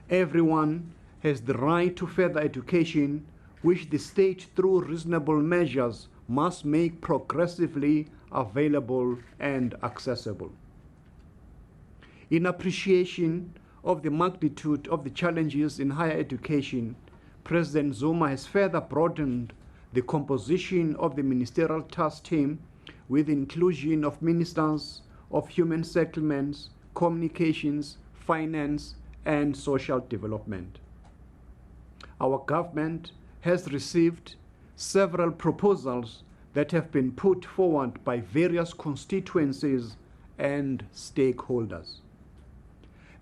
everyone has the right to further education, which the state through reasonable measures must make progressively available and accessible. In appreciation of the magnitude of the challenges in higher education, President Zuma has further broadened the composition of the Ministerial Task Team with inclusion of ministers of human settlements, communications, finance, and social development. Our government has received several proposals that have been put forward by various constituencies and stakeholders.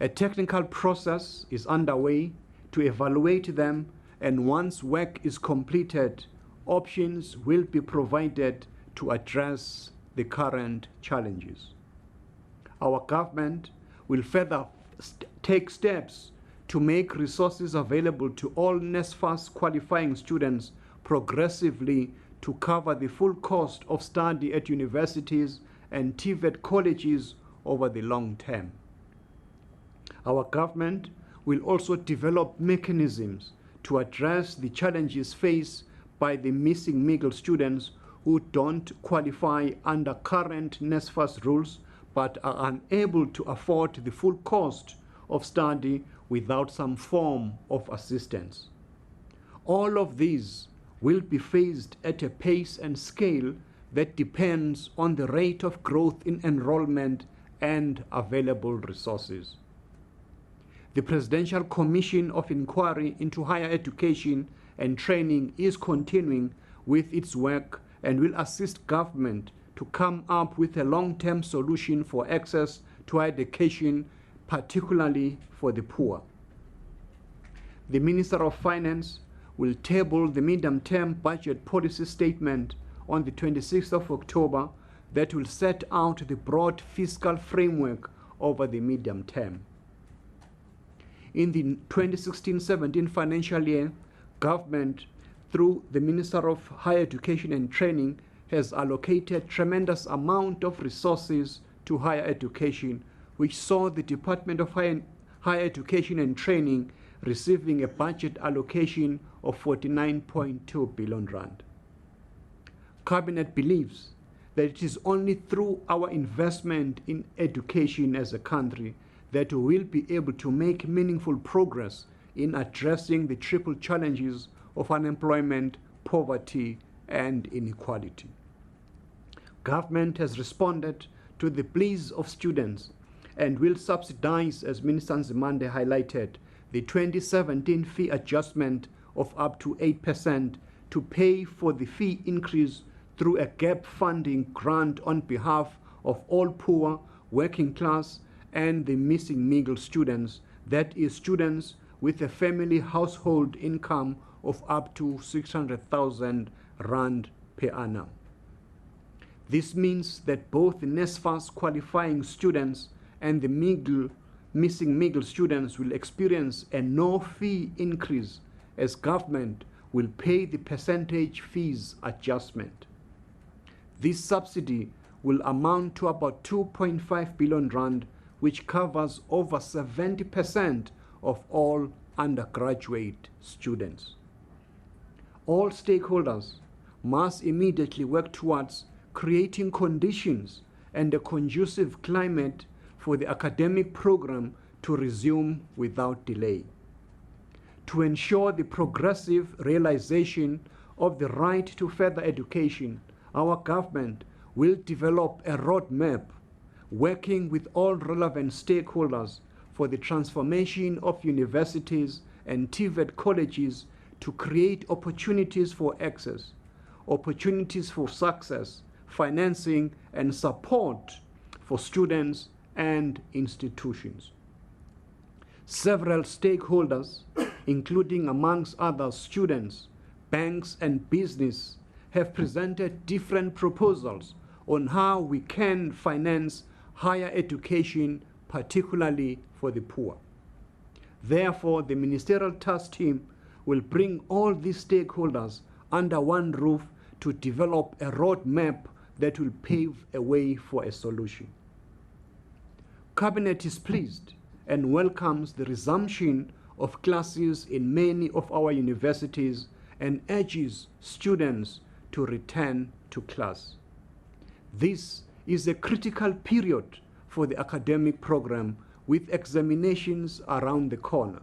A technical process is underway to evaluate them, and once work is completed, options will be provided to address the current challenges. Our government will further take steps to make resources available to all NSFAS qualifying students progressively to cover the full cost of study at universities and TVET colleges over the long term. Our government will also develop mechanisms to address the challenges faced by the missing middle students who don't qualify under current NSFAS rules but are unable to afford the full cost of study without some form of assistance. All of these will be phased at a pace and scale that depends on the rate of growth in enrollment and available resources. The Presidential Commission of Inquiry into Higher Education and Training is continuing with its work and will assist government to come up with a long-term solution for access to higher education, particularly for the poor. The Minister of Finance will table the medium-term budget policy statement on the 26th of October that will set out the broad fiscal framework over the medium term. In the 2016-17 financial year, government, through the Minister of Higher Education and Training, has allocated tremendous amount of resources to higher education, which saw the Department of Higher Education and Training receiving a budget allocation of 49.2 billion rand. Cabinet believes that it is only through our investment in education as a country that we will be able to make meaningful progress in addressing the triple challenges of unemployment, poverty, and inequality. Government has responded to the pleas of students and will subsidize, as Minister Nzimande highlighted, the 2017 fee adjustment of up to 8% to pay for the fee increase through a gap funding grant on behalf of all poor, working class, and the missing middle students, that is, students with a family household income of up to 600,000 rand per annum. This means that both the NSFAS qualifying students and the missing middle students will experience a no-fee increase, as government will pay the percentage fees adjustment. This subsidy will amount to about 2.5 billion rand, which covers over 70% of all undergraduate students. All stakeholders must immediately work towards creating conditions and a conducive climate for the academic program to resume without delay. To ensure the progressive realization of the right to further education, our government will develop a roadmap working with all relevant stakeholders for the transformation of universities and TVET colleges to create opportunities for access, opportunities for success, financing, and support for students and institutions. Several stakeholders, including amongst others students, banks, and business, have presented different proposals on how we can finance higher education, particularly for the poor. Therefore, the ministerial task team will bring all these stakeholders under one roof to develop a roadmap that will pave a way for a solution. Cabinet is pleased and welcomes the resumption of classes in many of our universities and urges students to return to class. This is a critical period for the academic program, with examinations around the corner.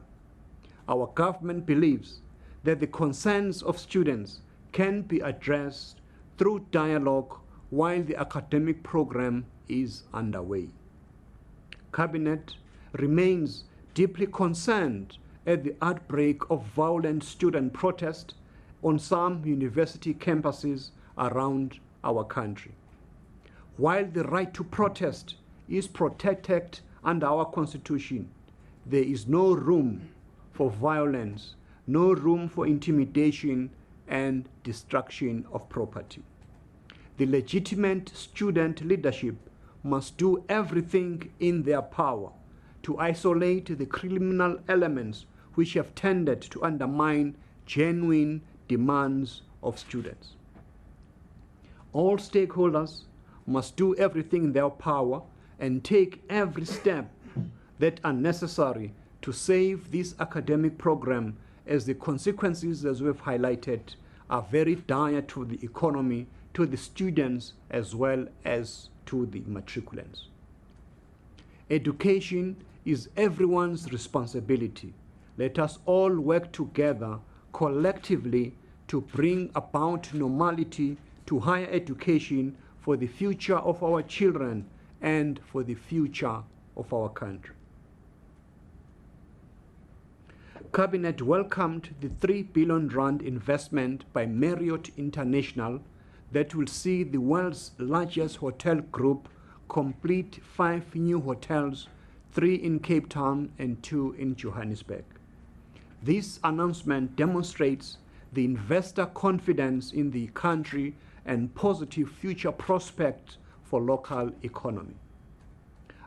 Our government believes that the concerns of students can be addressed through dialogue while the academic program is underway. Cabinet remains deeply concerned at the outbreak of violent student protest on some university campuses around our country. While the right to protest is protected under our Constitution, there is no room for violence, no room for intimidation and destruction of property. The legitimate student leadership must do everything in their power to isolate the criminal elements which have tended to undermine genuine demands of students. All stakeholders must do everything in their power and take every step that are necessary to save this academic program, as the consequences, as we've highlighted, are very dire to the economy, to the students, as well as to the matriculants. Education is everyone's responsibility. Let us all work together collectively to bring about normality to higher education for the future of our children and for the future of our country. Cabinet welcomed the 3 billion rand investment by Marriott International that will see the world's largest hotel group complete 5 new hotels, 3 in Cape Town and 2 in Johannesburg. This announcement demonstrates the investor confidence in the country and positive future prospects for local economy.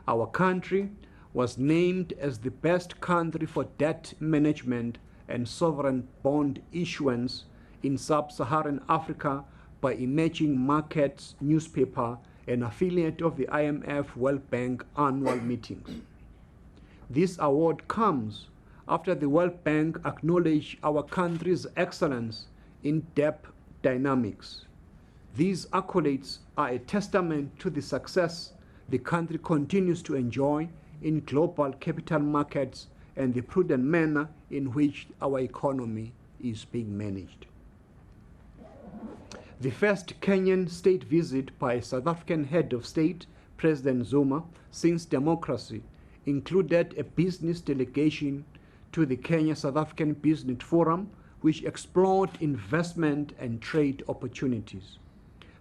Our country was named as the best country for debt management and sovereign bond issuance in sub-Saharan Africa by Emerging Markets newspaper, an affiliate of the IMF World Bank annual meetings. This award comes after the World Bank acknowledged our country's excellence in debt dynamics. These accolades are a testament to the success the country continues to enjoy in global capital markets and the prudent manner in which our economy is being managed. The first Kenyan state visit by a South African head of state, President Zuma, since democracy, included a business delegation to the Kenya-South African Business Forum, which explored investment and trade opportunities.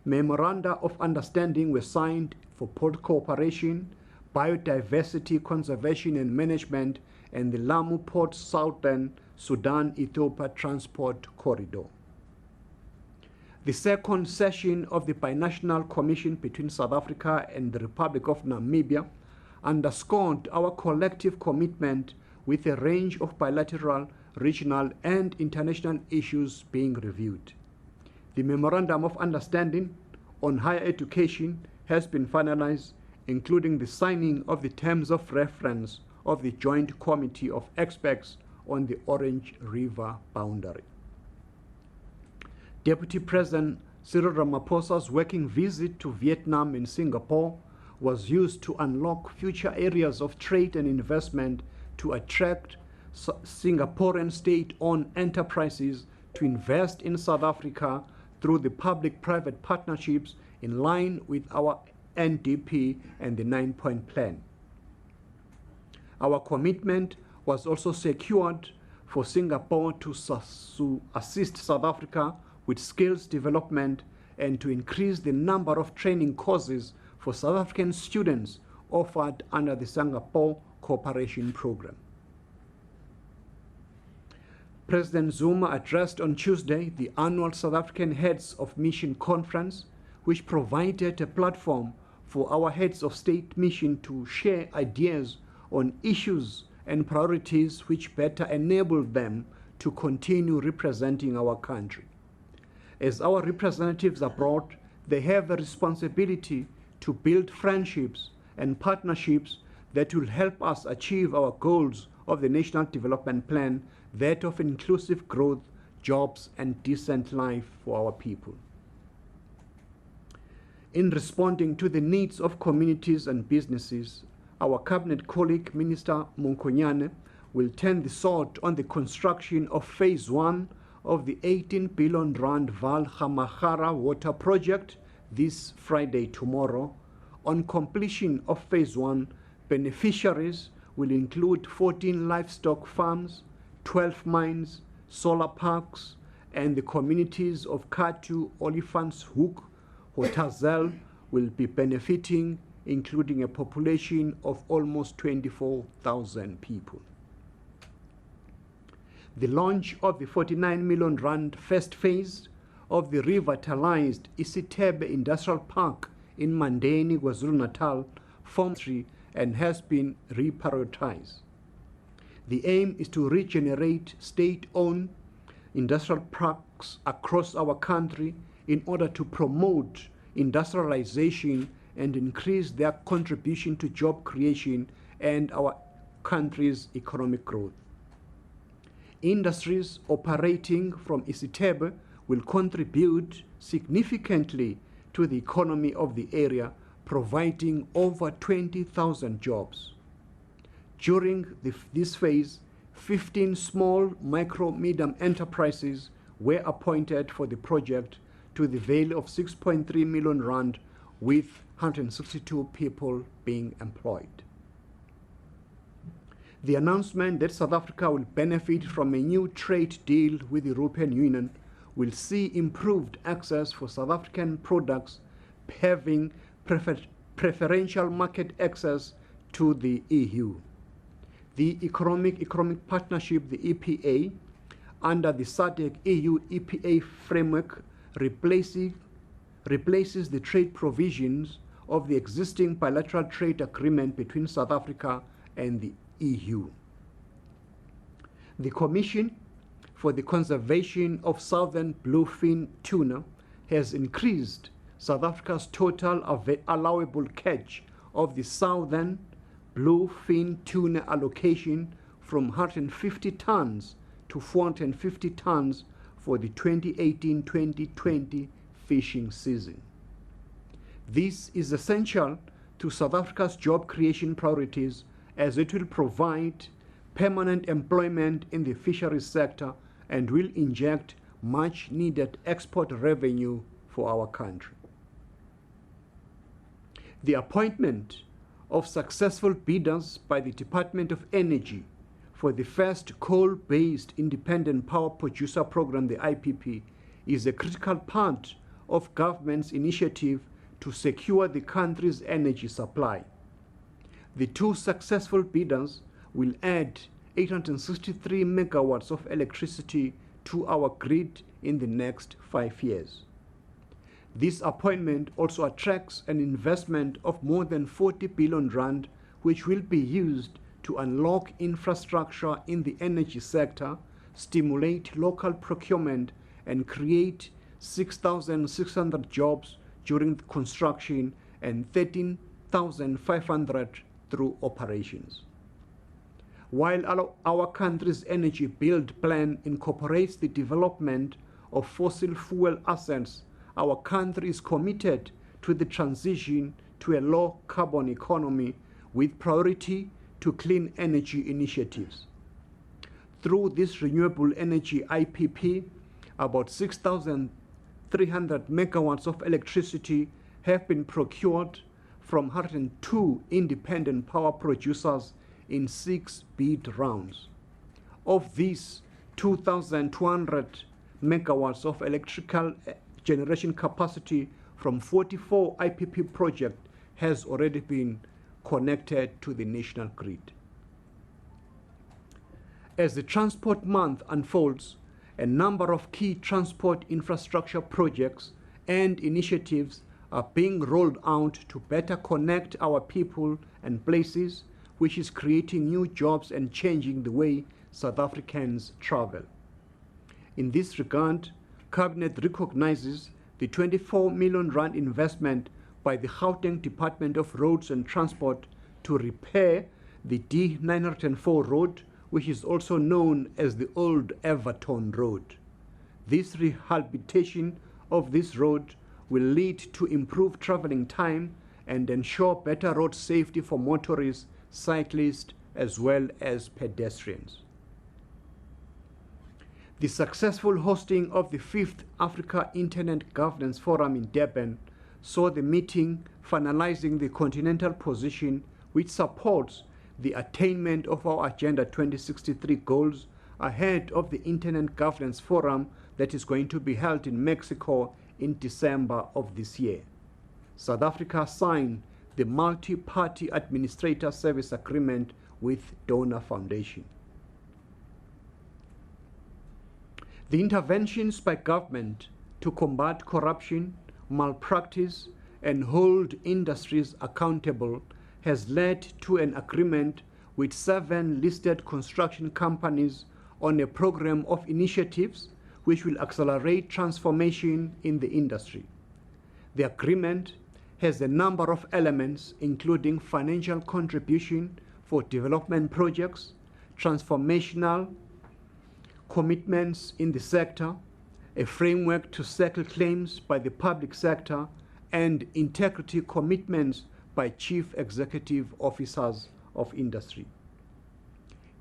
Memoranda of understanding were signed for port cooperation, biodiversity conservation and management, and the Lamu Port Southern Sudan-Ethiopia Transport Corridor. The second session of the Binational Commission between South Africa and the Republic of Namibia underscored our collective commitment with a range of bilateral, regional, and international issues being reviewed. The Memorandum of Understanding on Higher Education has been finalized, including the signing of the terms of reference of the Joint Committee of Experts on the Orange River boundary. Deputy President Cyril Ramaphosa's working visit to Vietnam and Singapore was used to unlock future areas of trade and investment to attract Singaporean state-owned enterprises to invest in South Africa through the public-private partnerships in line with our NDP and the 9-point plan. Our commitment was also secured for Singapore to assist South Africa with skills development and to increase the number of training courses for South African students offered under the Singapore Cooperation Program. President Zuma addressed on Tuesday the annual South African Heads of Mission Conference, which provided a platform for our heads of state mission to share ideas on issues and priorities which better enable them to continue representing our country. As our representatives abroad, they have a responsibility to build friendships and partnerships that will help us achieve our goals of the National Development Plan, that of inclusive growth, jobs, and decent life for our people. In responding to the needs of communities and businesses, our Cabinet colleague, Minister Munkonyane, will turn the sword on the construction of Phase 1 of the 18 billion rand Val Gamagara water project this Friday tomorrow. On completion of Phase 1, beneficiaries will include 14 livestock farms, 12 mines, solar parks, and the communities of Katu, Olifants Hoek, Hotazel will be benefiting, including a population of almost 24,000 people. The launch of the 49 million rand first phase of the revitalized Isithebe Industrial Park in Mandeni, KwaZulu-Natal, forms and has been reprioritized. The aim is to regenerate state-owned industrial parks across our country in order to promote industrialization and increase their contribution to job creation and our country's economic growth. Industries operating from Isithebe will contribute significantly to the economy of the area, providing over 20,000 jobs. During this phase, 15 small, micro, medium enterprises were appointed for the project to the value of 6.3 million rand, with 162 people being employed. The announcement that South Africa will benefit from a new trade deal with the European Union will see improved access for South African products, having preferential market access to the EU. The Economic Partnership, the EPA, under the SADC EU EPA framework replaces the trade provisions of the existing bilateral trade agreement between South Africa and the EU. The Commission for the Conservation of Southern Bluefin Tuna has increased South Africa's total allowable catch of the Southern Bluefin Tuna allocation from 150 tons to 450 tons for the 2018-2020 fishing season. This is essential to South Africa's job creation priorities, as it will provide permanent employment in the fisheries sector and will inject much needed export revenue for for our country. The appointment of successful bidders by the Department of Energy for the first coal-based independent power producer program, the IPP, is a critical part of government's initiative to secure the country's energy supply. The two successful bidders will add 863 megawatts of electricity to our grid in the next 5 years. This appointment also attracts an investment of more than 40 billion rand, which will be used to unlock infrastructure in the energy sector, stimulate local procurement, and create 6,600 jobs during the construction and 13,500 through operations. While our country's energy build plan incorporates the development of fossil fuel assets, our country is committed to the transition to a low carbon economy with priority to clean energy initiatives. Through this renewable energy IPP, about 6,300 megawatts of electricity have been procured from 102 independent power producers in 6 bid rounds. Of these, 2,200 megawatts of electrical generation capacity from 44 IPP projects has already been connected to the national grid. As the Transport Month unfolds, a number of key transport infrastructure projects and initiatives are being rolled out to better connect our people and places, which is creating new jobs and changing the way South Africans travel. In this regard, Cabinet recognizes the 24 million rand investment by the Gauteng Department of Roads and Transport to repair the D904 road, which is also known as the Old Everton Road. This rehabilitation of this road will lead to improved traveling time and ensure better road safety for motorists, cyclists, as well as pedestrians. The successful hosting of the 5th Africa Internet Governance Forum in Durban saw the meeting finalizing the continental position which supports the attainment of our Agenda 2063 goals ahead of the Internet Governance Forum that is going to be held in Mexico in December of this year. South Africa signed the Multi-Party Administrator Service Agreement with Donor Foundation. The interventions by government to combat corruption, malpractice, and hold industries accountable has led to an agreement with 7 listed construction companies on a program of initiatives which will accelerate transformation in the industry. The agreement has a number of elements, including financial contribution for development projects, transformational commitments in the sector, a framework to settle claims by the public sector, and integrity commitments by chief executive officers of industry.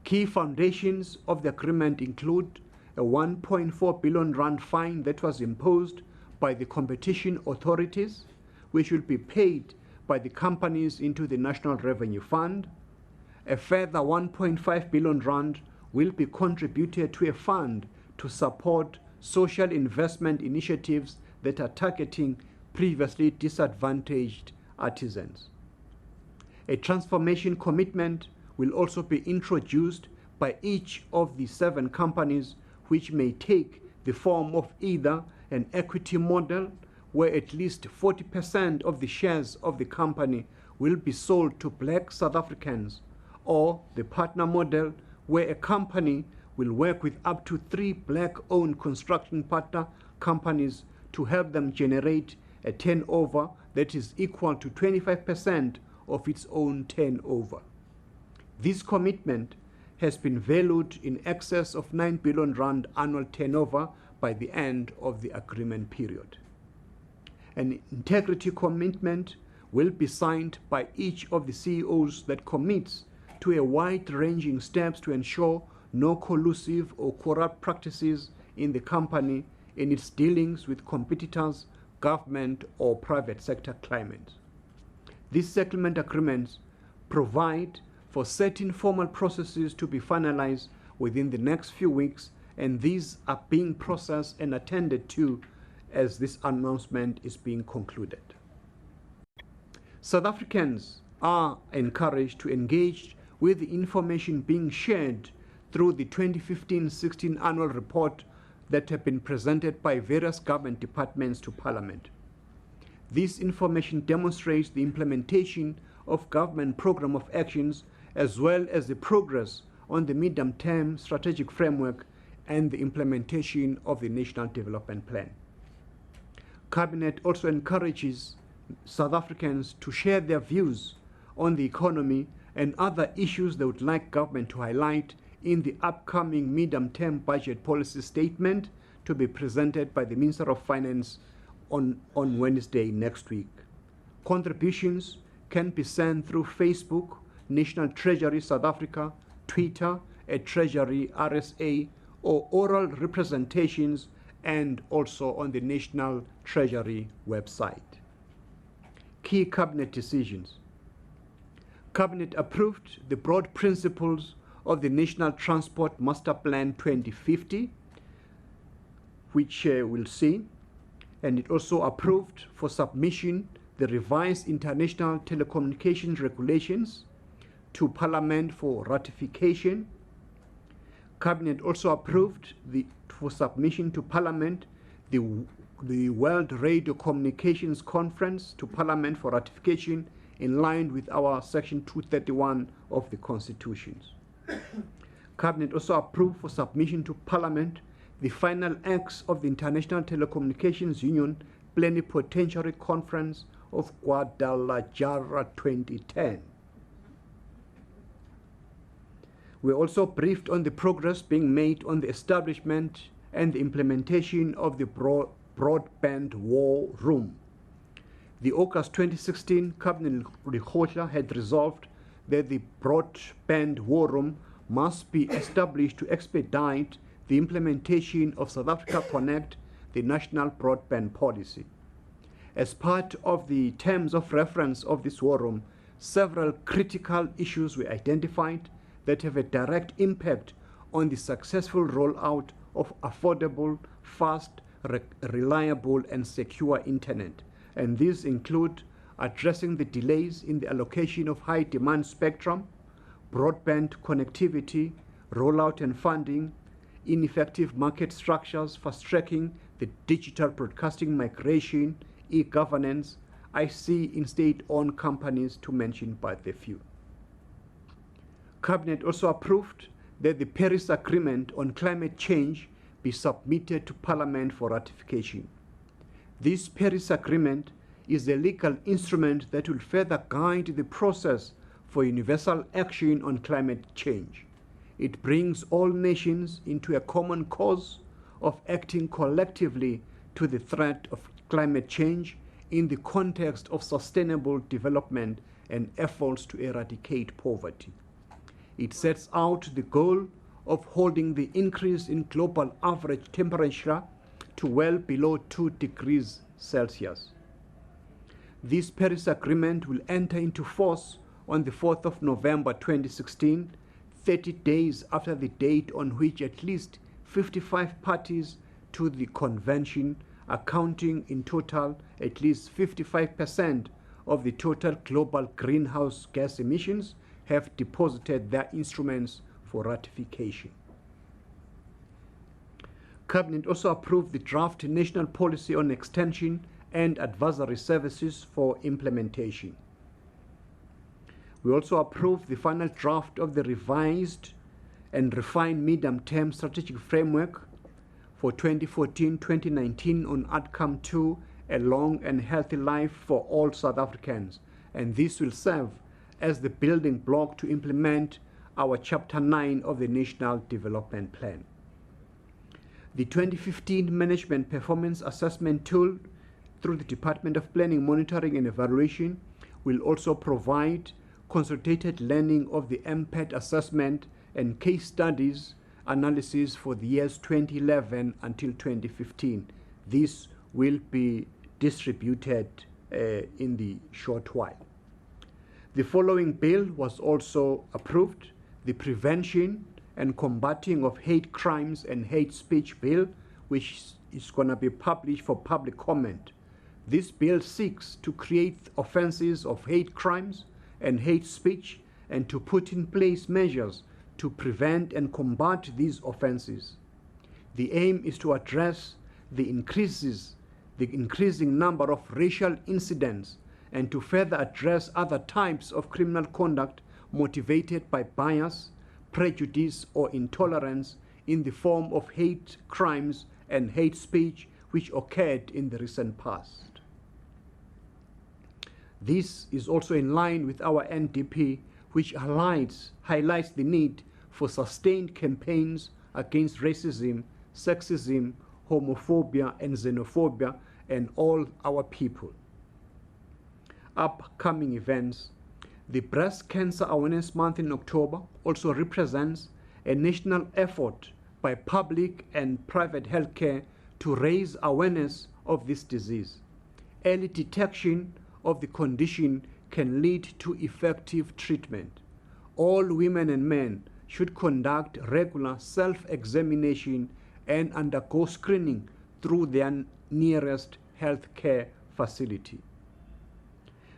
Key foundations of the agreement include a 1.4 billion rand fine that was imposed by the competition authorities, which will be paid by the companies into the National Revenue Fund. A further 1.5 billion rand will be contributed to a fund to support social investment initiatives that are targeting previously disadvantaged artisans. A transformation commitment will also be introduced by each of the 7 companies, which may take the form of either an equity model where at least 40% of the shares of the company will be sold to Black South Africans, or the partner model where a company will work with up to 3 Black-owned construction partner companies to help them generate a turnover that is equal to 25% of its own turnover. This commitment has been valued in excess of 9 billion rand annual turnover by the end of the agreement period. An integrity commitment will be signed by each of the CEOs that commits to a wide-ranging steps to ensure no collusive or corrupt practices in the company in its dealings with competitors, government or private sector claimants. These settlement agreements provide for certain formal processes to be finalized within the next few weeks, and these are being processed and attended to as this announcement is being concluded. South Africans are encouraged to engage with the information being shared through the 2015-16 annual report that have been presented by various government departments to Parliament. This information demonstrates the implementation of government program of actions as well as the progress on the medium-term strategic framework and the implementation of the National Development Plan. Cabinet also encourages South Africans to share their views on the economy and other issues they would like government to highlight in the upcoming medium-term budget policy statement to be presented by the Minister of Finance on Wednesday next week. Contributions can be sent through Facebook, National Treasury South Africa, Twitter at Treasury RSA, or oral representations, and also on the National Treasury website. Key Cabinet decisions. Cabinet approved the broad principles of the National Transport Master Plan 2050, which we'll see, and it also approved for submission the revised international telecommunications regulations to Parliament for ratification. Cabinet also approved for submission to Parliament the World Radio Communications Conference to Parliament for ratification in line with our Section 231 of the Constitutions. Cabinet also approved for submission to Parliament the final acts of the International Telecommunications Union Plenipotentiary Conference of Guadalajara 2010. We also briefed on the progress being made on the establishment and the implementation of the Broadband War Room. The August 2016 Cabinet Lekgotla had resolved that the Broadband War Room must be established to expedite the implementation of South Africa Connect, the national broadband policy. As part of the terms of reference of this war room, several critical issues were identified that have a direct impact on the successful rollout of affordable, fast, reliable, and secure internet. And these include addressing the delays in the allocation of high-demand spectrum, broadband connectivity, rollout and funding, ineffective market structures, fast-tracking the digital broadcasting migration, e-governance, IC in state-owned companies, to mention but a few. Cabinet also approved that the Paris Agreement on climate change be submitted to Parliament for ratification. This Paris Agreement is a legal instrument that will further guide the process for universal action on climate change. It brings all nations into a common cause of acting collectively to the threat of climate change in the context of sustainable development and efforts to eradicate poverty. It sets out the goal of holding the increase in global average temperature to well below 2 degrees Celsius. This Paris Agreement will enter into force on the 4th of November 2016, 30 days after the date on which at least 55 parties to the convention, accounting in total at least 55% of the total global greenhouse gas emissions, have deposited their instruments for ratification. Cabinet also approved the draft national policy on extension and advisory services for implementation. We also approved the final draft of the revised and refined medium-term strategic framework for 2014-2019 on outcome 2, a long and healthy life for all South Africans, and this will serve as the building block to implement our Chapter 9 of the National Development Plan. The 2015 Management Performance Assessment Tool through the Department of Planning, Monitoring and Evaluation will also provide consolidated learning of the MPET assessment and case studies analysis for the years 2011 until 2015. This will be distributed in the short while. The following bill was also approved, the Prevention and Combating of Hate Crimes and Hate Speech Bill, which is going to be published for public comment. This bill seeks to create offenses of hate crimes and hate speech and to put in place measures to prevent and combat these offenses. The aim is to address the increasing number of racial incidents and to further address other types of criminal conduct motivated by bias, prejudice, or intolerance in the form of hate crimes and hate speech which occurred in the recent past. This is also in line with our NDP, which highlights the need for sustained campaigns against racism, sexism, homophobia, and xenophobia and all our people. Upcoming events. The Breast Cancer Awareness Month in October also represents a national effort by public and private healthcare to raise awareness of this disease. Early detection of the condition can lead to effective treatment. All women and men should conduct regular self-examination and undergo screening through their nearest healthcare facility.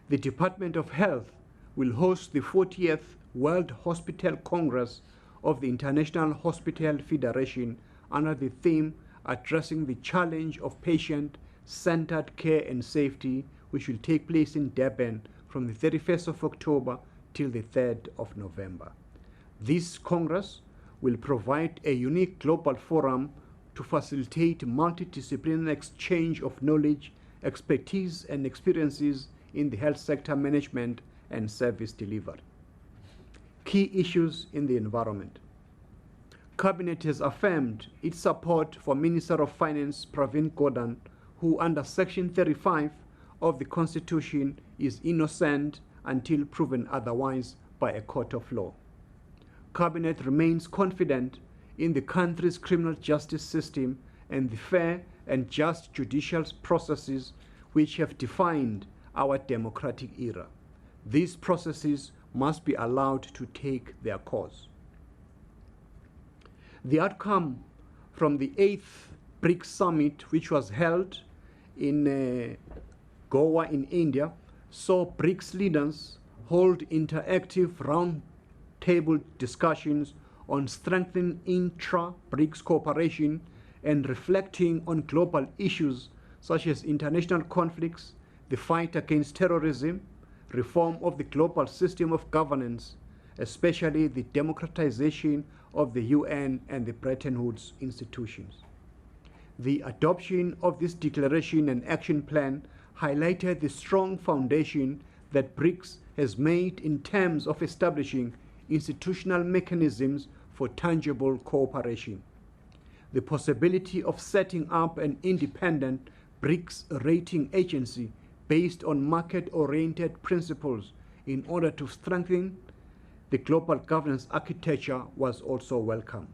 The Department of Health will host the 40th World Hospital Congress of the International Hospital Federation under the theme Addressing the Challenge of Patient-Centered Care and Safety, which will take place in Durban from the 31st of October till the 3rd of November. This Congress will provide a unique global forum to facilitate multidisciplinary exchange of knowledge, expertise, and experiences in the health sector management and service delivery. Key issues in the environment. Cabinet has affirmed its support for Minister of Finance Pravin Gordhan, who under Section 35 of the Constitution is innocent until proven otherwise by a court of law. Cabinet remains confident in the country's criminal justice system and the fair and just judicial processes which have defined our democratic era. These processes must be allowed to take their course. The outcome from the 8th BRICS Summit, which was held in Goa in India, saw BRICS leaders hold interactive round-table discussions on strengthening intra-BRICS cooperation and reflecting on global issues such as international conflicts, the fight against terrorism, reform of the global system of governance, especially the democratization of the UN and the Bretton Woods institutions. The adoption of this declaration and action plan highlighted the strong foundation that BRICS has made in terms of establishing institutional mechanisms for tangible cooperation. The possibility of setting up an independent BRICS rating agency based on market-oriented principles in order to strengthen the global governance architecture was also welcome.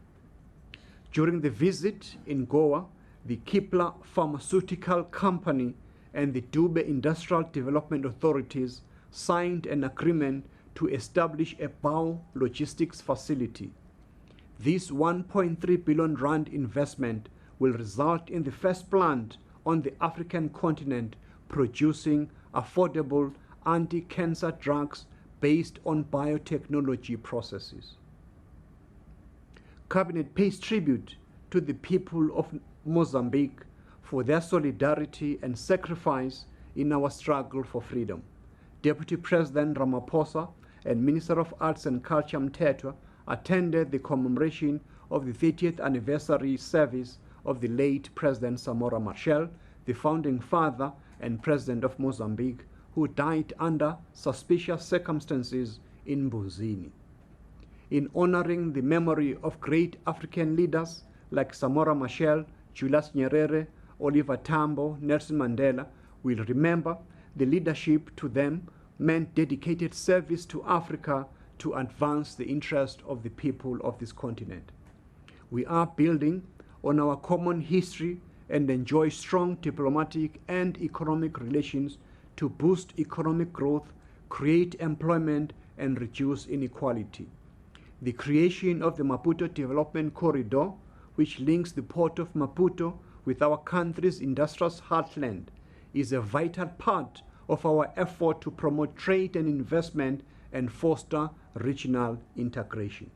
During the visit in Goa, the Kipla Pharmaceutical Company and the Dube Industrial Development Authorities signed an agreement to establish a BAO logistics facility. This 1.3 billion rand investment will result in the first plant on the African continent producing affordable anti-cancer drugs based on biotechnology processes. Cabinet pays tribute to the people of Mozambique for their solidarity and sacrifice in our struggle for freedom. Deputy President Ramaphosa and Minister of Arts and Culture Mthethwa attended the commemoration of the 30th anniversary service of the late President Samora Machel, the founding father and president of Mozambique, who died under suspicious circumstances in Mbuzini. In honoring the memory of great African leaders like Samora Machel, Julius Nyerere, Oliver Tambo, Nelson Mandela, we'll remember the leadership to them meant dedicated service to Africa to advance the interest of the people of this continent. We are building on our common history and enjoy strong diplomatic and economic relations to boost economic growth, create employment, and reduce inequality. The creation of the Maputo Development Corridor, which links the port of Maputo with our country's industrial heartland, is a vital part of our effort to promote trade and investment and foster regional integration.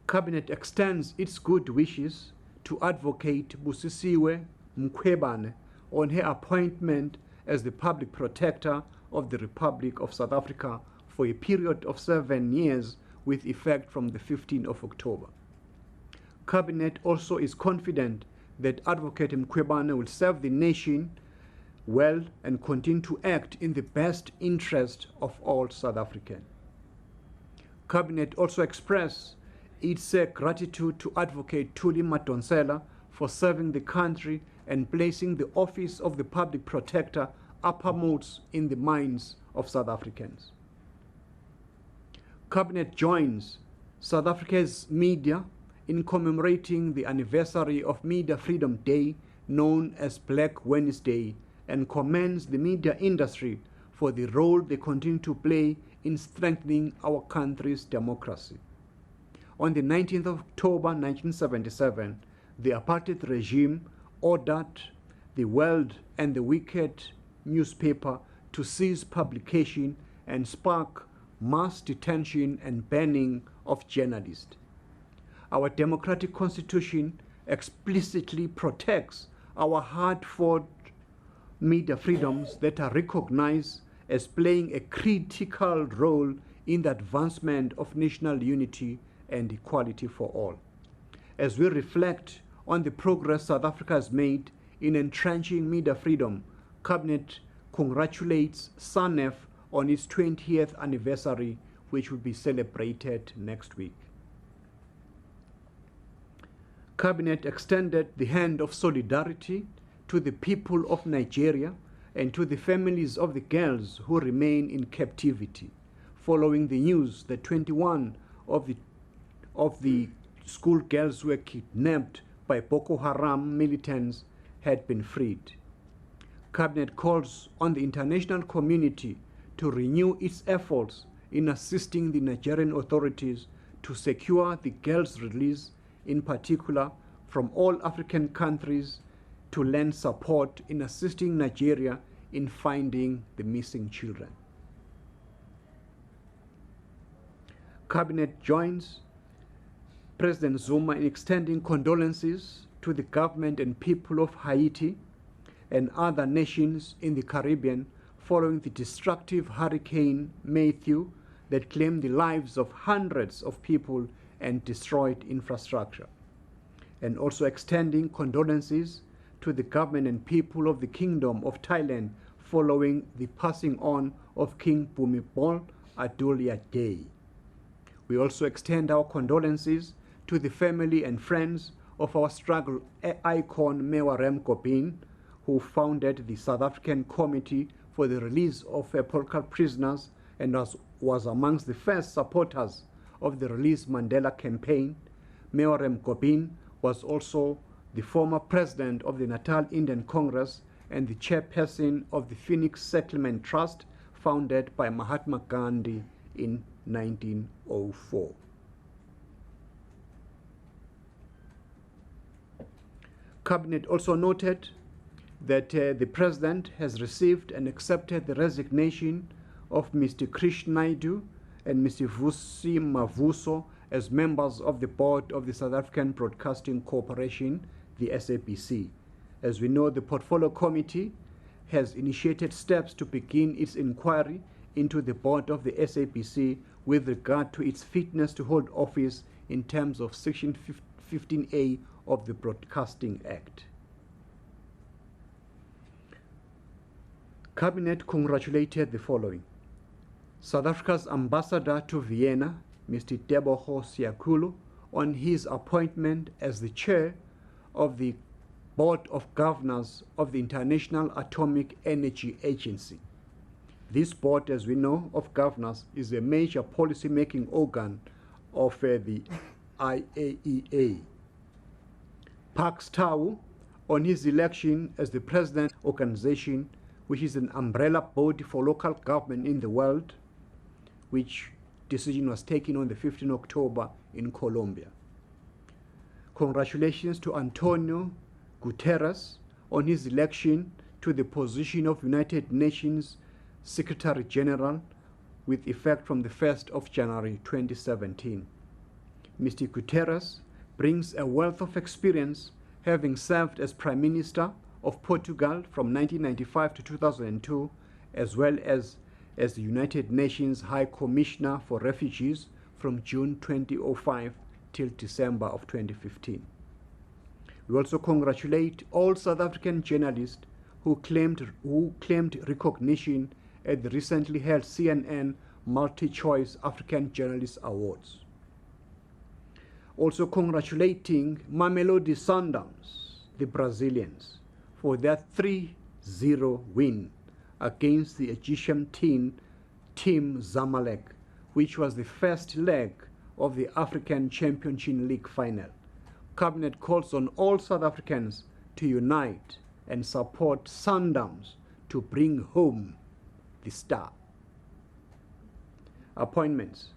Cabinet extends its good wishes to Advocate Busisiwe Mkhwebane on her appointment as the Public Protector of the Republic of South Africa for a period of 7 years with effect from the 15th of October. Cabinet also is confident that Advocate Mkhwebane will serve the nation well and continue to act in the best interest of all South Africans. Cabinet also expressed its gratitude to Advocate Thuli Madonsela for serving the country and placing the office of the Public Protector uppermost in the minds of South Africans. Cabinet joins South Africa's media in commemorating the anniversary of Media Freedom Day, known as Black Wednesday, and commends the media industry for the role they continue to play in strengthening our country's democracy. On the 19th of October 1977, the apartheid regime ordered the World and the Wicked newspaper to cease publication and spark mass detention and banning of journalists. Our democratic constitution explicitly protects our hard-fought media freedoms that are recognized as playing a critical role in the advancement of national unity and equality for all. As we reflect on the progress South Africa has made in entrenching media freedom, Cabinet congratulates SANEF on its 20th anniversary, which will be celebrated next week. Cabinet extended the hand of solidarity to the people of Nigeria and to the families of the girls who remain in captivity, following the news that 21 of the schoolgirls who were kidnapped by Boko Haram militants had been freed. Cabinet calls on the international community to renew its efforts in assisting the Nigerian authorities to secure the girls' release, in particular from all African countries, to lend support in assisting Nigeria in finding the missing children. Cabinet joins President Zuma in extending condolences to the government and people of Haiti and other nations in the Caribbean following the destructive Hurricane Matthew that claimed the lives of hundreds of people and destroyed infrastructure, and also extending condolences to the government and people of the Kingdom of Thailand following the passing on of King Bhumibol Adulyadej. We also extend our condolences to the family and friends of our struggle icon Mewarem Gobin, who founded the South African Committee for the Release of Political Prisoners and was amongst the first supporters of the Release Mandela campaign. Mewarem Gobin was also the former president of the Natal Indian Congress and the chairperson of the Phoenix Settlement Trust, founded by Mahatma Gandhi in 1904. Cabinet also noted that the President has received and accepted the resignation of Mr. Krish Naidu and Mr. Vusi Mavuso as members of the board of the South African Broadcasting Corporation, the SABC. As we know, the Portfolio Committee has initiated steps to begin its inquiry into the board of the SABC with regard to its fitness to hold office in terms of Section 15A of the Broadcasting Act. Cabinet congratulated the following: South Africa's ambassador to Vienna, Mr. Tebogo Siakulu, on his appointment as the chair of the Board of Governors of the International Atomic Energy Agency. This board, as we know, of governors is a major policy-making organ of the IAEA. Parks Tau on his election as the president of the organization, which is an umbrella body for local government in the world, which decision was taken on the 15th October in Colombia. Congratulations to Antonio Guterres on his election to the position of United Nations Secretary General with effect from the 1st of January 2017. Mr. Guterres brings a wealth of experience, having served as Prime Minister of Portugal from 1995 to 2002, as well as the United Nations High Commissioner for Refugees from June 2005 till December of 2015. We also congratulate all South African journalists who claimed recognition at the recently held CNN Multi-Choice African Journalist Awards. Also congratulating Mamelodi Sundowns, the Brazilians, for their 3-0 win against the Egyptian team Zamalek, which was the first leg of the African Championship League final. Cabinet calls on all South Africans to unite and support Sundowns to bring home the star. Appointments.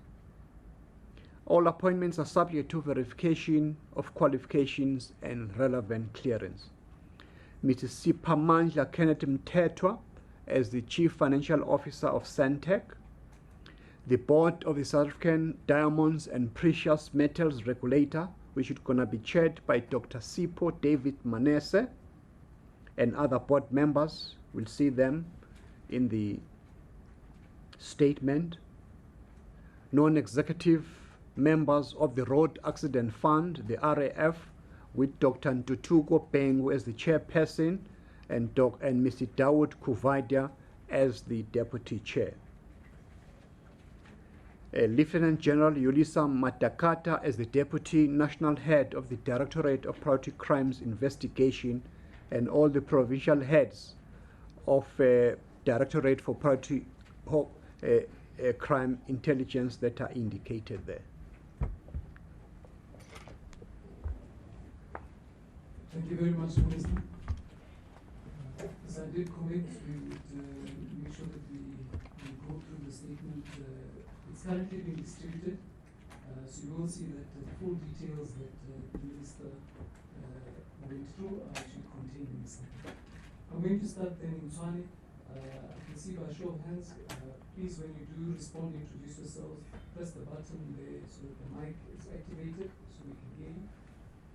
All appointments are subject to verification of qualifications and relevant clearance. Mr. Siphamandla Kenneth Mthethwa as the Chief Financial Officer of Sentech. The board of the South African Diamonds and Precious Metals Regulator, which is going to be chaired by Dr. Sipho David Manese, and other board members. We'll see them in the statement. Non-executive members of the Road Accident Fund, the RAF, with Dr. Ntutuko Pengu as the chairperson and Mr. Dawood Kuvadia as the deputy chair. Lieutenant General Yolisa Matakata as the Deputy National Head of the Directorate of Priority Crimes Investigation, and all the provincial heads of Directorate for Priority Crime Intelligence that are indicated there. Thank you very much, Minister. As I did commit, we would make sure that we go through the statement. It's currently being distributed, so you will see that the full details that the Minister went through are actually contained in the statement. I'm going to start then in Tswane. I can see by show of hands, please, when you do respond, introduce yourselves, press the button there so that the mic is activated so we can hear you.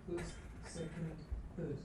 First, second, third.